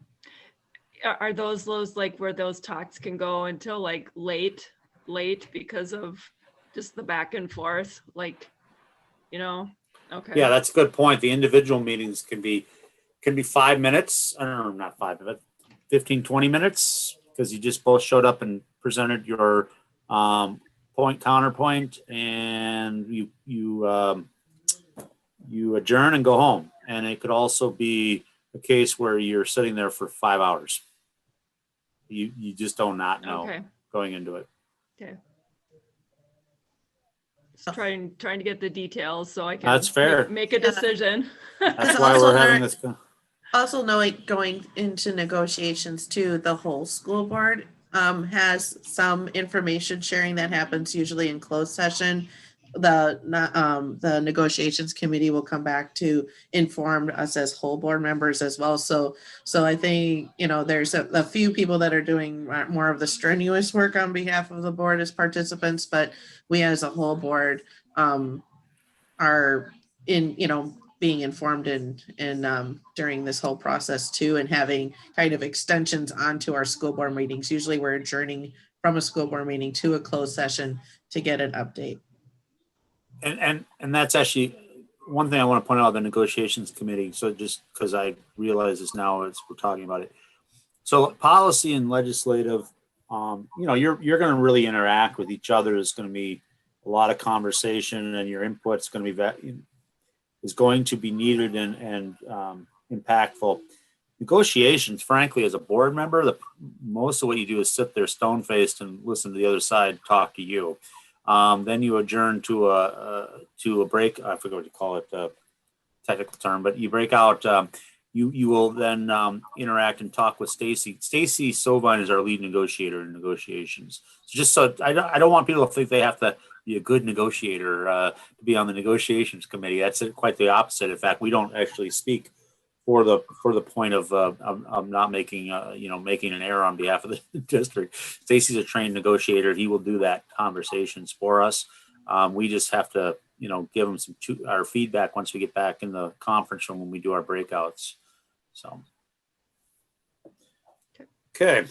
[SPEAKER 10] Are those like where those talks can go until like late because of just the back and forth, like, okay.
[SPEAKER 1] Yeah, that's a good point. The individual meetings can be 5 minutes. I don't know, not 5 minutes, 15, 20 minutes, because you just both showed up and presented your counterpoint, and you adjourn and go home. And it could also be a case where you're sitting there for 5 hours. You just don't not know going into it.
[SPEAKER 10] Okay. Just trying to get the details so I can
[SPEAKER 1] That's fair.
[SPEAKER 10] Make a decision.
[SPEAKER 1] That's why we're having this.
[SPEAKER 9] Also knowing going into negotiations too, the whole school board has some information sharing that happens usually in closed session. The negotiations committee will come back to inform us as whole board members as well. So I think, there's a few people that are doing more of the strenuous work on behalf of the board as participants, but we as a whole board are being informed and during this whole process too, and having kind of extensions onto our school board meetings. Usually we're adjourning from a school board meeting to a closed session to get an update.
[SPEAKER 1] And that's actually one thing I want to point out, the negotiations committee. So just because I realize this now as we're talking about it. So policy and legislative, you're going to really interact with each other. There's going to be a lot of conversation, and your input's going to be is going to be needed and impactful. Negotiations, frankly, as a board member, most of what you do is sit there stone-faced and listen to the other side talk to you. Then you adjourn to a break. I forget what you call it, technical term, but you break out. You will then interact and talk with Stacy. Stacy Sovine is our lead negotiator in negotiations. Just so I don't want people to think they have to be a good negotiator to be on the negotiations committee. That's quite the opposite. In fact, we don't actually speak for the point of not making making an error on behalf of the district. Stacy's a trained negotiator. He will do that conversations for us. We just have to give him our feedback once we get back in the conference room when we do our breakouts. So, okay.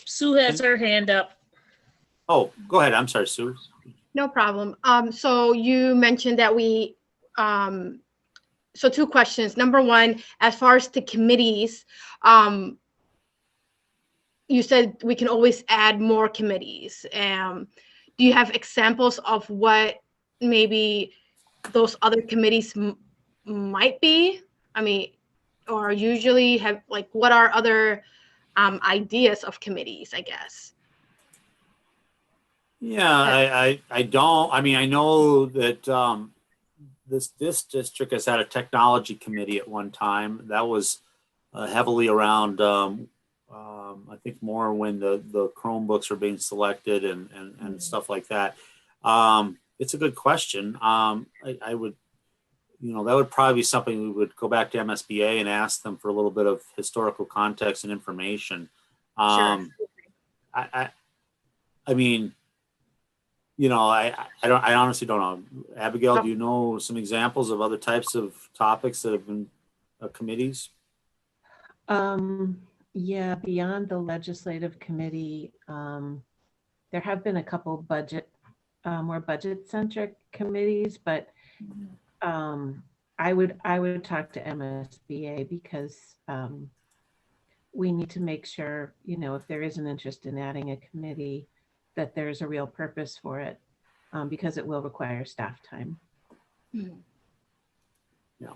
[SPEAKER 4] Sue has her hand up.
[SPEAKER 1] Oh, go ahead. I'm sorry, Sue.
[SPEAKER 11] No problem. So you mentioned that so two questions. Number one, as far as the committees, you said we can always add more committees. Do you have examples of what maybe those other committees might be? I mean, or usually have, like, what are other ideas of committees, I guess?
[SPEAKER 1] Yeah, I don't. I mean, I know that this district has had a technology committee at one time. That was heavily around, I think, more when the Chromebooks are being selected and stuff like that. It's a good question. I would, that would probably be something we would go back to MSBA and ask them for a little bit of historical context and information.
[SPEAKER 11] Sure.
[SPEAKER 1] I mean, I honestly don't know. Abigail, do you know some examples of other types of topics that have been committees?
[SPEAKER 3] Yeah, beyond the legislative committee, there have been a couple more budget-centric committees, but I would talk to MSBA because we need to make sure, if there is an interest in adding a committee, that there's a real purpose for it, because it will require staff time.
[SPEAKER 11] Mm-hmm.
[SPEAKER 1] Yeah.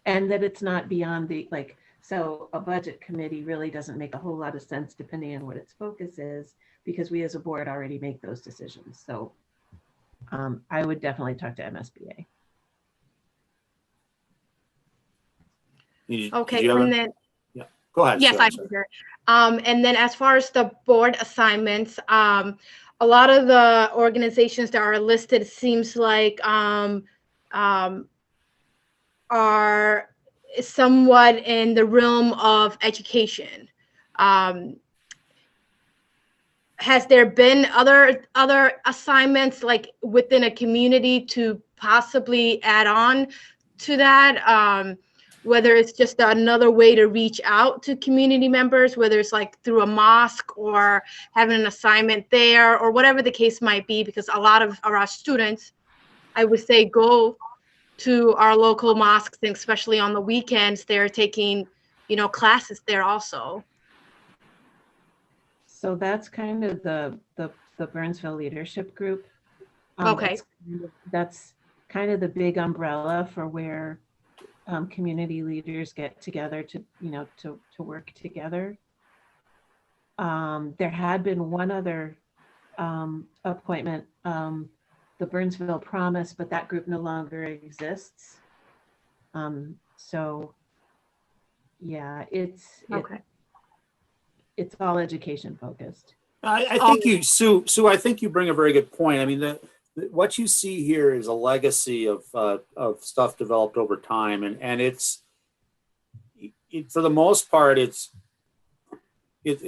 [SPEAKER 3] And that it's not beyond so a budget committee really doesn't make a whole lot of sense depending on what its focus is, because we as a board already make those decisions. So I would definitely talk to MSBA.
[SPEAKER 11] Okay, and then
[SPEAKER 1] go ahead.
[SPEAKER 11] yes, I can hear. And then as far as the board assignments, a lot of the organizations that are listed seems like are somewhat in the realm of education. Has there been other assignments like within a community to possibly add on to that? Whether it's just another way to reach out to community members, whether it's like through a mosque or having an assignment there or whatever the case might be, because a lot of our students, I would say, go to our local mosques, and especially on the weekends, they're taking, classes there also.
[SPEAKER 3] So that's kind of the Burnsville Leadership Group.
[SPEAKER 11] Okay.
[SPEAKER 3] That's kind of the big umbrella for where community leaders get together to work together. There had been one other appointment, the Burnsville Promise, but that group no longer exists. So yeah, it's all education focused.
[SPEAKER 1] I think Sue, I think you bring a very good point. I mean, what you see here is a legacy of stuff developed over time, and it's for the most part, it's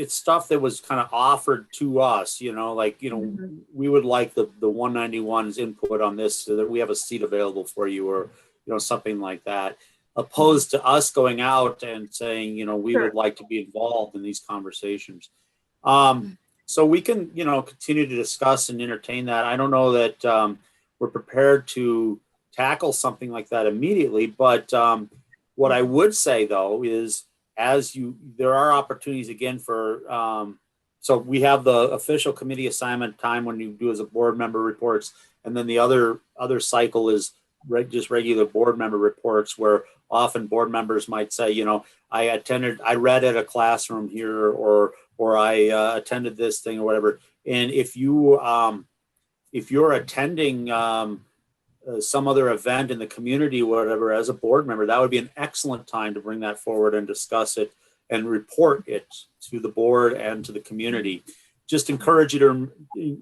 [SPEAKER 1] stuff that was kind of offered to us. We would like the 191's input on this so that we have a seat available for you, or something like that, opposed to us going out and saying we would like to be involved in these conversations. So we can, continue to discuss and entertain that. I don't know that we're prepared to tackle something like that immediately, but what I would say though is there are opportunities again for, so we have the official committee assignment time when you do as a board member reports, and then the other cycle is just regular board member reports, where often board members might say, I read at a classroom here, or I attended this thing or whatever. And if you're attending some other event in the community or whatever as a board member, that would be an excellent time to bring that forward and discuss it and report it to the board and to the community. Just encourage you to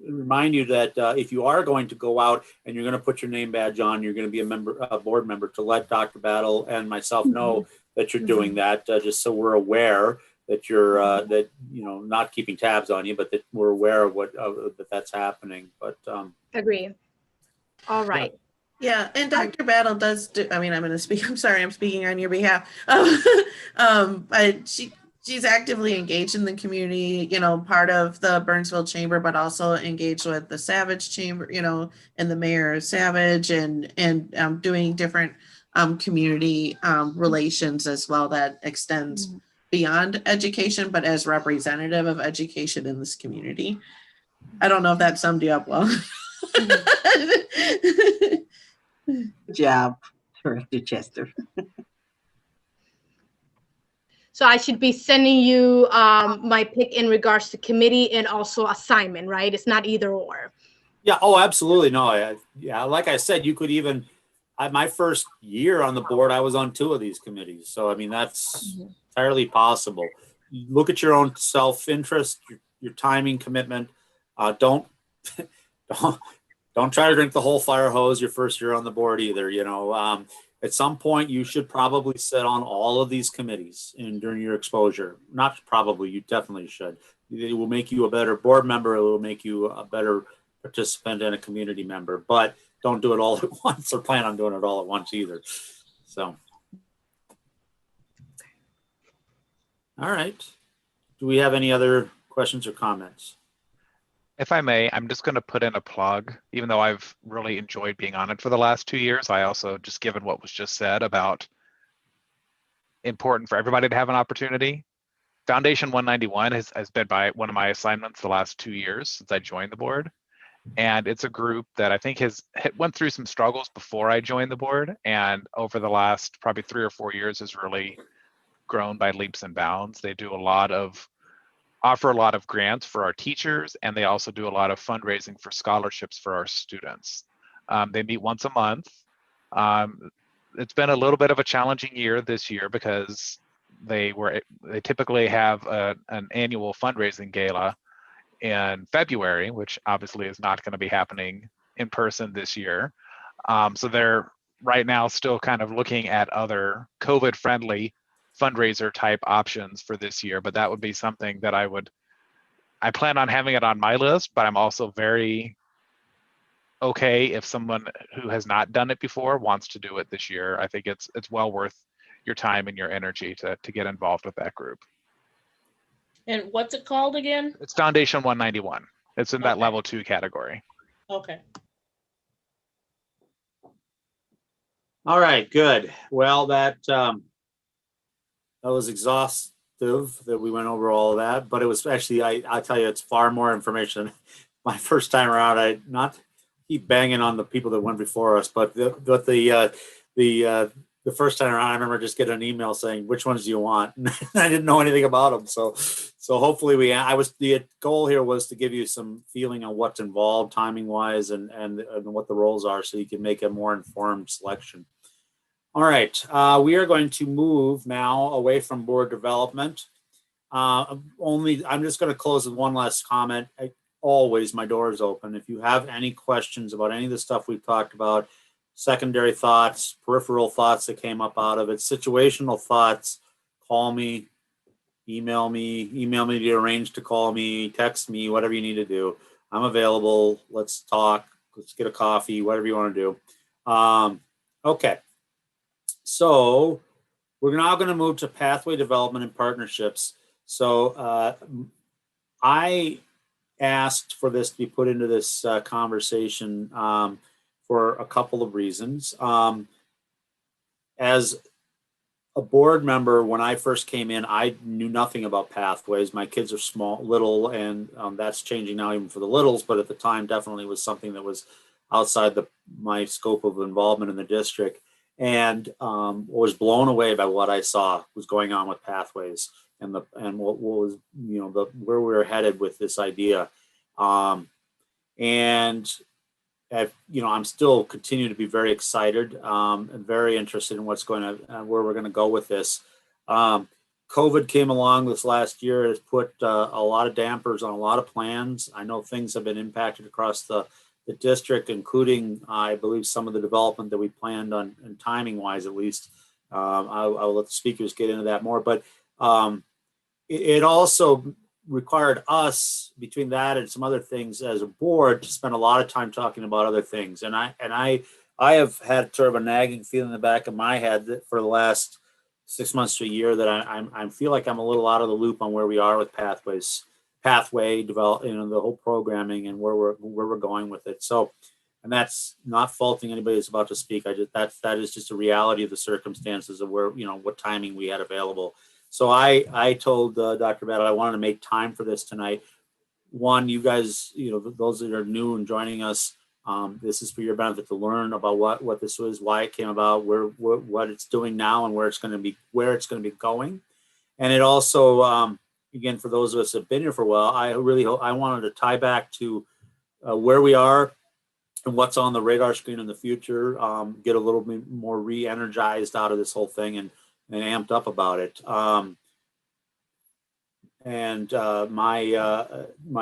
[SPEAKER 1] remind you that if you are going to go out and you're going to put your name badge on, you're going to be a board member, to let Dr. Battle and myself know that you're doing that, just so we're aware that you're not keeping tabs on you, but that we're aware of that's happening. But
[SPEAKER 11] Agree. All right.
[SPEAKER 9] Yeah, and Dr. Battle does do, I'm going to speak, I'm sorry, I'm speaking on your behalf. But she's actively engaged in the community, part of the Burnsville Chamber, but also engaged with the Savage Chamber, and the mayor of Savage, and doing different community relations as well, that extends beyond education, but as representative of education in this community. I don't know if that summed you up well.
[SPEAKER 8] Good job, Director Chester.
[SPEAKER 11] So I should be sending you my pick in regards to committee and also assignment, right? It's not either or.
[SPEAKER 1] yeah, oh, absolutely. No, like I said, you could even, my first year on the board, I was on 2 of these committees. So, I mean, that's entirely possible. Look at your own self-interest, your timing commitment. Don't try to drink the whole fire hose your first year on the board either. At some point you should probably sit on all of these committees during your exposure. Not probably, you definitely should. It will make you a better board member. It will make you a better participant and a community member, but don't do it all at once, or plan on doing it all at once either. So. All right. Do we have any other questions or comments?
[SPEAKER 6] If I may, I'm just going to put in a plug, even though I've really enjoyed being on it for the last 2 years. I also, just given what was just said about important for everybody to have an opportunity, Foundation 191 has been one of my assignments the last 2 years since I joined the board. And it's a group that I think went through some struggles before I joined the board, and over the last probably 3 or 4 years has really grown by leaps and bounds. They do offer a lot of grants for our teachers, and they also do a lot of fundraising for scholarships for our students. They meet once a month. It's been a little bit of a challenging year this year because they typically have an annual fundraising gala in February, which obviously is not going to be happening in person this year. So they're right now still kind of looking at other COVID-friendly fundraiser type options for this year, but that would be something that I plan on having it on my list, but I'm also very okay if someone who has not done it before wants to do it this year. I think it's well worth your time and your energy to get involved with that group.
[SPEAKER 4] And what's it called again?
[SPEAKER 6] It's Foundation 191. It's in that
[SPEAKER 4] Okay.
[SPEAKER 6] level 2 category.
[SPEAKER 4] Okay.
[SPEAKER 1] All right, good. Well, that was exhaustive that we went over all of that, but it was actually, I tell you, it's far more information. My first time around, I not keep banging on the people that went before us, but the first time around, I remember just getting an email saying, which ones do you want? And I didn't know anything about them. So hopefully the goal here was to give you some feeling on what's involved timing wise and what the roles are, so you can make a more informed selection. All right, we are going to move now away from board development. I'm just going to close with one last comment. Always, my door is open. If you have any questions about any of the stuff we've talked about, secondary thoughts, peripheral thoughts that came up out of it, situational thoughts, call me, email me to arrange to call me, text me, whatever you need to do. I'm available. Let's talk. Let's get a coffee, whatever you want to do. Okay. So we're now going to move to pathway development and partnerships. So I asked for this to be put into this conversation for a couple of reasons. As a board member, when I first came in, I knew nothing about pathways. My kids are little, and that's changing now even for the littles, but at the time definitely was something that was outside my scope of involvement in the district, and was blown away by what I saw was going on with pathways and what was, where we were headed with this idea. I'm still continuing to be very excited and very interested in what's where we're going to go with this. COVID came along this last year. It has put a lot of dampers on a lot of plans. I know things have been impacted across the district, including, I believe, some of the development that we planned on, and timing wise, at least. I'll let the speakers get into that more, but it also required us, between that and some other things as a board, to spend a lot of time talking about other things. And I have had sort of a nagging feeling in the back of my head that for the last 6 months to a year that I feel like I'm a little out of the loop on where we are with pathway development, the whole programming and where we're going with it. So, and that's not faulting anybody that's about to speak. That is just a reality of the circumstances of where, what timing we had available. So I told Dr. Battle I wanted to make time for this tonight. One, you guys, those that are new and joining us, this is for your benefit to learn about what this was, why it came about, what it's doing now, and where it's going to be going. And it also, again, for those of us that have been here for a while, I wanted to tie back to where we are and what's on the radar screen in the future, get a little bit more re-energized out of this whole thing and amped up about it. My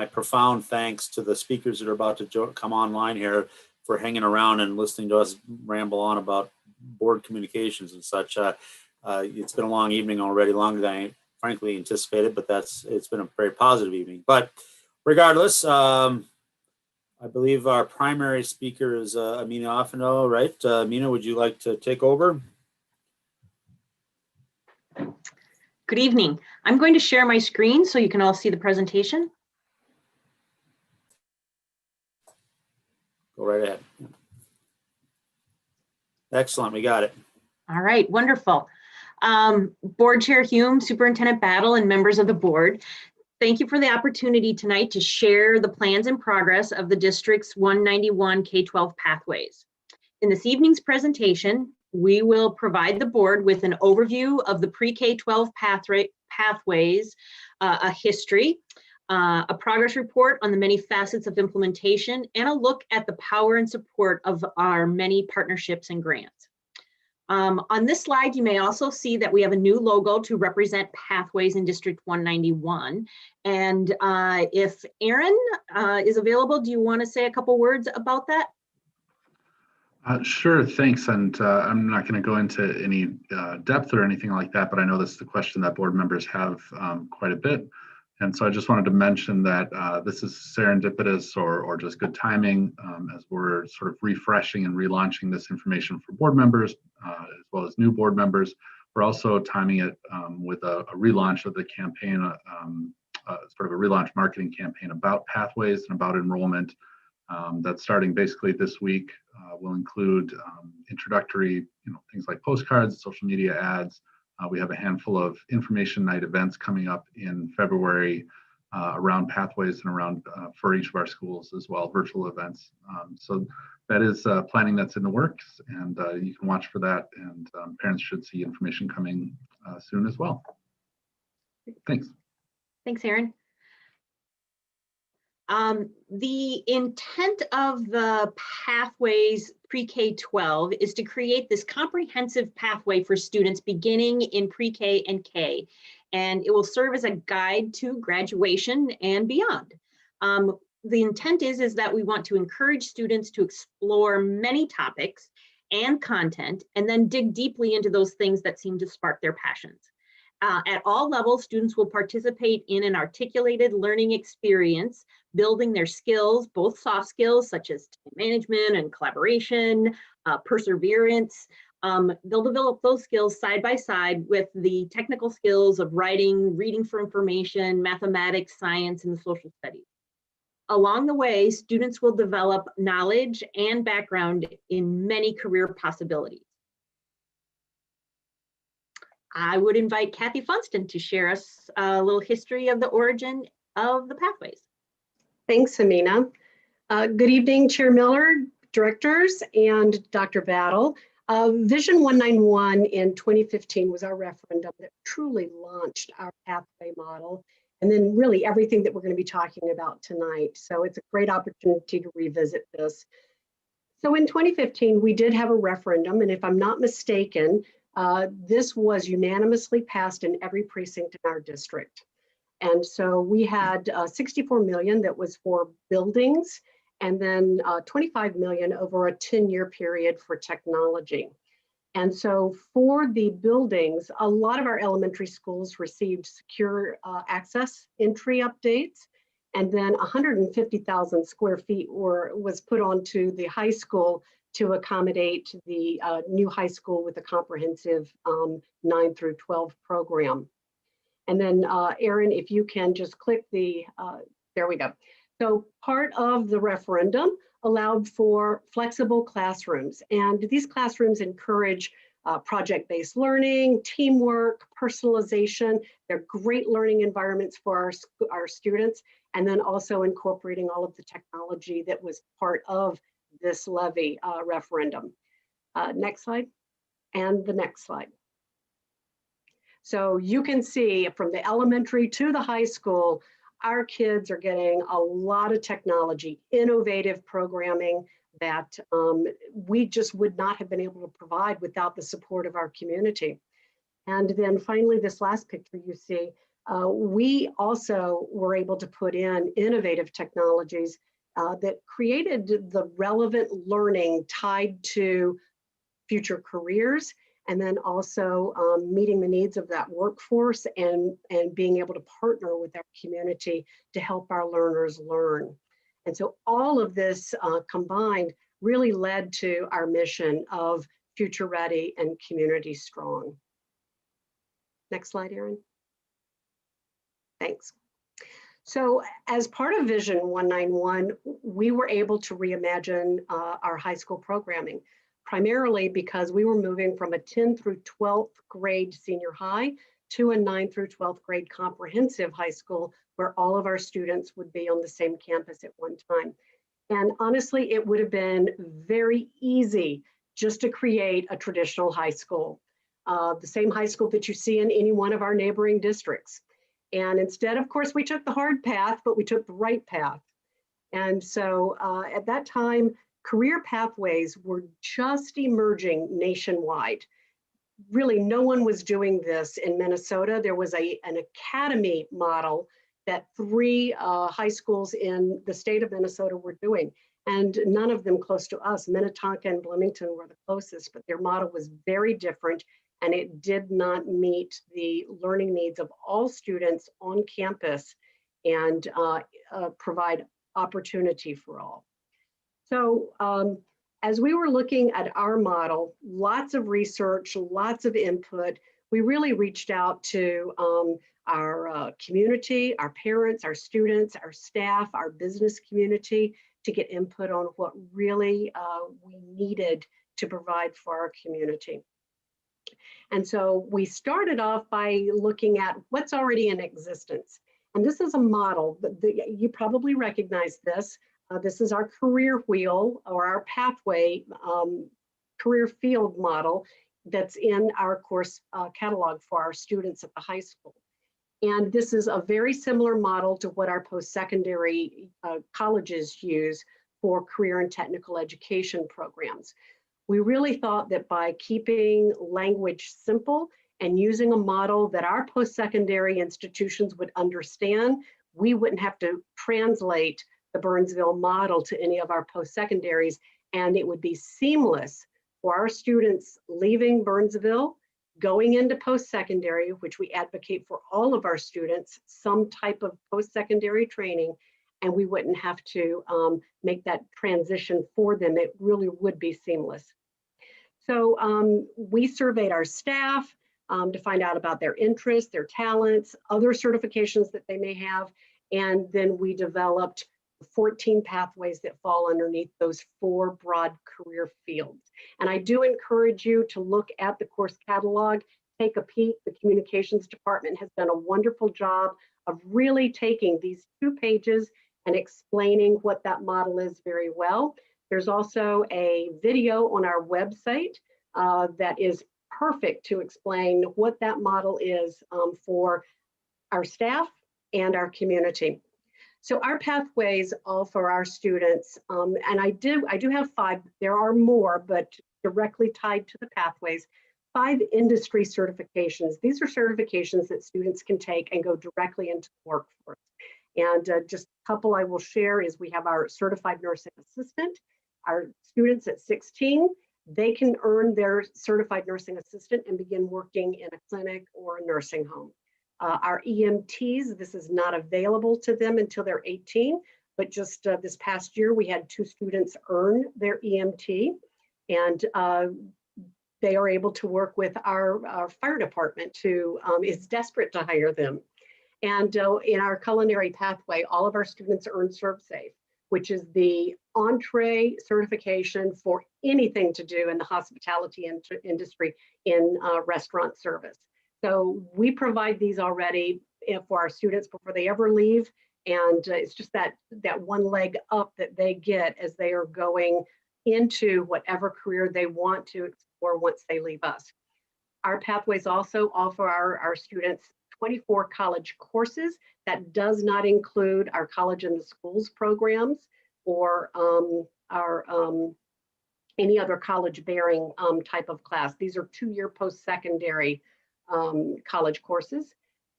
[SPEAKER 1] profound thanks to the speakers that are about to come online here for hanging around and listening to us ramble on about board communications and such. It's been a long evening already, longer than I frankly anticipated, but it's been a very positive evening. But regardless, I believe our primary speaker is Amina Afano, right? Amina, would you like to take over?
[SPEAKER 12] Good evening. I'm going to share my screen so you can all see the presentation.
[SPEAKER 1] Go right ahead. Excellent, we got it.
[SPEAKER 12] All right, wonderful. Board Chair Hume, Superintendent Battle, and members of the board, thank you for the opportunity tonight to share the plans and progress of the district's 191 K-12 pathways. In this evening's presentation, we will provide the board with an overview of the pre-K-12 pathways, a history, a progress report on the many facets of implementation, and a look at the power and support of our many partnerships and grants. On this slide, you may also see that we have a new logo to represent pathways in District 191. And if Aaron is available, do you want to say a couple words about that?
[SPEAKER 2] Sure, thanks. And I'm not going to go into any depth or anything like that, but I know this is the question that board members have quite a bit. And so I just wanted to mention that this is serendipitous or just good timing as we're sort of refreshing and relaunching this information for board members as well as new board members. We're also timing it with a relaunch of the campaign, sort of a relaunch marketing campaign about pathways and about enrollment. That's starting basically this week. Will include introductory, things like postcards, social media ads. We have a handful of information night events coming up in February around pathways and around for each of our schools as well, virtual events. So that is planning that's in the works, and you can watch for that, and parents should see information coming soon as well. Thanks.
[SPEAKER 12] Thanks, Aaron. The intent of the pathways pre-K-12 is to create this comprehensive pathway for students beginning in pre-K and K, and it will serve as a guide to graduation and beyond. The intent is that we want to encourage students to explore many topics and content, and then dig deeply into those things that seem to spark their passions. At all levels, students will participate in an articulated learning experience, building their skills, both soft skills such as time management and collaboration, perseverance. They'll develop those skills side by side with the technical skills of writing, reading for information, mathematics, science, and social studies. Along the way, students will develop knowledge and background in many career possibilities. I would invite Kathy Funston to share us a little history of the origin of the pathways.
[SPEAKER 13] Thanks, Amina. Good evening, Chair Miller, directors, and Dr. Battle. Vision 191 in 2015 was our referendum that truly launched our pathway model, and then really everything that we're going to be talking about tonight. So it's a great opportunity to revisit this. So in 2015, we did have a referendum, and if I'm not mistaken, this was unanimously passed in every precinct in our district. And so we had 64 million that was for buildings, and then 25 million over a 10-year period for technology. And so for the buildings, a lot of our elementary schools received secure access entry updates, and then 150,000 square feet was put onto the high school to accommodate the new high school with a comprehensive 9 through 12 program. And then Erin, if you can just click the, there we go. So part of the referendum allowed for flexible classrooms, and these classrooms encourage project-based learning, teamwork, personalization. They're great learning environments for our students, and then also incorporating all of the technology that was part of this levy referendum. Next slide, and the next slide. So you can see from the elementary to the high school, our kids are getting a lot of technology, innovative programming that we just would not have been able to provide without the support of our community. And then finally, this last picture you see, we also were able to put in innovative technologies that created the relevant learning tied to future careers, and then also meeting the needs of that workforce and being able to partner with our community to help our learners learn. And so all of this combined really led to our mission of future ready and community strong. Next slide, Erin. Thanks. So as part of Vision 191, we were able to reimagine our high school programming, primarily because we were moving from a 10 through 12th grade senior high to a 9 through 12th grade comprehensive high school where all of our students would be on the same campus at one time. And honestly, it would have been very easy just to create a traditional high school, the same high school that you see in any one of our neighboring districts. And instead, of course, we took the hard path, but we took the right path. And so at that time, career pathways were just emerging nationwide. Really, no one was doing this in Minnesota. There was an academy model that 3 high schools in the state of Minnesota were doing, and none of them close to us. Minnetonka and Bloomington were the closest, but their model was very different, and it did not meet the learning needs of all students on campus and provide opportunity for all. So as we were looking at our model, lots of research, lots of input, we really reached out to our community, our parents, our students, our staff, our business community to get input on what really we needed to provide for our community. And so we started off by looking at what's already in existence. And this is a model, but you probably recognize this. This is our career wheel or our pathway career field model that's in our course catalog for our students at the high school. And this is a very similar model to what our post-secondary colleges use for career and technical education programs. We really thought that by keeping language simple and using a model that our post-secondary institutions would understand, we wouldn't have to translate the Burnsville model to any of our post-secondaries, and it would be seamless for our students leaving Burnsville, going into post-secondary, which we advocate for all of our students, some type of post-secondary training, and we wouldn't have to make that transition for them. It really would be seamless. So we surveyed our staff to find out about their interests, their talents, other certifications that they may have, and then we developed 14 pathways that fall underneath those 4 broad career fields. And I do encourage you to look at the course catalog, take a peek. The communications department has done a wonderful job of really taking these 2 pages and explaining what that model is very well. There's also a video on our website that is perfect to explain what that model is for our staff and our community. So our pathways all for our students, and I do have 5, there are more, but directly tied to the pathways, 5 industry certifications. These are certifications that students can take and go directly into the workforce. And just a couple I will share is we have our certified nursing assistant. Our students at 16, they can earn their certified nursing assistant and begin working in a clinic or a nursing home. Our EMTs, this is not available to them until they're 18, but just this past year, we had 2 students earn their EMT, and they are able to work with our fire department who is desperate to hire them. And in our culinary pathway, all of our students earn ServSafe, which is the entree certification for anything to do in the hospitality industry in restaurant service. So we provide these already for our students before they ever leave. And it's just that one leg up that they get as they are going into whatever career they want to explore once they leave us. Our pathways also offer our students 24 college courses. That does not include our college in the schools programs or any other college bearing type of class. These are 2-year post-secondary college courses.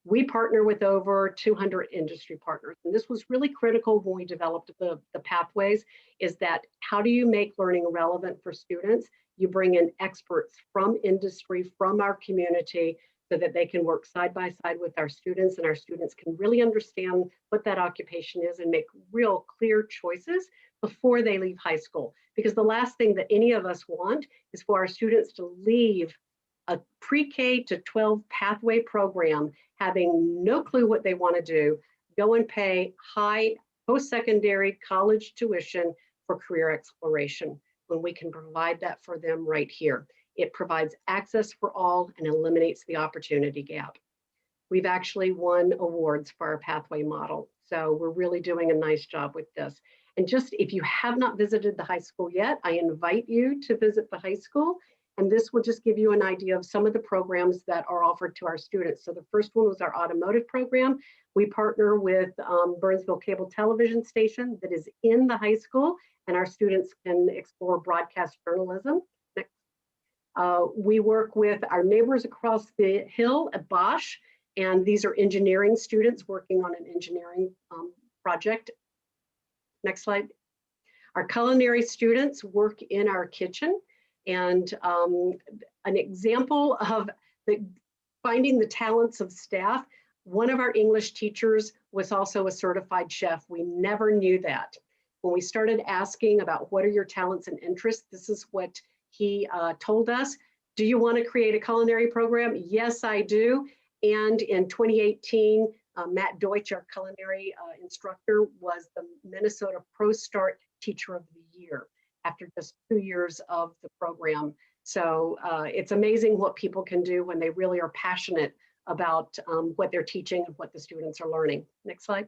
[SPEAKER 13] We partner with over 200 industry partners. And this was really critical when we developed the pathways, is that how do you make learning relevant for students? You bring in experts from industry, from our community, so that they can work side by side with our students, and our students can really understand what that occupation is and make real clear choices before they leave high school. Because the last thing that any of us want is for our students to leave a pre-K to 12 pathway program having no clue what they want to do, go and pay high post-secondary college tuition for career exploration, when we can provide that for them right here. It provides access for all and eliminates the opportunity gap. We've actually won awards for our pathway model, so we're really doing a nice job with this. And just if you have not visited the high school yet, I invite you to visit the high school. And this will just give you an idea of some of the programs that are offered to our students. So the first one was our automotive program. We partner with Burnsville Cable Television Station that is in the high school, and our students can explore broadcast journalism. We work with our neighbors across the hill at Bosch, and these are engineering students working on an engineering project. Next slide. Our culinary students work in our kitchen. And an example of finding the talents of staff, one of our English teachers was also a certified chef. We never knew that. When we started asking about what are your talents and interests, this is what he told us. Do you want to create a culinary program? Yes, I do. And in 2018, Matt Deutsch, our culinary instructor, was the Minnesota ProStart Teacher of the Year after just 2 years of the program. So it's amazing what people can do when they really are passionate about what they're teaching and what the students are learning. Next slide.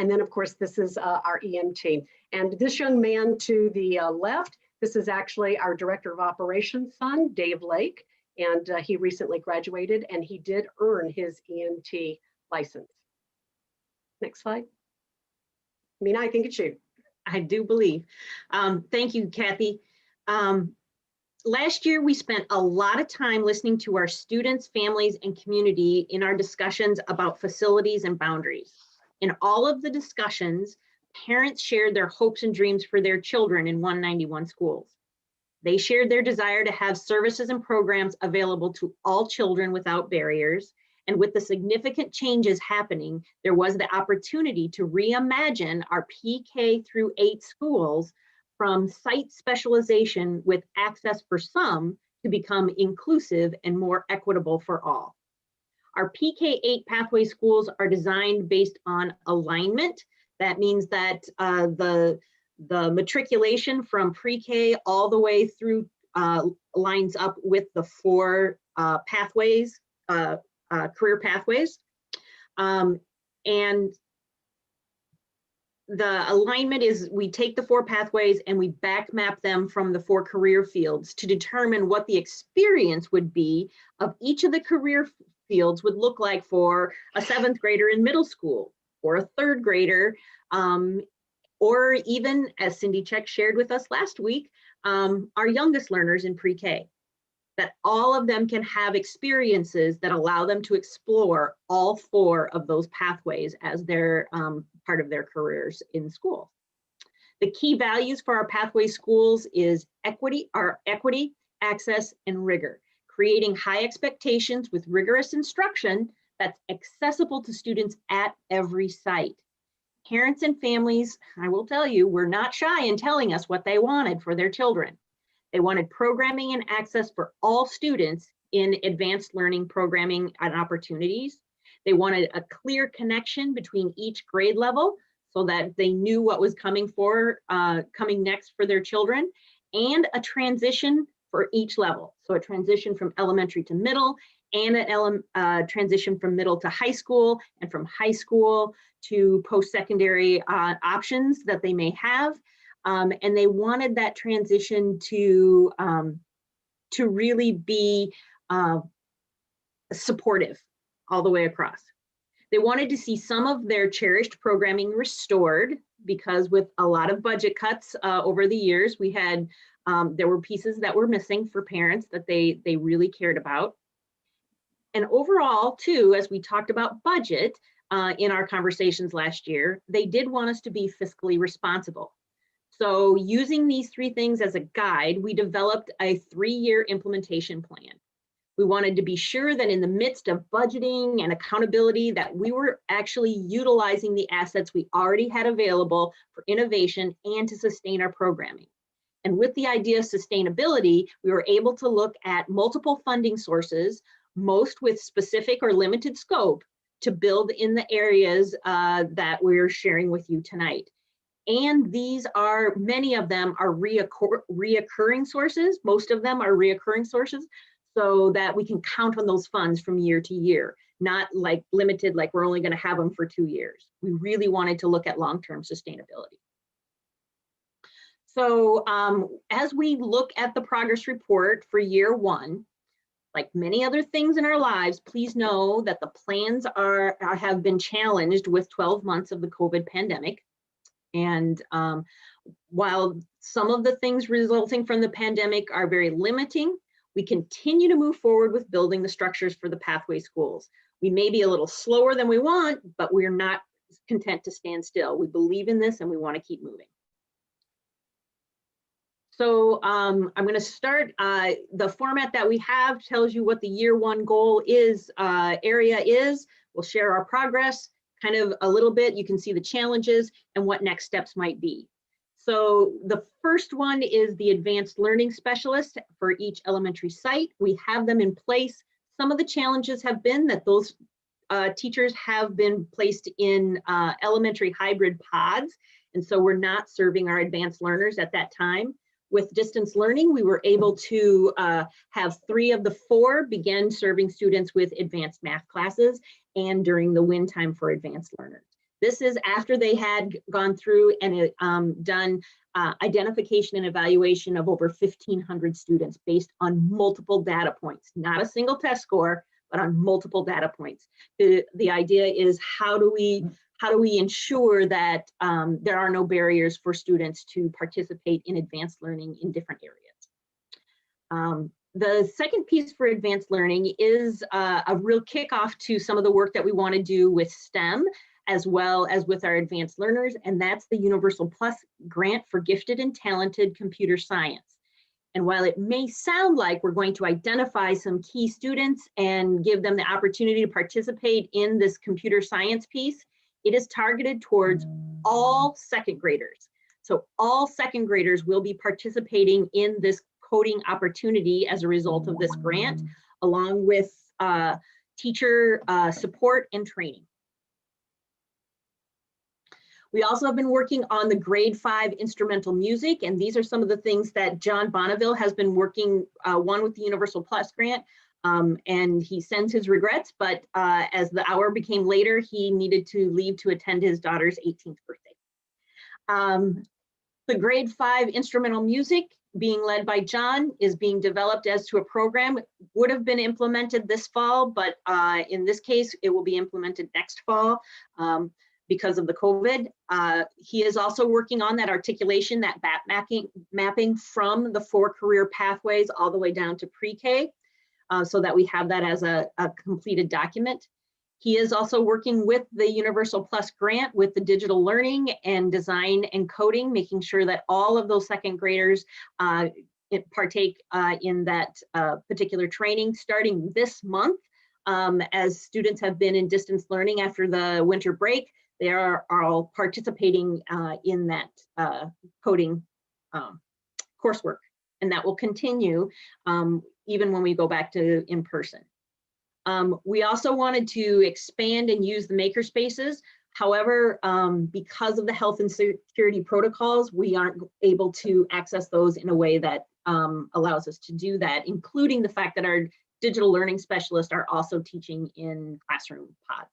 [SPEAKER 13] And then of course, this is our EMT. And this young man to the left, this is actually our Director of Operations son, Dave Lake. And he recently graduated and he did earn his EMT license. Next slide. Mina, I think it's you.
[SPEAKER 12] I do believe. Thank you, Kathy. Last year, we spent a lot of time listening to our students, families, and community in our discussions about facilities and boundaries. In all of the discussions, parents shared their hopes and dreams for their children in 191 schools. They shared their desire to have services and programs available to all children without barriers. And with the significant changes happening, there was the opportunity to reimagine our PK through 8 schools from site specialization with access for some to become inclusive and more equitable for all. Our PK8 pathway schools are designed based on alignment That means that the matriculation from pre-K all the way through lines up with the 4 pathways, career pathways. And the alignment is we take the 4 pathways and we back map them from the 4 career fields to determine what the experience would be of each of the career fields would look like for a 7th grader in middle school, or a 3rd grader, or even, as Cindy Check shared with us last week, our youngest learners in pre-K. That all of them can have experiences that allow them to explore all 4 of those pathways as their part of their careers in school. The key values for our pathway schools is equity, access, and rigor, creating high expectations with rigorous instruction that's accessible to students at every site. Parents and families, I will tell you, were not shy in telling us what they wanted for their children. They wanted programming and access for all students in advanced learning programming and opportunities. They wanted a clear connection between each grade level so that they knew what was coming next for their children, and a transition for each level. So a transition from elementary to middle, and a transition from middle to high school, and from high school to post-secondary options that they may have. And they wanted that transition to really be supportive all the way across. They wanted to see some of their cherished programming restored, because with a lot of budget cuts over the years, we had there were pieces that were missing for parents that they really cared about. And overall, too, as we talked about budget in our conversations last year, they did want us to be fiscally responsible. So using these 3 things as a guide, we developed a 3-year implementation plan. We wanted to be sure that in the midst of budgeting and accountability, that we were actually utilizing the assets we already had available for innovation and to sustain our programming. And with the idea of sustainability, we were able to look at multiple funding sources, most with specific or limited scope, to build in the areas that we're sharing with you tonight. And these are, many of them are reoccurring sources. Most of them are reoccurring sources, so that we can count on those funds from year to year, not like limited, like we're only going to have them for 2 years. We really wanted to look at long-term sustainability. So as we look at the progress report for year 1, like many other things in our lives, please know that the plans have been challenged with 12 months of the COVID pandemic. And while some of the things resulting from the pandemic are very limiting, we continue to move forward with building the structures for the pathway schools. We may be a little slower than we want, but we're not content to stand still. We believe in this and we want to keep moving. So I'm going to start. The format that we have tells you what the year 1 goal is, area is. We'll share our progress, kind of a little bit. You can see the challenges and what next steps might be. So the first one is the advanced learning specialist for each elementary site. We have them in place. Some of the challenges have been that those teachers have been placed in elementary hybrid pods, and so we're not serving our advanced learners at that time. With distance learning, we were able to have 3 of the 4 begin serving students with advanced math classes and during the win time for advanced learners. This is after they had gone through and done identification and evaluation of over 1,500 students based on multiple data points, not a single test score, but on multiple data points. The idea is how do we ensure that there are no barriers for students to participate in advanced learning in different areas. The second piece for advanced learning is a real kickoff to some of the work that we want to do with STEM, as well as with our advanced learners, and that's the Universal Plus grant for gifted and talented computer science. And while it may sound like we're going to identify some key students and give them the opportunity to participate in this computer science piece, it is targeted towards all 2nd graders. So all 2nd graders will be participating in this coding opportunity as a result of this grant, along with teacher support and training. We also have been working on the grade 5 instrumental music, and these are some of the things that John Bonneville has been working, one with the Universal Plus grant, and he sends his regrets, but as the hour became later, he needed to leave to attend his daughter's 18th birthday. The grade 5 instrumental music being led by John is being developed as to a program, would have been implemented this fall, but in this case, it will be implemented next fall because of the COVID. He is also working on that articulation, that mapping from the 4 career pathways all the way down to pre-K, so that we have that as a completed document. He is also working with the Universal Plus grant with the digital learning and design and coding, making sure that all of those second graders partake in that particular training starting this month. As students have been in distance learning after the winter break, they are all participating in that coding coursework, and that will continue even when we go back to in person. We also wanted to expand and use the maker spaces. However, because of the health and security protocols, we aren't able to access those in a way that allows us to do that, including the fact that our digital learning specialists are also teaching in classroom pods.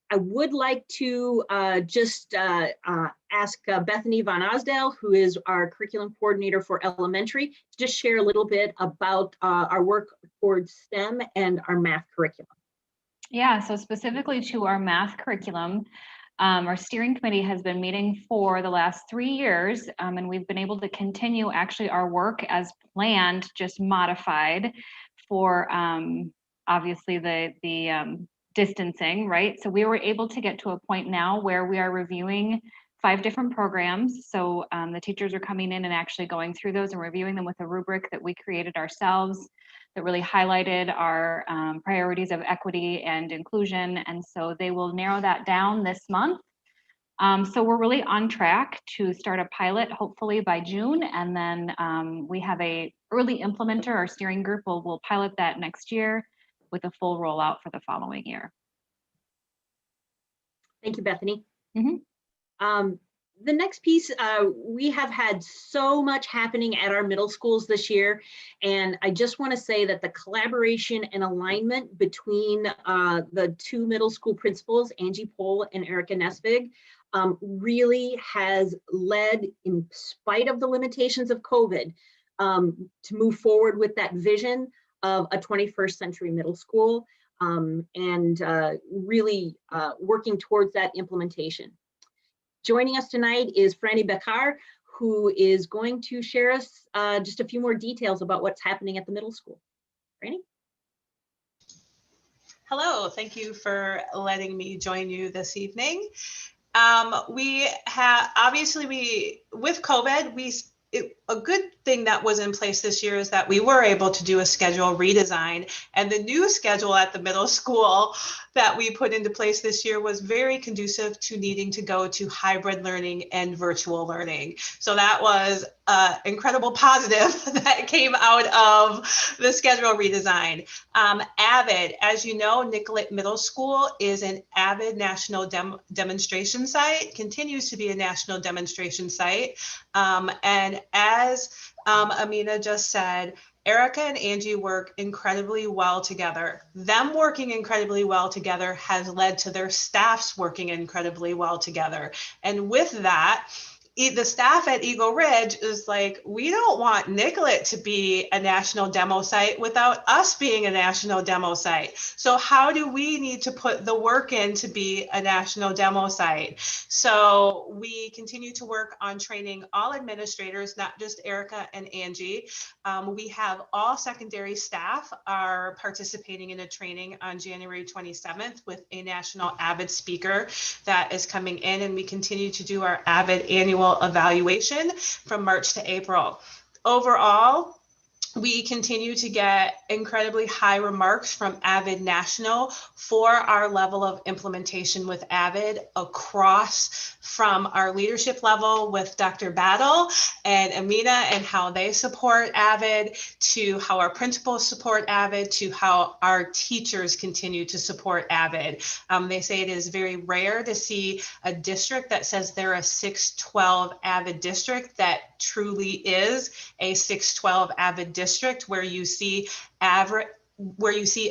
[SPEAKER 12] I would like to just ask Bethany Von Osdale, who is our curriculum coordinator for elementary, to just share a little bit about our work towards STEM and our math curriculum.
[SPEAKER 14] Yeah, so specifically to our math curriculum, our steering committee has been meeting for the last 3 years, and we've been able to continue actually our work as planned, just modified for obviously the distancing, right? So we were able to get to a point now where we are reviewing 5 different programs. So the teachers are coming in and actually going through those and reviewing them with a rubric that we created ourselves that really highlighted our priorities of equity and inclusion. And so they will narrow that down this month. So we're really on track to start a pilot hopefully by June. And then we have a early implementer, our steering group will pilot that next year with a full rollout for the following year.
[SPEAKER 12] Thank you, Bethany. The next piece, we have had so much happening at our middle schools this year, and I just want to say that the collaboration and alignment between the 2 middle school principals, Angie Pohl and Erica Nesvig, really has led, in spite of the limitations of COVID, to move forward with that vision of a 21st century middle school, and really working towards that implementation. Joining us tonight is Franny Bekar, who is going to share us just a few more details about what's happening at the middle school. Franny?
[SPEAKER 15] Hello, thank you for letting me join you this evening. We have, obviously, with COVID, a good thing that was in place this year is that we were able to do a schedule redesign, and the new schedule at the middle school that we put into place this year was very conducive to needing to go to hybrid learning and virtual learning. So that was an incredible positive that came out of the schedule redesign. AVID, as you know, Nicollet Middle School is an AVID national demonstration site, continues to be a national demonstration site. And as Amina just said, Erica and Angie work incredibly well together. Them working incredibly well together has led to their staffs working incredibly well together. And with that, the staff at Eagle Ridge is like, we don't want Nicollet to be a national demo site without us being a national demo site. So how do we need to put the work in to be a national demo site? So we continue to work on training all administrators, not just Erica and Angie. We have all secondary staff are participating in a training on January 27th with a national AVID speaker that is coming in, and we continue to do our AVID annual evaluation from March to April. Overall, We continue to get incredibly high remarks from Avid National for our level of implementation with Avid across from our leadership level with Dr. Battle and Amina and how they support Avid, to how our principals support Avid, to how our teachers continue to support Avid. They say it is very rare to see a district that says they're a 612 Avid district that truly is a 612 Avid district, where you see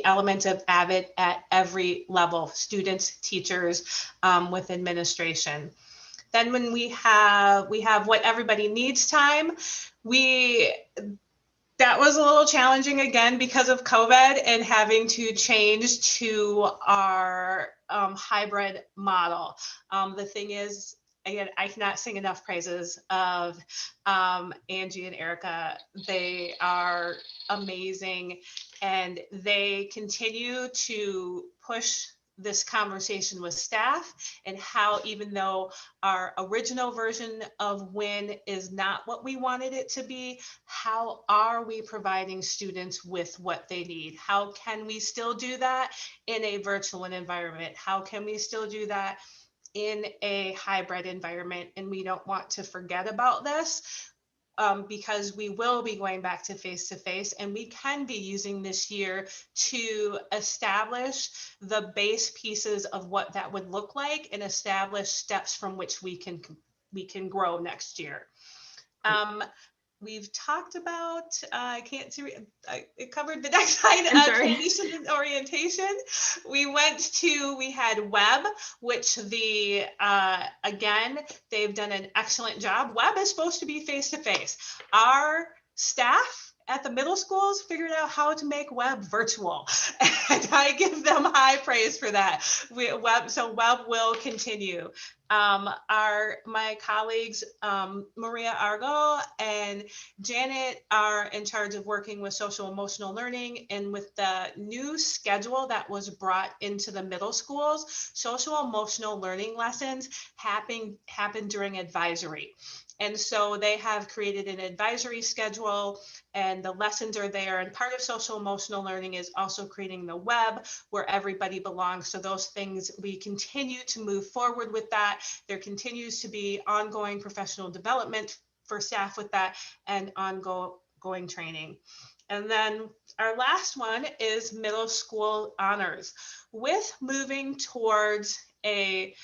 [SPEAKER 15] elements of Avid at every level, students, teachers, with administration. Then when we have what everybody needs time, that was a little challenging again because of COVID and having to change to our hybrid model. The thing is, again, I cannot sing enough praises of Angie and Erica. They are amazing, and they continue to push this conversation with staff and how, even though our original version of WIN is not what we wanted it to be, how are we providing students with what they need? How can we still do that in a virtual environment? How can we still do that in a hybrid environment? And we don't want to forget about this. Because we will be going back to face-to-face, and we can be using this year to establish the base pieces of what that would look like and establish steps from which we can grow next year. We've talked about, I can't see, it covered the next slide, transition and orientation. We had web, which again, they've done an excellent job. Web is supposed to be face-to-face. Our staff at the middle schools figured out how to make web virtual, and I give them high praise for that. So web will continue. My colleagues, Maria Argo and Janet, are in charge of working with social emotional learning, and with the new schedule that was brought into the middle schools, social emotional learning lessons happen during advisory. And so they have created an advisory schedule, and the lessons are there. And part of social emotional learning is also creating the web where everybody belongs. So those things, we continue to move forward with that. There continues to be ongoing professional development for staff with that, and ongoing training. And then our last one is middle school honors. With moving towards a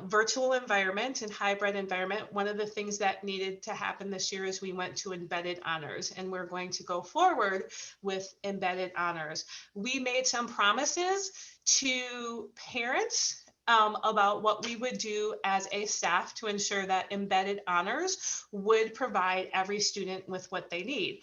[SPEAKER 15] virtual environment and hybrid environment, one of the things that needed to happen this year is we went to embedded honors, and we're going to go forward with embedded honors. We made some promises to parents about what we would do as a staff to ensure that embedded honors would provide every student with what they need.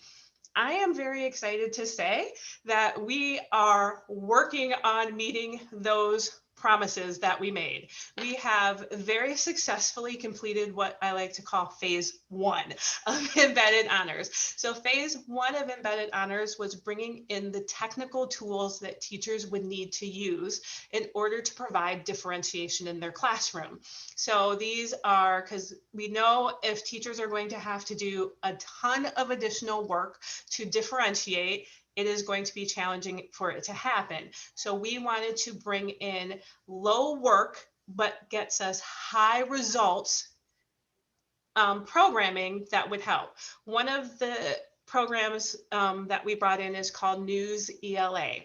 [SPEAKER 15] I am very excited to say that we are working on meeting those promises that we made. We have very successfully completed what I like to call phase 1 of embedded honors. So phase 1 of embedded honors was bringing in the technical tools that teachers would need to use in order to provide differentiation in their classroom. So these are, because we know if teachers are going to have to do a ton of additional work to differentiate, it is going to be challenging for it to happen. So we wanted to bring in low work, but gets us high results programming that would help. One of the programs that we brought in is called News ELA.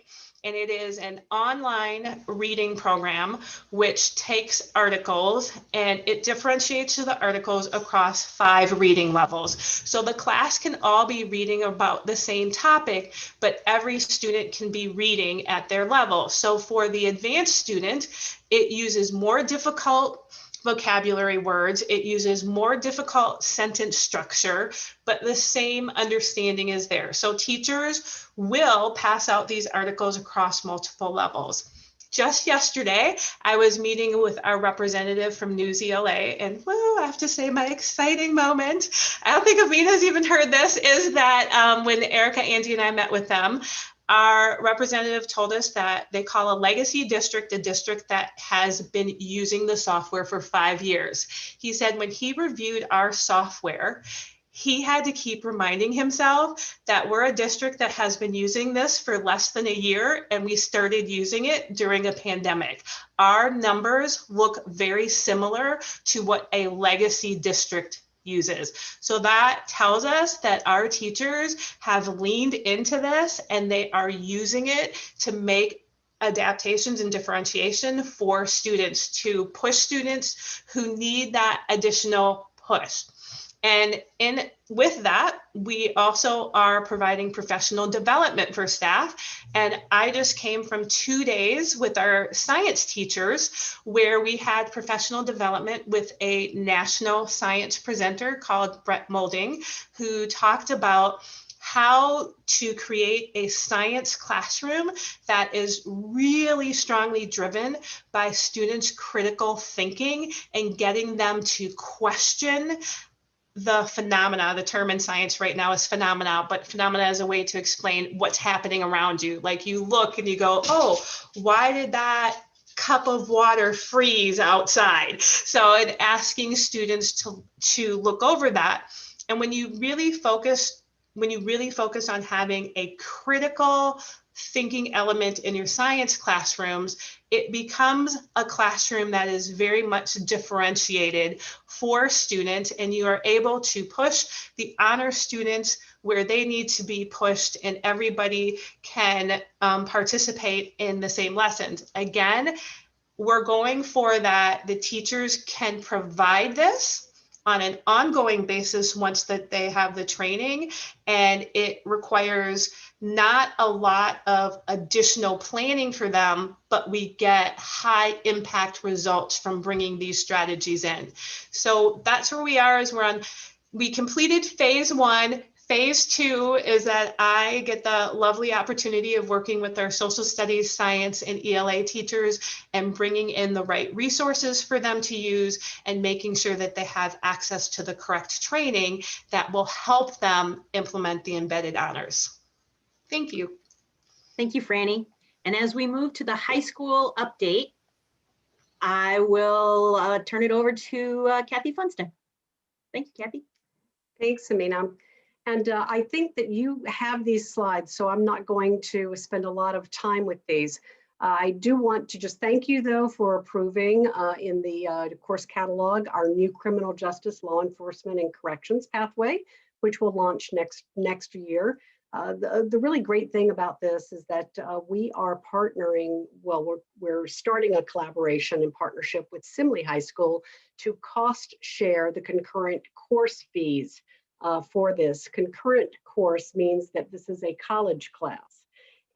[SPEAKER 15] And it is an online reading program which takes articles and it differentiates the articles across 5 reading levels. So the class can all be reading about the same topic, but every student can be reading at their level. So for the advanced student, it uses more difficult vocabulary words, it uses more difficult sentence structure, but the same understanding is there. So teachers will pass out these articles across multiple levels. Just yesterday, I was meeting with our representative from News ELA, and woo, I have to say my exciting moment, I don't think Amina's even heard this, is that when Erica, Angie, and I met with them, our representative told us that they call a legacy district a district that has been using the software for 5 years. He said when he reviewed our software, he had to keep reminding himself that we're a district that has been using this for less than a year, and we started using it during a pandemic. Our numbers look very similar to what a legacy district uses. So that tells us that our teachers have leaned into this and they are using it to make adaptations and differentiation for students, to push students who need that additional push. And with that, we also are providing professional development for staff. And I just came from 2 days with our science teachers where we had professional development with a national science presenter called Brett Molding, who talked about how to create a science classroom that is really strongly driven by students' critical thinking and getting them to question the phenomena. The term in science right now is phenomena, but phenomena is a way to explain what's happening around you. Like you look and you go, oh, why did that cup of water freeze outside? So in asking students to look over that. And when you really focus on having a critical thinking element in your science classrooms, it becomes a classroom that is very much differentiated for students, and you are able to push the honor students where they need to be pushed, and everybody can participate in the same lessons. Again, we're going for that the teachers can provide this on an ongoing basis once that they have the training, and it requires not a lot of additional planning for them, but we get high impact results from bringing these strategies in. So that's where we are. We completed phase 1. Phase 2 is that I get the lovely opportunity of working with our social studies, science, and ELA teachers and bringing in the right resources for them to use and making sure that they have access to the correct training that will help them implement the embedded honors. Thank you.
[SPEAKER 12] Thank you, Franny. And as we move to the high school update, I will turn it over to Kathy Funston. Thank you, Kathy.
[SPEAKER 13] Thanks, Amina. And I think that you have these slides, so I'm not going to spend a lot of time with these. I do want to just thank you, though, for approving in the course catalog our new criminal justice, law enforcement, and corrections pathway, which will launch next year. The really great thing about this is that we are partnering, well, we're starting a collaboration in partnership with Simley High School to cost share the concurrent course fees for this. Concurrent course means that this is a college class.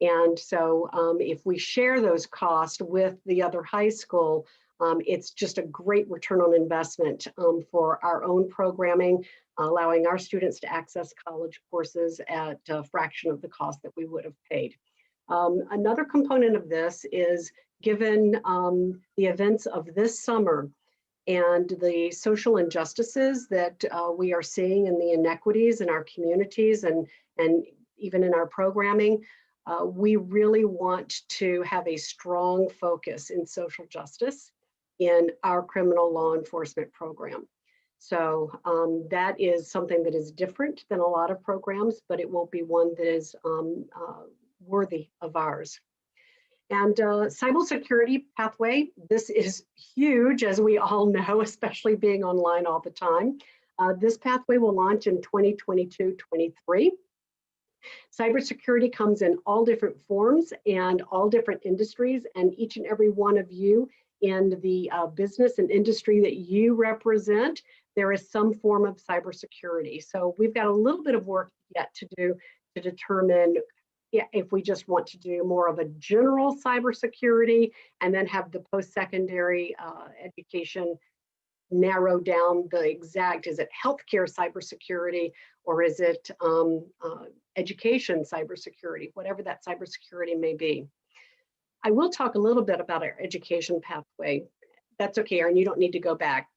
[SPEAKER 13] And so if we share those costs with the other high school, it's just a great return on investment for our own programming, allowing our students to access college courses at a fraction of the cost that we would have paid. Another component of this is given the events of this summer and the social injustices that we are seeing and the inequities in our communities and even in our programming, we really want to have a strong focus in social justice in our criminal law enforcement program. So that is something that is different than a lot of programs, but it will be one that is worthy of ours. And cybersecurity pathway, this is huge, as we all know, especially being online all the time. This pathway will launch in 2022-23. Cybersecurity comes in all different forms and all different industries, and each and every one of you in the business and industry that you represent, there is some form of cybersecurity. So we've got a little bit of work yet to do to determine if we just want to do more of a general cybersecurity and then have the post-secondary education narrow down the exact, is it healthcare cybersecurity or is it education cybersecurity, whatever that cybersecurity may be. I will talk a little bit about our education pathway. That's okay, Erin, you don't need to go back.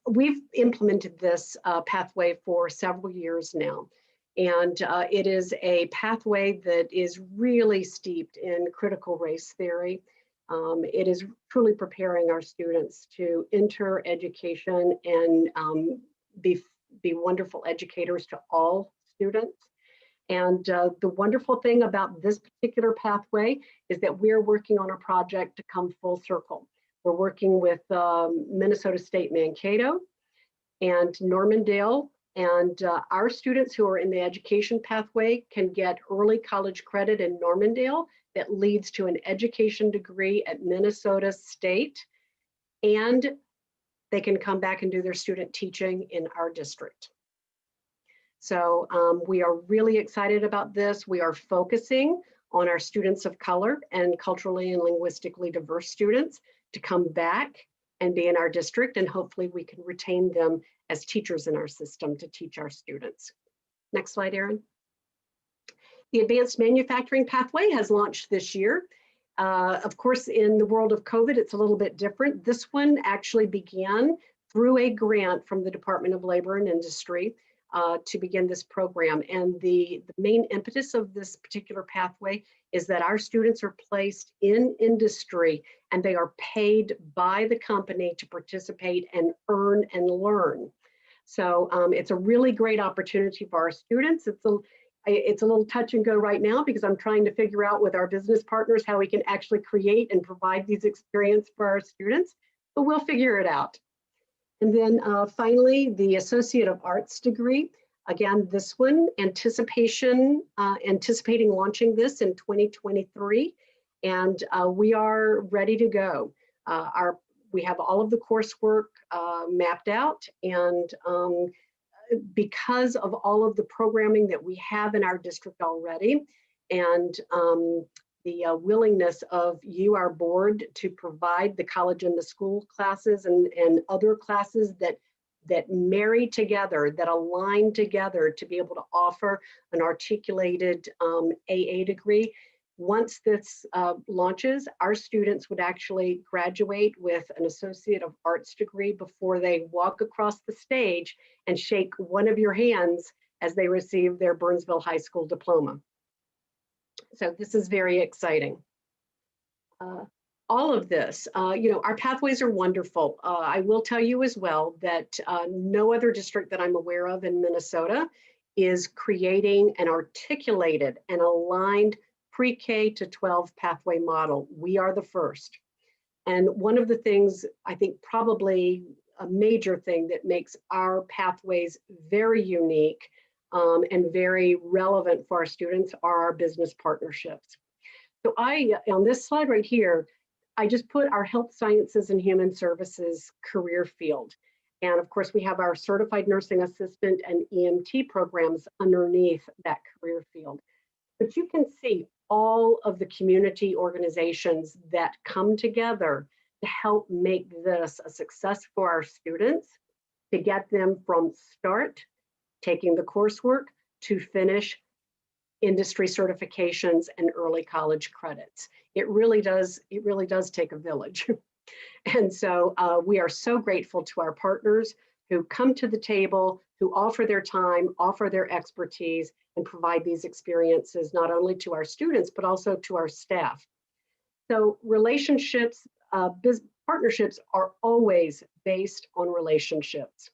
[SPEAKER 13] We've implemented this pathway for several years now. And it is a pathway that is really steeped in critical race theory. It is truly preparing our students to enter education and be wonderful educators to all students. And the wonderful thing about this particular pathway is that we're working on a project to come full circle. We're working with Minnesota State Mankato and Normandale, and our students who are in the education pathway can get early college credit in Normandale that leads to an education degree at Minnesota State, and they can come back and do their student teaching in our district. So we are really excited about this. We are focusing on our students of color and culturally and linguistically diverse students to come back and be in our district, and hopefully we can retain them as teachers in our system to teach our students. Next slide, Erin. The Advanced Manufacturing Pathway has launched this year. Of course, in the world of COVID, it's a little bit different. This one actually began through a grant from the Department of Labor and Industry to begin this program. And the main impetus of this particular pathway is that our students are placed in industry and they are paid by the company to participate and earn and learn. So it's a really great opportunity for our students. It's a little touch and go right now because I'm trying to figure out with our business partners how we can actually create and provide these experiences for our students, but we'll figure it out. And then finally, the Associate of Arts degree. Again, this one, anticipating launching this in 2023, and we are ready to go. We have all of the coursework mapped out, and because of all of the programming that we have in our district already, and the willingness of you, our board, to provide the college and the school classes and other classes that marry together, that align together to be able to offer an articulated AA degree. Once this launches, our students would actually graduate with an Associate of Arts degree before they walk across the stage and shake one of your hands as they receive their Burnsville High School diploma. So this is very exciting. All of this, our pathways are wonderful. I will tell you as well that no other district that I'm aware of in Minnesota is creating an articulated and aligned pre-K to 12 pathway model. We are the first. And one of the things, I think probably a major thing that makes our pathways very unique and very relevant for our students are our business partnerships. So on this slide right here, I just put our health sciences and human services career field. And of course, we have our certified nursing assistant and EMT programs underneath that career field. But you can see all of the community organizations that come together to help make this a success for our students, to get them from start, taking the coursework, to finish industry certifications and early college credits. It really does take a village. And so we are so grateful to our partners who come to the table, who offer their time, offer their expertise, and provide these experiences not only to our students, but also to our staff. So relationships, partnerships are always based on relationships.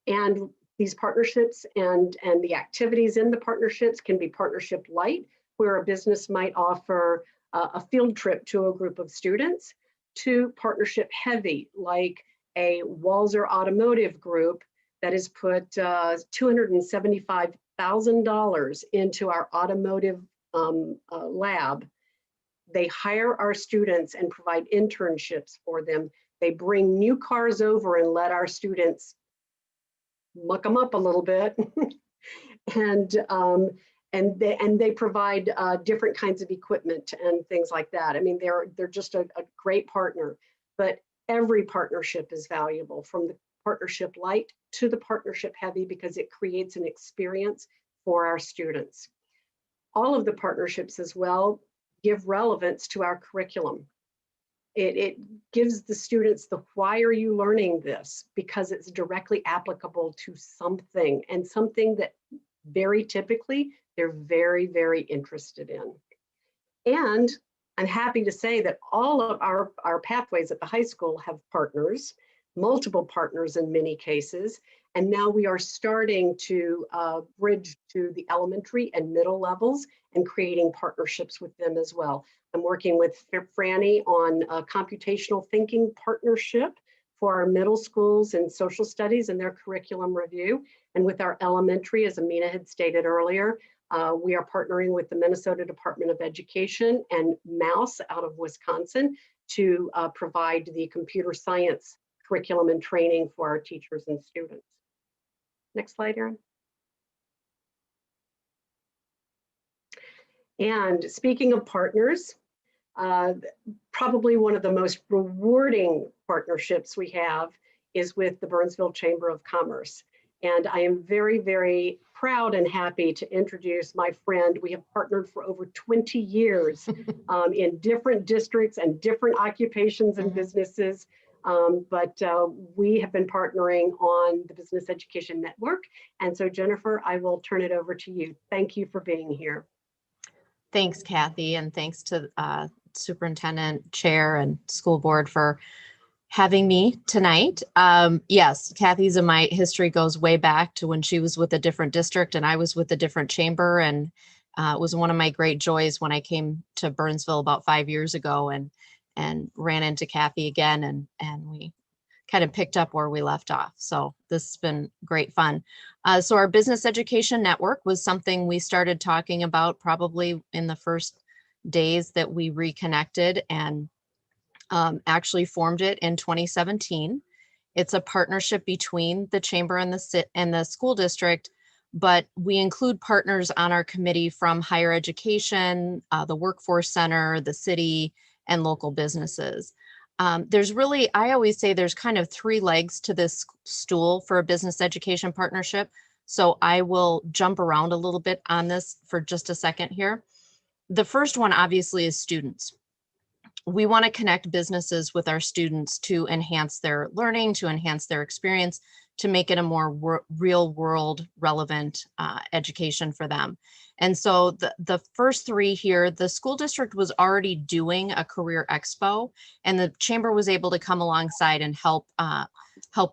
[SPEAKER 13] And these partnerships and the activities in the partnerships can be partnership light, where a business might offer a field trip to a group of students, to partnership heavy, like a Walzer Automotive Group that has put $275,000 into our automotive lab. They hire our students and provide internships for them. They bring new cars over and let our students muck them up a little bit. and they provide different kinds of equipment and things like that. I mean, they're just a great partner, but every partnership is valuable, from the partnership light to the partnership heavy, because it creates an experience for our students. All of the partnerships as well give relevance to our curriculum. It gives the students the why are you learning this, because it's directly applicable to something, and something that very typically they're very, very interested in. And I'm happy to say that all of our pathways at the high school have partners. multiple partners in many cases. And now we are starting to bridge to the elementary and middle levels and creating partnerships with them as well. I'm working with Franny on a computational thinking partnership for our middle schools and social studies and their curriculum review. And with our elementary, as Amina had stated earlier, we are partnering with the Minnesota Department of Education and Mouse out of Wisconsin to provide the computer science curriculum and training for our teachers and students. Next slide, Erin. And speaking of partners, probably one of the most rewarding partnerships we have is with the Burnsville Chamber of Commerce. And I am very, very proud and happy to introduce my friend. We have partnered for over 20 years in different districts and different occupations and businesses. But we have been partnering on the Business Education Network. And so Jennifer, I will turn it over to you. Thank you for being here.
[SPEAKER 16] Thanks, Kathy, and thanks to Superintendent, Chair, and School Board for having me tonight. Yes, Kathy's and my history goes way back to when she was with a different district and I was with a different chamber. And it was one of my great joys when I came to Burnsville about 5 years ago and ran into Kathy again, and we kind of picked up where we left off. So this has been great fun. So our Business Education Network was something we started talking about probably in the first days that we reconnected, and actually formed it in 2017. It's a partnership between the chamber and the school district, but we include partners on our committee from higher education, the workforce center, the city, and local businesses. There's really, I always say there's kind of 3 legs to this stool for a business education partnership. So I will jump around a little bit on this for just a second here. The first one obviously is students. We want to connect businesses with our students to enhance their learning, to enhance their experience, to make it a more real world relevant education for them. And so the first 3 here, the school district was already doing a career expo, and the chamber was able to come alongside and help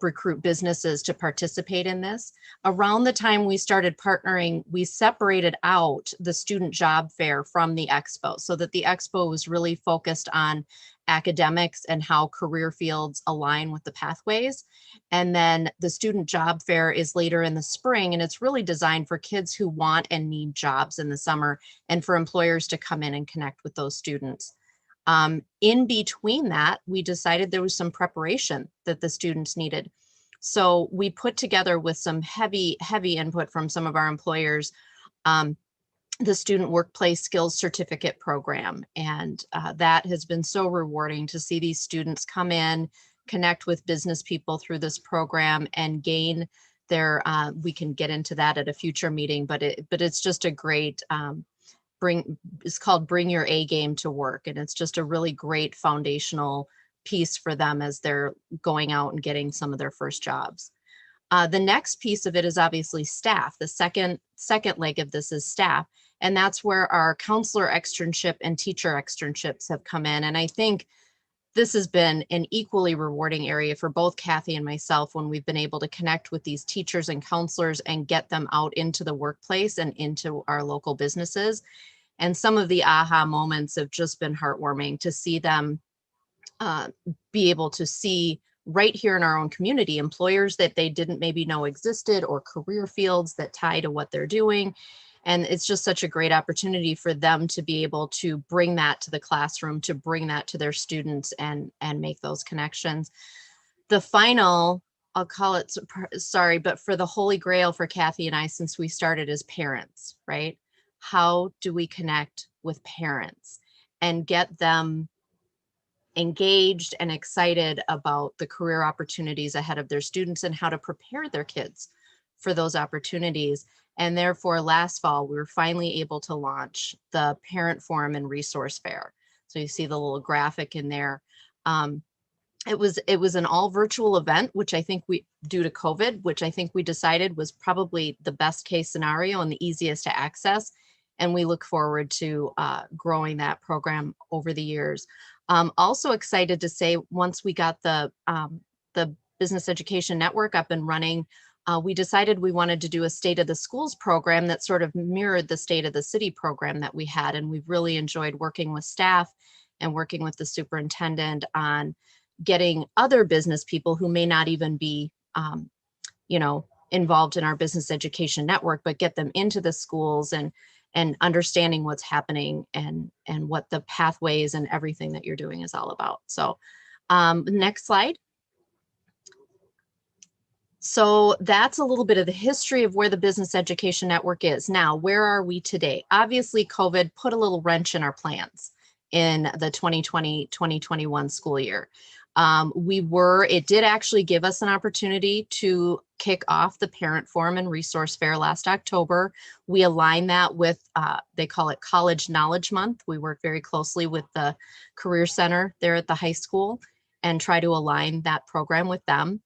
[SPEAKER 16] recruit businesses to participate in this. Around the time we started partnering, we separated out the student job fair from the expo, so that the expo was really focused on academics and how career fields align with the pathways. And then the student job fair is later in the spring, and it's really designed for kids who want and need jobs in the summer, and for employers to come in and connect with those students. In between that, we decided there was some preparation that the students needed. So we put together, with some heavy input from some of our employers, the Student Workplace Skills Certificate Program. And that has been so rewarding to see these students come in, connect with business people through this program, and gain their, we can get into that at a future meeting, but it's just a great, it's called Bring Your A Game to Work. And it's just a really great foundational piece for them as they're going out and getting some of their first jobs. The next piece of it is obviously staff. The second leg of this is staff. And that's where our counselor externship and teacher externships have come in. And I think this has been an equally rewarding area for both Kathy and myself, when we've been able to connect with these teachers and counselors and get them out into the workplace and into our local businesses. And some of the aha moments have just been heartwarming to see them be able to see right here in our own community, employers that they didn't maybe know existed, or career fields that tie to what they're doing. And it's just such a great opportunity for them to be able to bring that to the classroom, to bring that to their students, and make those connections. The final, I'll call it, sorry, but for the holy grail for Kathy and I, since we started, as parents, right? How do we connect with parents and get them engaged and excited about the career opportunities ahead of their students, and how to prepare their kids for those opportunities? And therefore, last fall, we were finally able to launch the Parent Forum and Resource Fair. So you see the little graphic in there. It was an all virtual event, which I think due to COVID, which I think we decided was probably the best case scenario and the easiest to access. And we look forward to growing that program over the years. Also excited to say, once we got the Business Education Network up and running, we decided we wanted to do a State of the Schools program that sort of mirrored the State of the City program that we had. And we've really enjoyed working with staff and working with the superintendent on getting other business people who may not even be, involved in our Business Education Network, but get them into the schools and understanding what's happening and what the pathways and everything that you're doing is all about. So next slide. So that's a little bit of the history of where the Business Education Network is. Now, where are we today? Obviously, COVID put a little wrench in our plans in the 2020-2021 school year. It did actually give us an opportunity to kick off the Parent Forum and Resource Fair last October. We aligned that with, they call it College Knowledge Month. We work very closely with the Career Center there at the high school and try to align that program with them.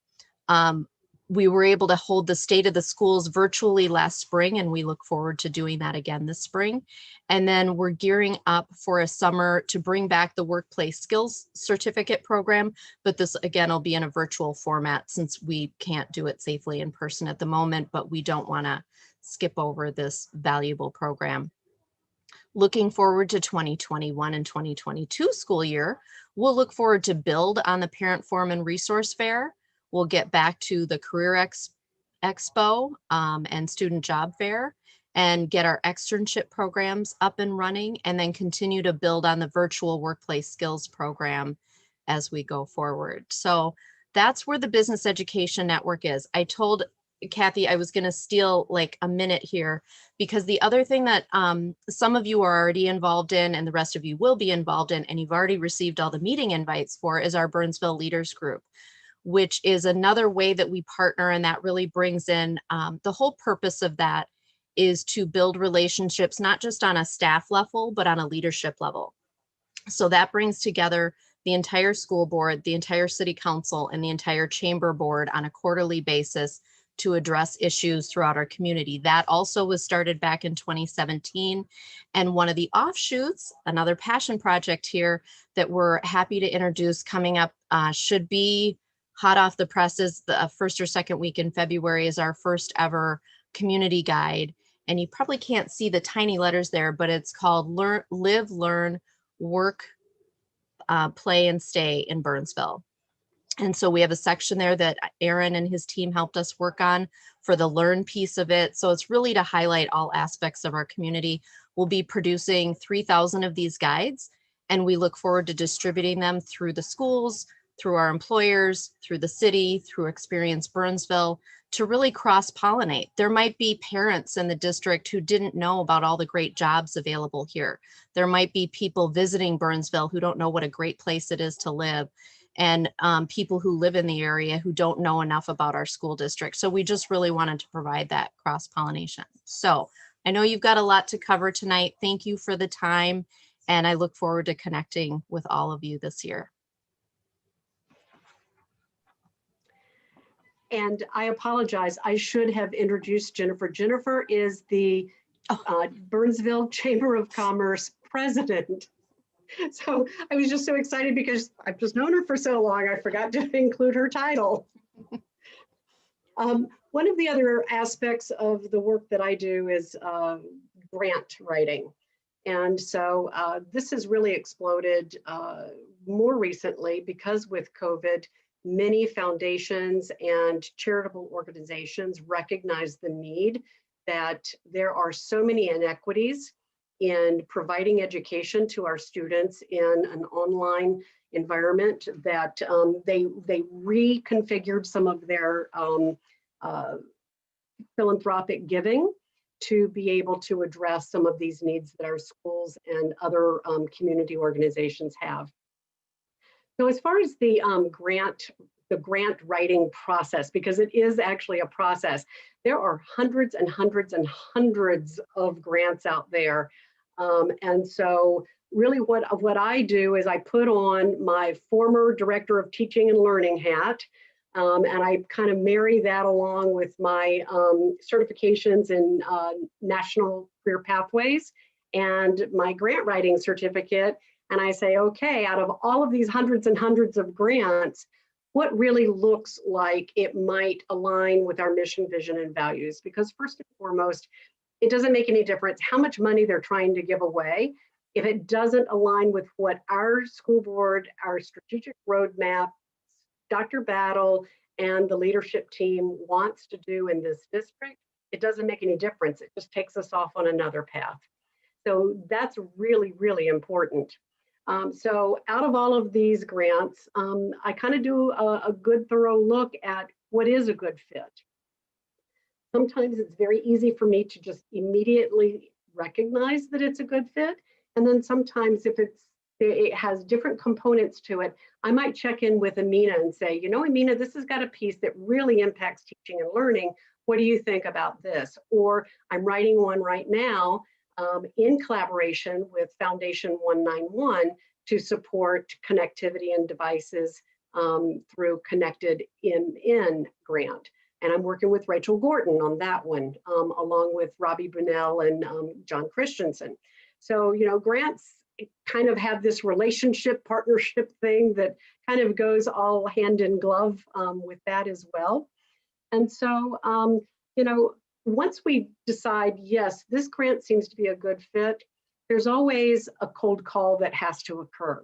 [SPEAKER 16] We were able to hold the State of the Schools virtually last spring, and we look forward to doing that again this spring. And then we're gearing up for a summer to bring back the Workplace Skills Certificate program, but this again will be in a virtual format since we can't do it safely in person at the moment, but we don't want to skip over this valuable program. Looking forward to 2021 and 2022 school year, we'll look forward to build on the Parent Forum and Resource Fair. We'll get back to the Career Expo and Student Job Fair and get our externship programs up and running, and then continue to build on the virtual workplace skills program as we go forward. So that's where the Business Education Network is. I told Kathy I was going to steal like a minute here, because the other thing that some of you are already involved in and the rest of you will be involved in, and you've already received all the meeting invites for, is our Burnsville Leaders Group, which is another way that we partner, and that really brings in the whole purpose of that is to build relationships, not just on a staff level, but on a leadership level. So that brings together the entire school board, the entire city council, and the entire chamber board on a quarterly basis to address issues throughout our community. That also was started back in 2017. And one of the offshoots, another passion project here that we're happy to introduce coming up, should be hot off the presses, the first or second week in February, is our first ever community guide. And you probably can't see the tiny letters there, but it's called Live, Learn, Work, Play, and Stay in Burnsville. And so we have a section there that Aaron and his team helped us work on for the learn piece of it. So it's really to highlight all aspects of our community. We'll be producing 3,000 of these guides, and we look forward to distributing them through the schools, through our employers, through the city, through Experience Burnsville, to really cross-pollinate. There might be parents in the district who didn't know about all the great jobs available here. There might be people visiting Burnsville who don't know what a great place it is to live, and people who live in the area who don't know enough about our school district. So we just really wanted to provide that cross-pollination. So I know you've got a lot to cover tonight. Thank you for the time, and I look forward to connecting with all of you this year.
[SPEAKER 13] And I apologize, I should have introduced Jennifer. Jennifer is the Burnsville Chamber of Commerce president. So I was just so excited because I've just known her for so long, I forgot to include her title. One of the other aspects of the work that I do is grant writing. And so this has really exploded more recently because with COVID, many foundations and charitable organizations recognize the need that there are so many inequities in providing education to our students in an online environment that they reconfigured some of their philanthropic giving to be able to address some of these needs that our schools and other community organizations have. So as far as the grant writing process, because it is actually a process, there are hundreds and hundreds and hundreds of grants out there. And so really what I do is I put on my former director of teaching and learning hat, and I kind of marry that along with my certifications in national career pathways and my grant writing certificate. And I say, okay, out of all of these hundreds and hundreds of grants, what really looks like it might align with our mission, vision, and values. Because first and foremost, it doesn't make any difference how much money they're trying to give away. If it doesn't align with what our school board, our strategic roadmap, Dr. Battle, and the leadership team wants to do in this district, it doesn't make any difference. It just takes us off on another path. So that's really, really important. So out of all of these grants, I kind of do a good thorough look at what is a good fit. Sometimes it's very easy for me to just immediately recognize that it's a good fit. And then sometimes if it has different components to it, I might check in with Amina and say, you know, Amina, this has got a piece that really impacts teaching and learning. What do you think about this? Or I'm writing one right now in collaboration with Foundation 191 to support connectivity and devices through Connected in grant. And I'm working with Rachel Gorton on that one, along with Robbie Bunnell and John Christensen. So, you know, grants kind of have this relationship partnership thing that kind of goes all hand in glove with that as well. And so, you know, once we decide, yes, this grant seems to be a good fit, there's always a cold call that has to occur.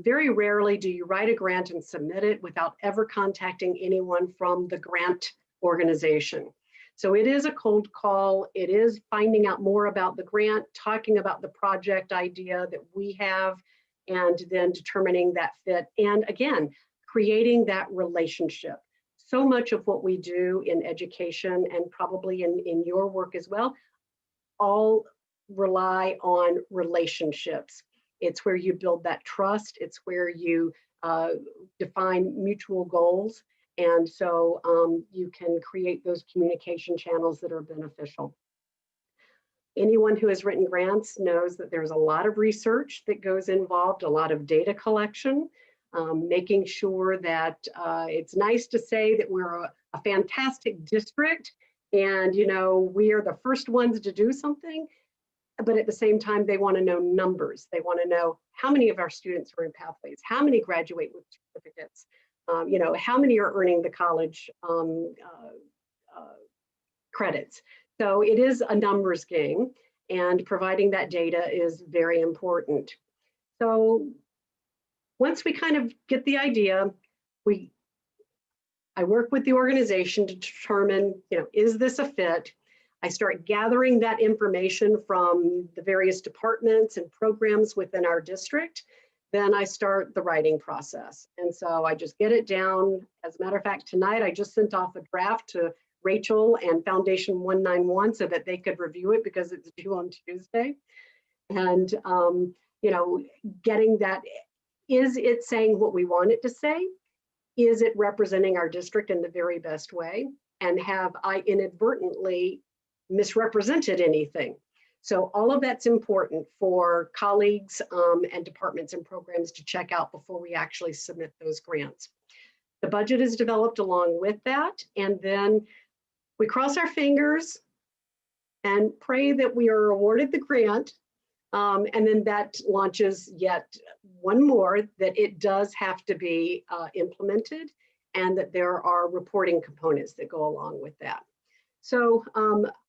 [SPEAKER 13] Very rarely do you write a grant and submit it without ever contacting anyone from the grant organization. So it is a cold call. It is finding out more about the grant, talking about the project idea that we have, and then determining that fit. And again, creating that relationship. So much of what we do in education and probably in your work as well, all rely on relationships. It's where you build that trust. It's where you define mutual goals. And so you can create those communication channels that are beneficial. Anyone who has written grants knows that there's a lot of research that goes involved, a lot of data collection, making sure that it's nice to say that we're a fantastic district and, you know, we are the first ones to do something. But at the same time, they want to know numbers. They want to know how many of our students are in pathways, how many graduate with certificates, you know, how many are earning the college credits. So it is a numbers game, and providing that data is very important. So once we kind of get the idea, I work with the organization to determine, you know, is this a fit? I start gathering that information from the various departments and programs within our district. Then I start the writing process. And so I just get it down. As a matter of fact, tonight I just sent off a draft to Rachel and Foundation 191 so that they could review it because it's due on Tuesday. And, you know, getting that, is it saying what we want it to say? Is it representing our district in the very best way? And have I inadvertently misrepresented anything? So all of that's important for colleagues and departments and programs to check out before we actually submit those grants. The budget is developed along with that, and then we cross our fingers and pray that we are awarded the grant, and then that launches yet one more, that it does have to be implemented and that there are reporting components that go along with that. So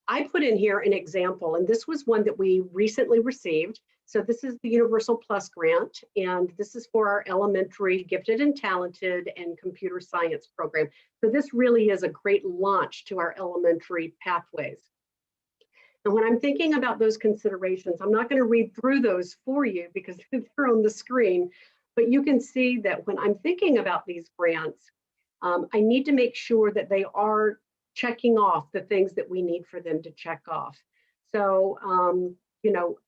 [SPEAKER 13] I put in here an example, and this was one that we recently received. So this is the Universal Plus grant, and this is for our elementary gifted and talented and computer science program. So this really is a great launch to our elementary pathways. And when I'm thinking about those considerations, I'm not going to read through those for you because they're on the screen, but you can see that when I'm thinking about these grants, I need to make sure that they are checking off the things that we need for them to check off. So, you know,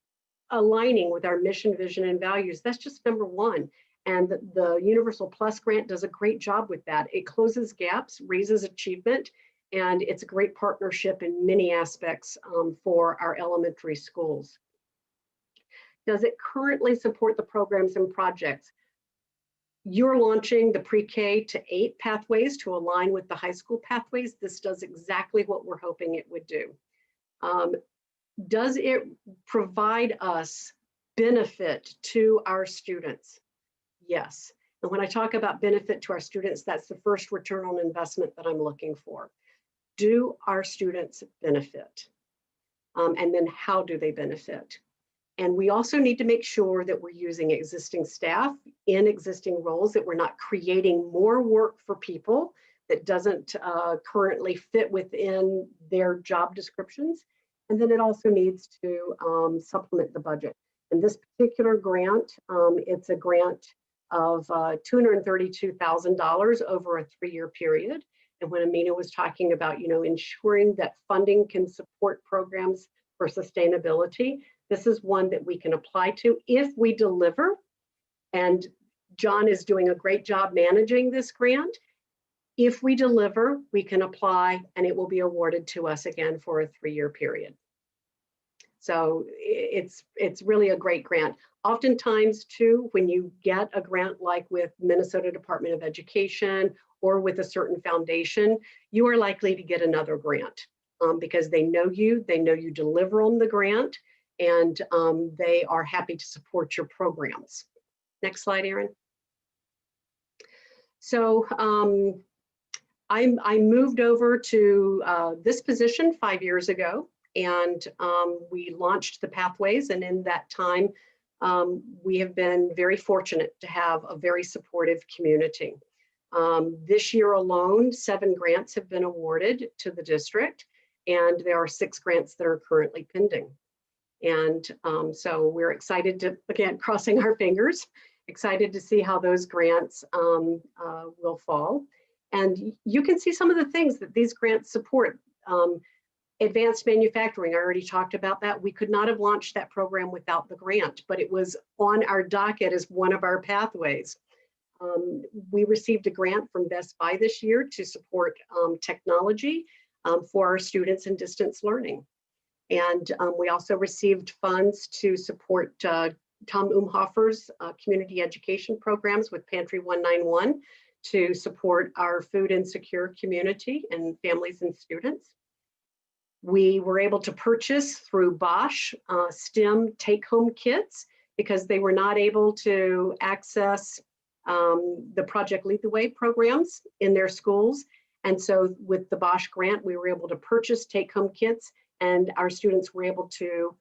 [SPEAKER 13] aligning with our mission, vision, and values, that's just number one. And the Universal Plus grant does a great job with that. It closes gaps, raises achievement, and it's a great partnership in many aspects for our elementary schools. Does it currently support the programs and projects? You're launching the pre-K to 8 pathways to align with the high school pathways. This does exactly what we're hoping it would do. Does it provide us benefit to our students? Yes. And when I talk about benefit to our students, that's the first return on investment that I'm looking for. Do our students benefit? And then how do they benefit? And we also need to make sure that we're using existing staff in existing roles, that we're not creating more work for people that doesn't currently fit within their job descriptions. And then it also needs to supplement the budget. In this particular grant, it's a grant of $232,000 over a 3-year period. And when Amina was talking about, ensuring that funding can support programs for sustainability, this is one that we can apply to if we deliver. And John is doing a great job managing this grant. If we deliver, we can apply and it will be awarded to us again for a 3-year period. So it's really a great grant. Oftentimes too, when you get a grant like with Minnesota Department of Education or with a certain foundation, you are likely to get another grant because they know you deliver on the grant, and they are happy to support your programs. Next slide, Erin. So I moved over to this position 5 years ago, and we launched the Pathways, and in that time, we have been very fortunate to have a very supportive community. This year alone, 7 grants have been awarded to the district, and there are 6 grants that are currently pending. And so we're excited to, again, crossing our fingers, excited to see how those grants will fall. And you can see some of the things that these grants support. Advanced manufacturing, I already talked about that. We could not have launched that program without the grant, but it was on our docket as one of our pathways. We received a grant from Best Buy this year to support technology for our students in distance learning. And we also received funds to support Tom Umhofer's community education programs with Pantry 191 to support our food insecure community and families and students. We were able to purchase through Bosch STEM take-home kits because they were not able to access the Project Lead the Way programs in their schools. And so with the Bosch grant, we were able to purchase take-home kits, and our students were able to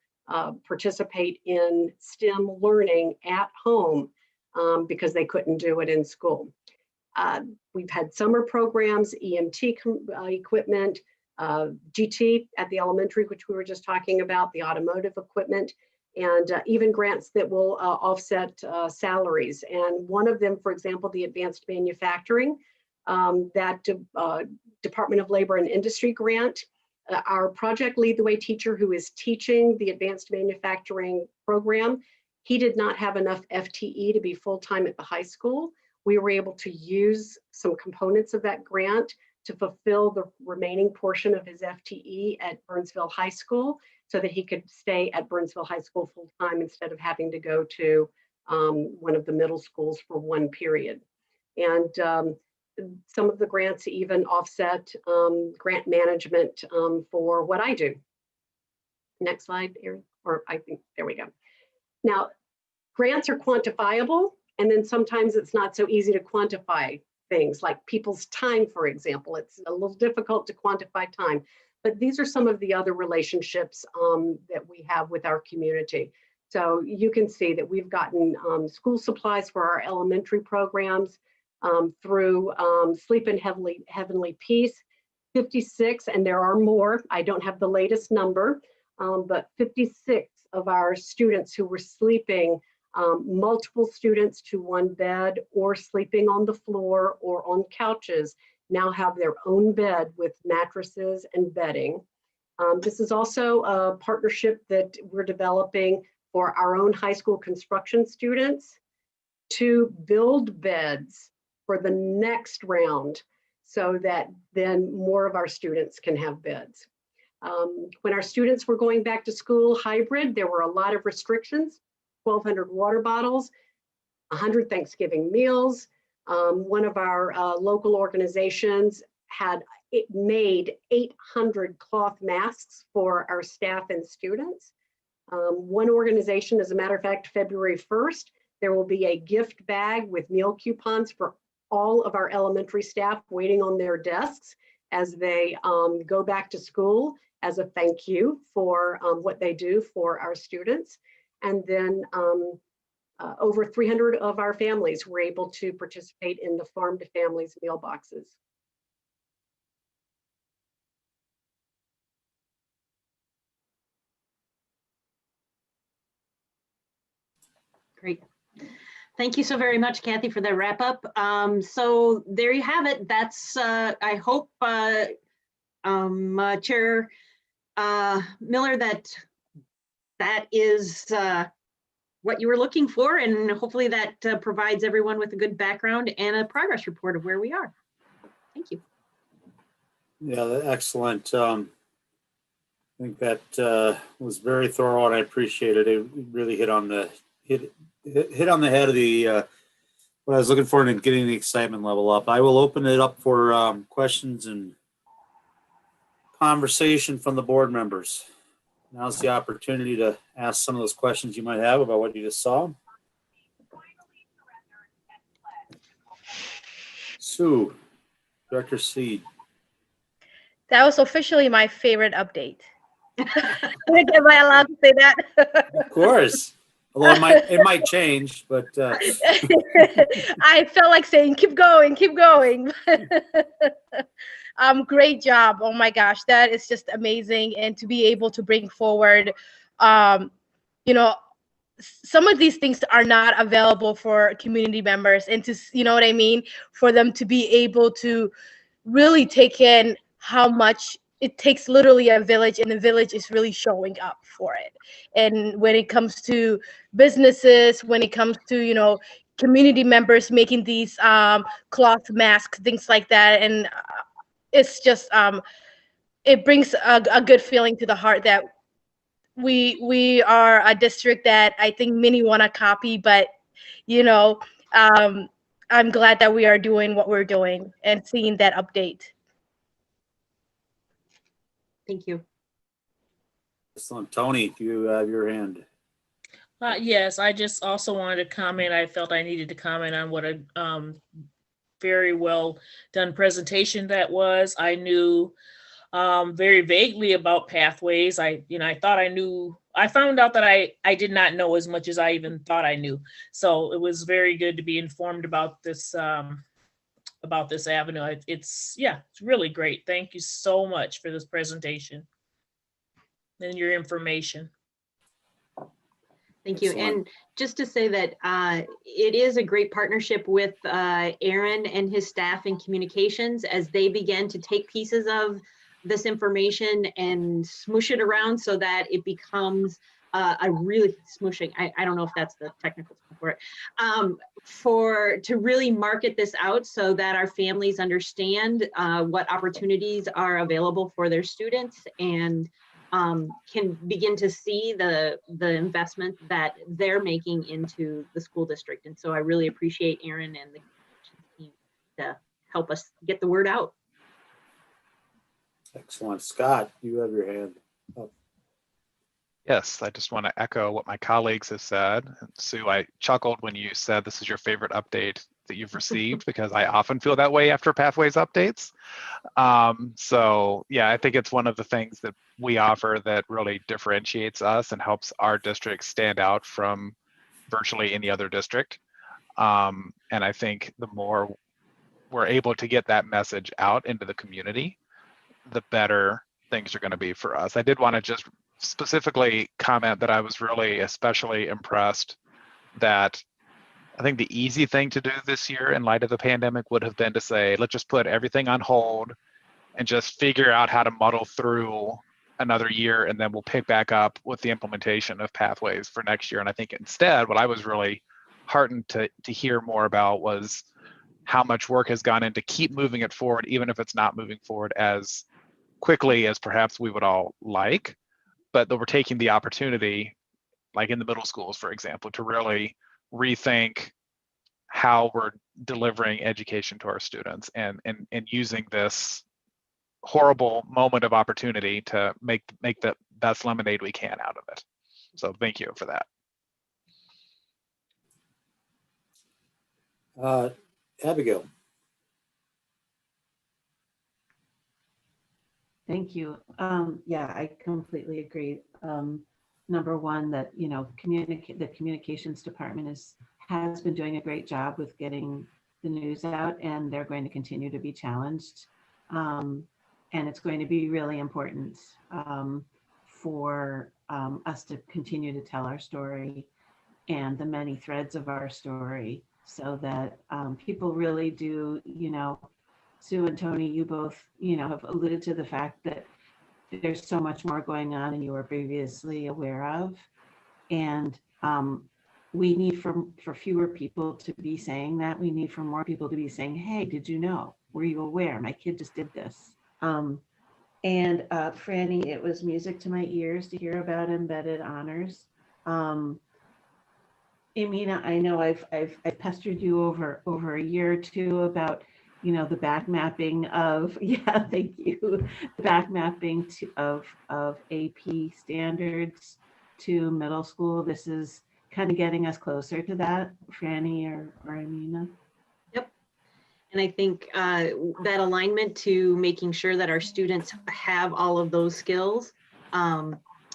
[SPEAKER 13] participate in STEM learning at home because they couldn't do it in school. We've had summer programs, EMT equipment, GT at the elementary, which we were just talking about, the automotive equipment, and even grants that will offset salaries. And one of them, for example, the advanced manufacturing, that Department of Labor and Industry grant, our Project Lead the Way teacher who is teaching the advanced manufacturing program, he did not have enough FTE to be full-time at the high school. We were able to use some components of that grant to fulfill the remaining portion of his FTE at Burnsville High School so that he could stay at Burnsville High School full-time instead of having to go to one of the middle schools for one period. And some of the grants even offset grant management for what I do. Next slide, Erin, or I think, there we go. Now, grants are quantifiable, and then sometimes it's not so easy to quantify things like people's time, for example. It's a little difficult to quantify time, but these are some of the other relationships that we have with our community. So you can see that we've gotten school supplies for our elementary programs through Sleep in Heavenly Peace, 56, and there are more. I don't have the latest number, but 56 of our students who were sleeping multiple students to one bed or sleeping on the floor or on couches now have their own bed with mattresses and bedding. This is also a partnership that we're developing for our own high school construction students to build beds for the next round so that then more of our students can have beds. When our students were going back to school hybrid, there were a lot of restrictions. 1,200 water bottles, 100 Thanksgiving meals. One of our local organizations had made 800 cloth masks for our staff and students. One organization, as a matter of fact, February 1st, There will be a gift bag with meal coupons for all of our elementary staff waiting on their desks as they go back to school as a thank you for what they do for our students. And then over 300 of our families were able to participate in the Farm to Families meal boxes.
[SPEAKER 12] Great. Thank you so very much, Kathy, for that wrap up. So there you have it. That's, I hope, Chair Miller, that is what you were looking for, and hopefully that provides everyone with a good background and a progress report of where we are. Thank you.
[SPEAKER 1] Yeah, excellent. I think that was very thorough, and I appreciate it. It really hit on the head of the what I was looking for and getting the excitement level up. I will open it up for questions and conversation from the board members. Now's the opportunity to ask some of those questions you might have about what you just saw. Sue, Director Seed.
[SPEAKER 17] That was officially my favorite update. Am I allowed to say that?
[SPEAKER 1] Of course. Although it might change, but
[SPEAKER 17] I felt like saying, keep going, keep going. Great job. Oh my gosh, that is just amazing. And to be able to bring forward, you know, some of these things are not available for community members, and to, you know what I mean? For them to be able to really take in how much it takes literally a village, and the village is really showing up for it. And when it comes to businesses, when it comes to, you know, community members making these cloth masks, things like that. And it's just, it brings a good feeling to the heart that we are a district that I think many want to copy, but, you know, I'm glad that we are doing what we're doing and seeing that update.
[SPEAKER 12] Thank you.
[SPEAKER 1] excellent. Tony, do you have your hand?
[SPEAKER 4] Yes, I just also wanted to comment. I felt I needed to comment on what a very well done presentation that was. I knew very vaguely about pathways. I thought I knew. I found out that I did not know as much as I even thought I knew. So it was very good to be informed about this avenue. It's really great. Thank you so much for this presentation and your information.
[SPEAKER 12] Thank you.
[SPEAKER 1] Excellent.
[SPEAKER 12] And just to say that it is a great partnership with Aaron and his staff in communications as they begin to take pieces of this information and smoosh it around so that it becomes a really smooshing, I don't know if that's the technical term for it, to really market this out so that our families understand what opportunities are available for their students and can begin to see the investment that they're making into the school district. And so I really appreciate Aaron and the team to help us get the word out.
[SPEAKER 1] Excellent. Scott, you have your hand up.
[SPEAKER 6] Yes, I just want to echo what my colleagues have said. And Sue, I chuckled when you said this is your favorite update that you've received because I often feel that way after Pathways updates. So yeah, I think it's one of the things that we offer that really differentiates us and helps our district stand out from virtually any other district. And I think the more we're able to get that message out into the community, the better things are going to be for us. I did want to just specifically comment that I was really especially impressed that I think the easy thing to do this year in light of the pandemic would have been to say, let's just put everything on hold and just figure out how to muddle through another year, and then we'll pick back up with the implementation of Pathways for next year. And I think instead, what I was really heartened to hear more about was how much work has gone in to keep moving it forward, even if it's not moving forward as quickly as perhaps we would all like, but that we're taking the opportunity, like in the middle schools, for example, to really rethink how we're delivering education to our students and using this horrible moment of opportunity to make the best lemonade we can out of it. So thank you for that.
[SPEAKER 1] Abigail.
[SPEAKER 3] Thank you. Yeah, I completely agree. Number one, that, you know, the communications department has been doing a great job with getting the news out, and they're going to continue to be challenged. And it's going to be really important for us to continue to tell our story and the many threads of our story, so that people really do, you know, Sue and Tony, you both, you know, have alluded to the fact that there's so much more going on than you were previously aware of. And we need for fewer people to be saying that. We need for more people to be saying, hey, did you know? Were you aware? My kid just did this. And Franny, it was music to my ears to hear about embedded honors. Amina, I know I've pestered you over a year or two about, you know, the back mapping of, yeah, thank you, the back mapping of AP standards to middle school. This is kind of getting us closer to that, Franny or Amina.
[SPEAKER 12] Yep. And I think that alignment to making sure that our students have all of those skills,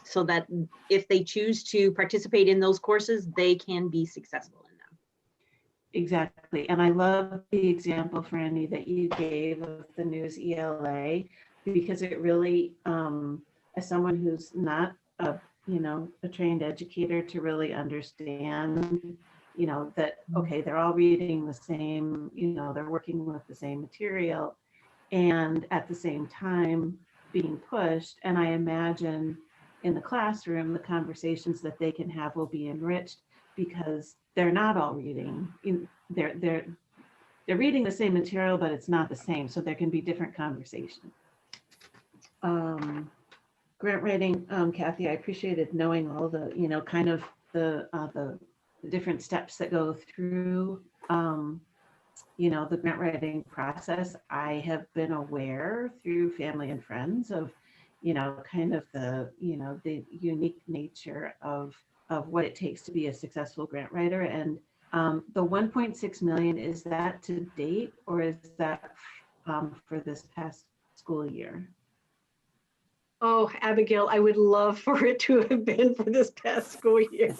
[SPEAKER 12] so that if they choose to participate in those courses, they can be successful in them.
[SPEAKER 3] Exactly. And I love the example, Franny, that you gave of the news ELA, because it really, as someone who's not a, you know, a trained educator, to really understand, you know, that, okay, they're all reading the same, you know, they're working with the same material, and at the same time being pushed. And I imagine in the classroom, the conversations that they can have will be enriched, because they're not all reading. They're reading the same material, but it's not the same. So there can be different conversations. Grant writing, Kathy, I appreciated knowing all the, you know, kind of the different steps that go through, you know, the grant writing process. I have been aware through family and friends of, you know, kind of the, you know, the unique nature of what it takes to be a successful grant writer. And the 1.6 million, is that to date, or is that for this past school year?
[SPEAKER 13] Oh, Abigail, I would love for it to have been for this past school year.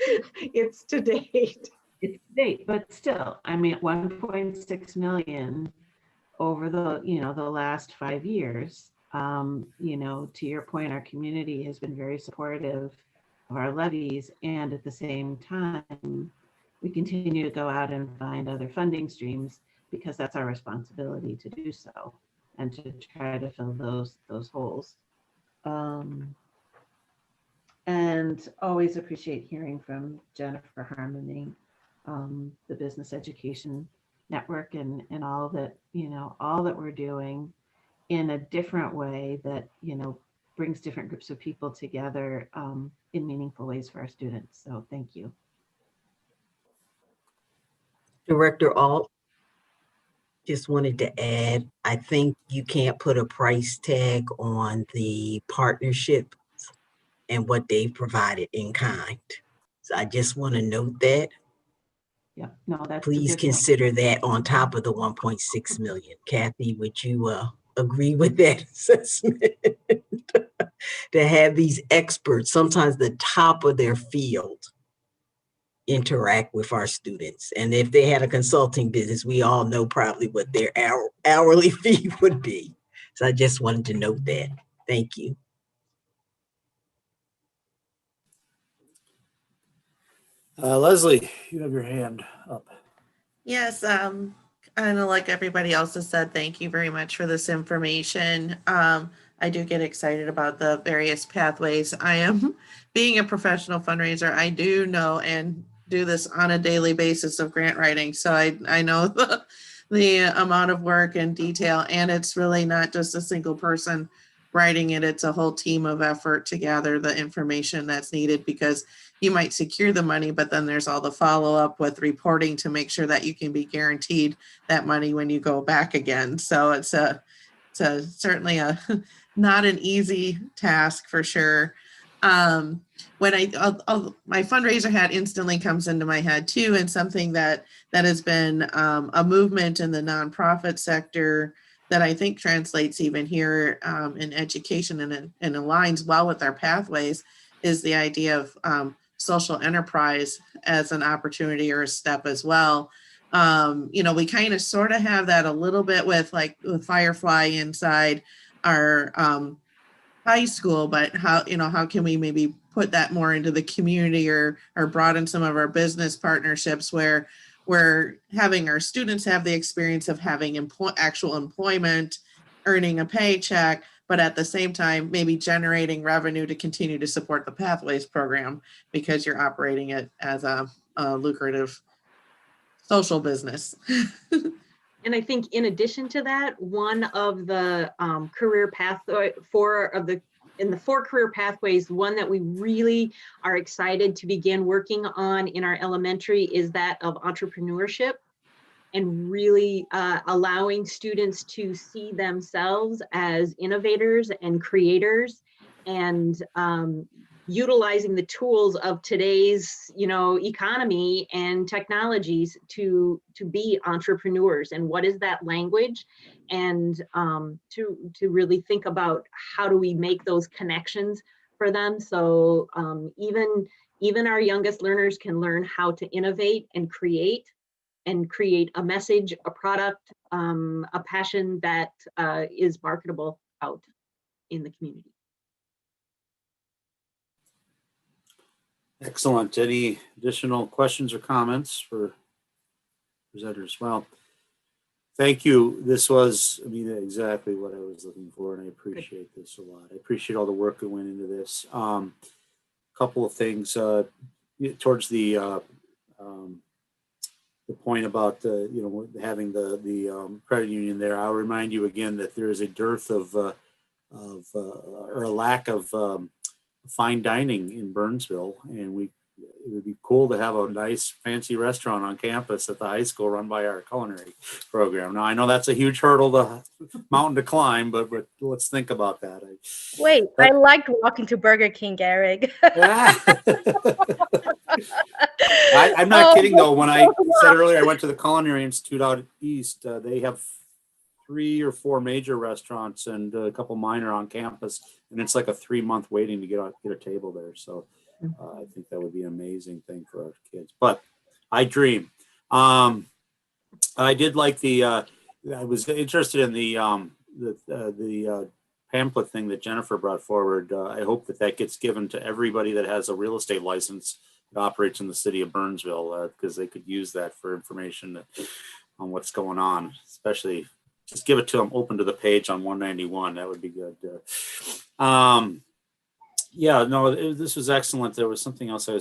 [SPEAKER 13] It's to date.
[SPEAKER 3] It's to date, but still, I mean, 1.6 million over the, you know, the last 5 years. You know, to your point, our community has been very supportive of our levies, and at the same time, we continue to go out and find other funding streams, because that's our responsibility to do so, and to try to fill those holes. And always appreciate hearing from Jennifer Harmony, the Business Education Network, and all that, you know, all that we're doing in a different way that, you know, brings different groups of people together in meaningful ways for our students. So thank you.
[SPEAKER 8] Director Alt, just wanted to add, I think you can't put a price tag on the partnership and what they've provided in kind. So I just want to note that.
[SPEAKER 3] Yeah, no, that's
[SPEAKER 8] please consider that on top of the 1.6 million. Kathy, would you agree with that assessment? To have these experts, sometimes the top of their field, interact with our students. And if they had a consulting business, we all know probably what their hourly fee would be. So I just wanted to note that. Thank you.
[SPEAKER 1] Leslie, you have your hand up.
[SPEAKER 9] Yes, kind of like everybody else has said, thank you very much for this information. I do get excited about the various pathways. I am, being a professional fundraiser, I do know and do this on a daily basis of grant writing. So I know the amount of work and detail, and it's really not just a single person writing it. It's a whole team of effort to gather the information that's needed, because you might secure the money, but then there's all the follow-up with reporting to make sure that you can be guaranteed that money when you go back again. So it's certainly not an easy task for sure. when my fundraiser hat instantly comes into my head too, and something that has been a movement in the nonprofit sector that I think translates even here in education and aligns well with our pathways is the idea of social enterprise as an opportunity or a step as well. We kind of sort of have that a little bit with Firefly inside our high school, but how can we maybe put that more into the community or broaden some of our business partnerships where we're having our students have the experience of having actual employment, earning a paycheck, but at the same time, maybe generating revenue to continue to support the Pathways program because you're operating it as a lucrative social business.
[SPEAKER 12] And I think in addition to that, one of the career pathway in the 4 career pathways, one that we really are excited to begin working on in our elementary is that of entrepreneurship, and really allowing students to see themselves as innovators and creators, and utilizing the tools of today's economy and technologies to be entrepreneurs. And what is that language? And to really think about how do we make those connections for them, so even our youngest learners can learn how to innovate and create a message, a product, a passion that is marketable out in the community.
[SPEAKER 1] Excellent. Any additional questions or comments for presenters? Well, thank you. This was, exactly what I was looking for, and I appreciate this a lot. I appreciate all the work that went into this. Couple of things towards the point about having the credit union there. I'll remind you again that there is a dearth of or a lack of fine dining in Burnsville, and it would be cool to have a nice fancy restaurant on campus at the high school run by our culinary program. Now I know that's a huge mountain to climb, but let's think about that.
[SPEAKER 17] I liked walking to Burger King, Garrick.
[SPEAKER 1] I'm not kidding though. When I said earlier I went to the Culinary Institute out east, they have 3 or 4 major restaurants and a couple minor on campus, and it's like a 3-month waiting to get a table there. So I think that would be an amazing thing for our kids. But I dream. I did like I was interested in the pamphlet thing that Jennifer brought forward. I hope that gets given to everybody that has a real estate license that operates in the city of Burnsville, because they could use that for information on what's going on, especially. Just give it to them open to the page on 191. That would be good. This was excellent. There was something else I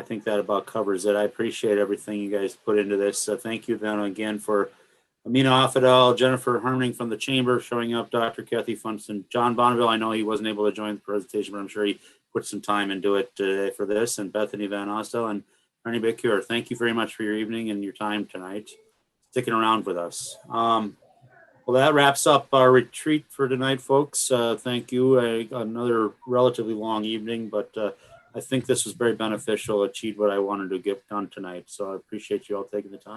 [SPEAKER 1] think that about covers it. I appreciate everything you guys put into this. Thank you then again for Amina Afadal, Jennifer Herming from the Chamber showing up, Dr. Kathy Funston, John Bonneville. I know he wasn't able to join the presentation, but I'm sure he put some time into it today for this, and Bethany Van Ostel and Ernie Becure. Thank you very much for your evening and your time tonight, sticking around with us. Well, that wraps up our retreat for tonight, folks. Thank you. Another relatively long evening, but I think this was very beneficial, achieved what I wanted to get done tonight. So I appreciate you all taking the time.